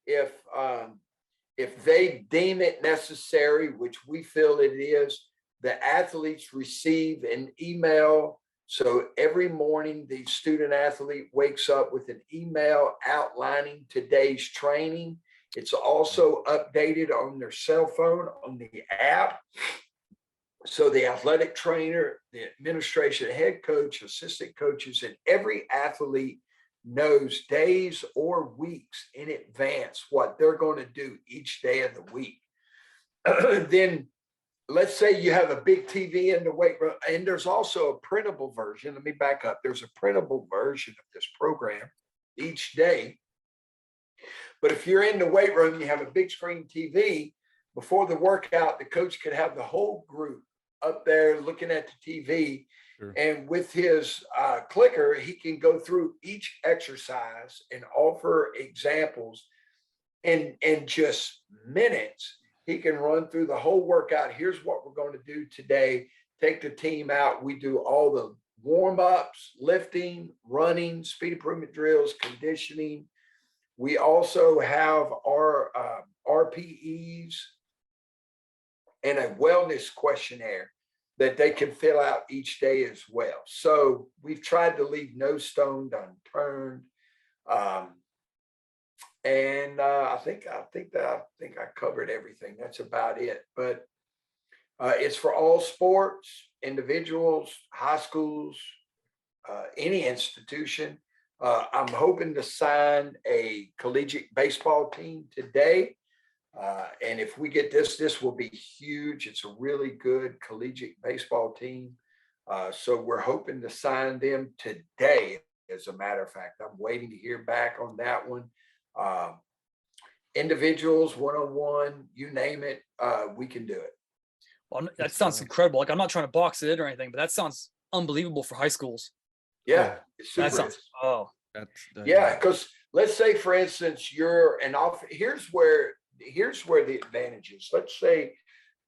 If they deem it necessary, which we feel it is, the athletes receive an email. So every morning, the student athlete wakes up with an email outlining today's training. It's also updated on their cell phone, on the app. So the athletic trainer, the administration, head coach, assistant coaches, and every athlete knows days or weeks in advance what they're going to do each day of the week. Then let's say you have a big TV in the weight room, and there's also a printable version. Let me back up. There's a printable version of this program each day. But if you're in the weight room, you have a big screen TV, before the workout, the coach could have the whole group up there looking at the TV. Sure. And with his clicker, he can go through each exercise and offer examples in just minutes. He can run through the whole workout. Here's what we're going to do today. Take the team out. We do all the warm-ups, lifting, running, speed improvement drills, conditioning. We also have our RPEs and a wellness questionnaire that they can fill out each day as well. So we've tried to leave no stone unturned. And I think I covered everything. That's about it. But It's for all sports, individuals, high schools, any institution. I'm hoping to sign a collegiate baseball team today. And if we get this will be huge. It's a really good collegiate baseball team. So we're hoping to sign them today. As a matter of fact, I'm waiting to hear back on that one. Individuals, one-on-one, you name it, we can do it. Well, that sounds incredible. Like, I'm not trying to box it in or anything, but that sounds unbelievable for high schools. Yeah, that sounds. Yeah, because let's say, for instance, you're an off. Here's where the advantage is. Let's say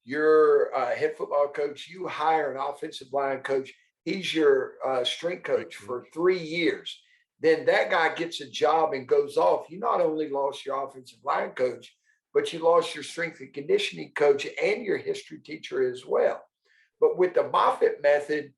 you're a head football coach. You hire an offensive line coach. He's your strength coach for 3 years. Then that guy gets a job and goes off. You not only lost your offensive line coach, but you lost your strength and conditioning coach and your history teacher as well. But with the Moffitt method,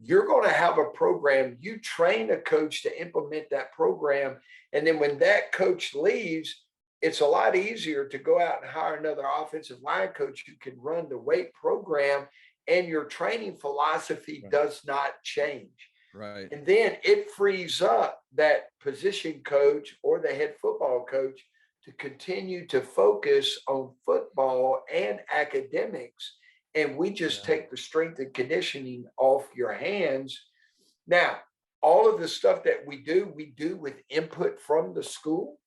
you're going to have a program. You train a coach to implement that program. And then when that coach leaves, it's a lot easier to go out and hire another offensive line coach who can run the weight program, and your training philosophy does not change. Right. And then it frees up that position coach or the head football coach to continue to focus on football and academics. And we just take the strength and conditioning off your hands. Now, all of the stuff that we do with input from the school.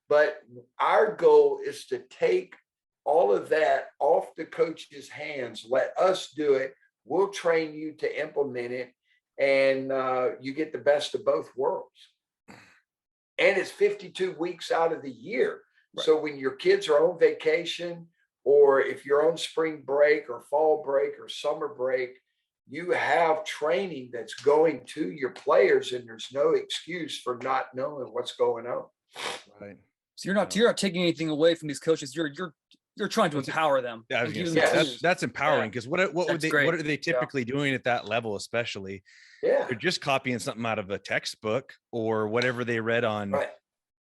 But our goal is to take all of that off the coach's hands. Let us do it. We'll train you to implement it. And you get the best of both worlds. And it's 52 weeks out of the year. Right. So when your kids are on vacation, or if you're on spring break or fall break or summer break, you have training that's going to your players, and there's no excuse for not knowing what's going on. Right. So you're not taking anything away from these coaches. You're trying to empower them. Yeah, that's empowering, because what are they typically doing at that level, especially? Yeah. They're just copying something out of a textbook or whatever they read on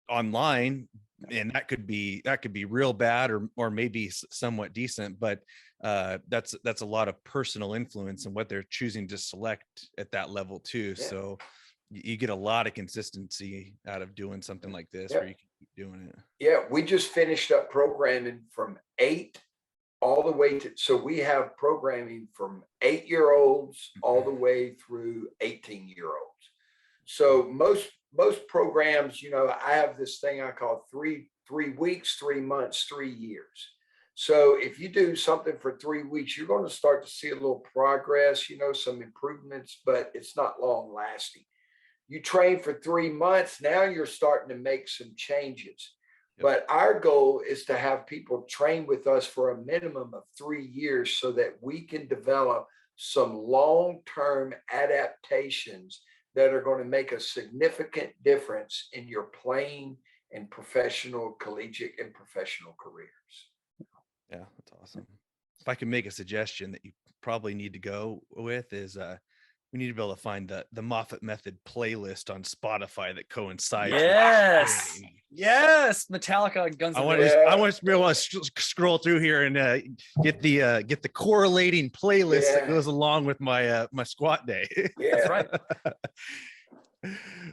online. And that could be real bad or maybe somewhat decent, but that's a lot of personal influence in what they're choosing to select at that level too. Yeah. So you get a lot of consistency out of doing something like this, where you can keep doing it. Yeah, we just finished up programming from 8 all the way to, so we have programming from 8-year-olds all the way through 18-year-olds. So most programs, I have this thing I call 3 weeks, 3 months, 3 years. So if you do something for 3 weeks, you're going to start to see a little progress, some improvements, but it's not long lasting. You train for 3 months, now you're starting to make some changes. Yep. But our goal is to have people train with us for a minimum of 3 years so that we can develop some long-term adaptations that are going to make a significant difference in your playing and professional, collegiate and professional careers. Yeah, that's awesome. If I can make a suggestion that you probably need to go with is we need to be able to find the Moffitt Method playlist on Spotify that coincides. Yes, Metallica and Guns N' Roses. I want to be able to scroll through here and get the correlating playlist that goes along with my my squat day. Yeah, that's right.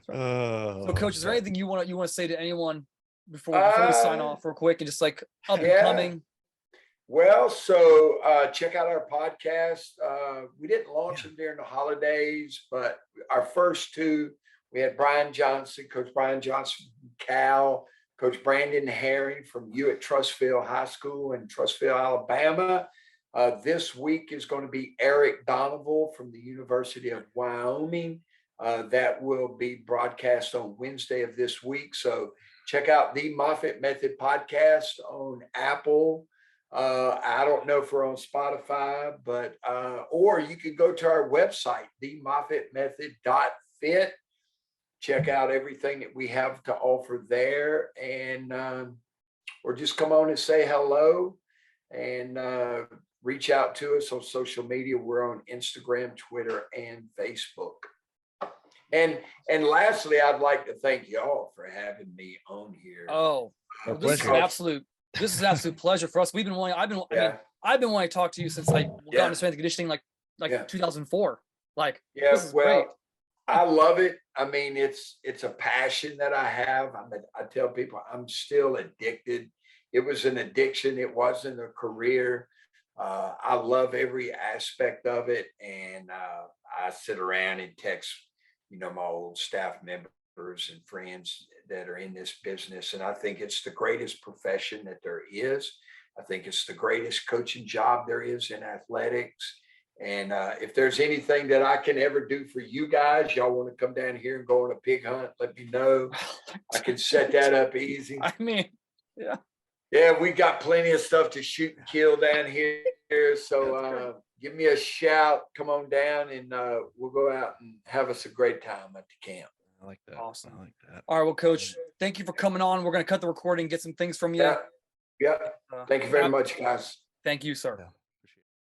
So, Coach, is there anything you want to say to anyone before we sign off real quick, and just like up and coming? Well, so check out our podcast. We didn't launch them during the holidays, but our first 2, we had Coach Brian Johnson from Cal, Coach Brandon Herring from at Trussville High School in Trussville, Alabama. This week is going to be Eric Donoval from the University of Wyoming. That will be broadcast on Wednesday of this week. So check out the Moffitt Method podcast on Apple. I don't know if we're on Spotify, but or you can go to our website, themoffittmethod.fit. Check out everything that we have to offer there, and or just come on and say hello, and reach out to us on social media. We're on Instagram, Twitter, and Facebook. And lastly, I'd like to thank y'all for having me on here. Oh, this is an absolute pleasure for us. I've been I've been wanting to talk to you since I got into strength and conditioning like 2004. Like, this is great. I love it. I mean, it's a passion that I have. I tell people I'm still addicted. It was an addiction. It wasn't a career. I love every aspect of it. And I sit around and text, my old staff members and friends that are in this business. And I think it's the greatest profession that there is. I think it's the greatest coaching job there is in athletics. And if there's anything that I can ever do for you guys, y'all want to come down here and go on a pig hunt, let me know. I can set that up easy. I mean, yeah. Yeah, we got plenty of stuff to shoot and kill down here. So give me a shout. Come on down and we'll go out and have us a great time at the camp. I like that. Awesome. I like that. All right, well, Coach, thank you for coming on. We're going to cut the recording, get some things from you. Yeah. Thank you very much, guys. Thank you, sir. Yeah.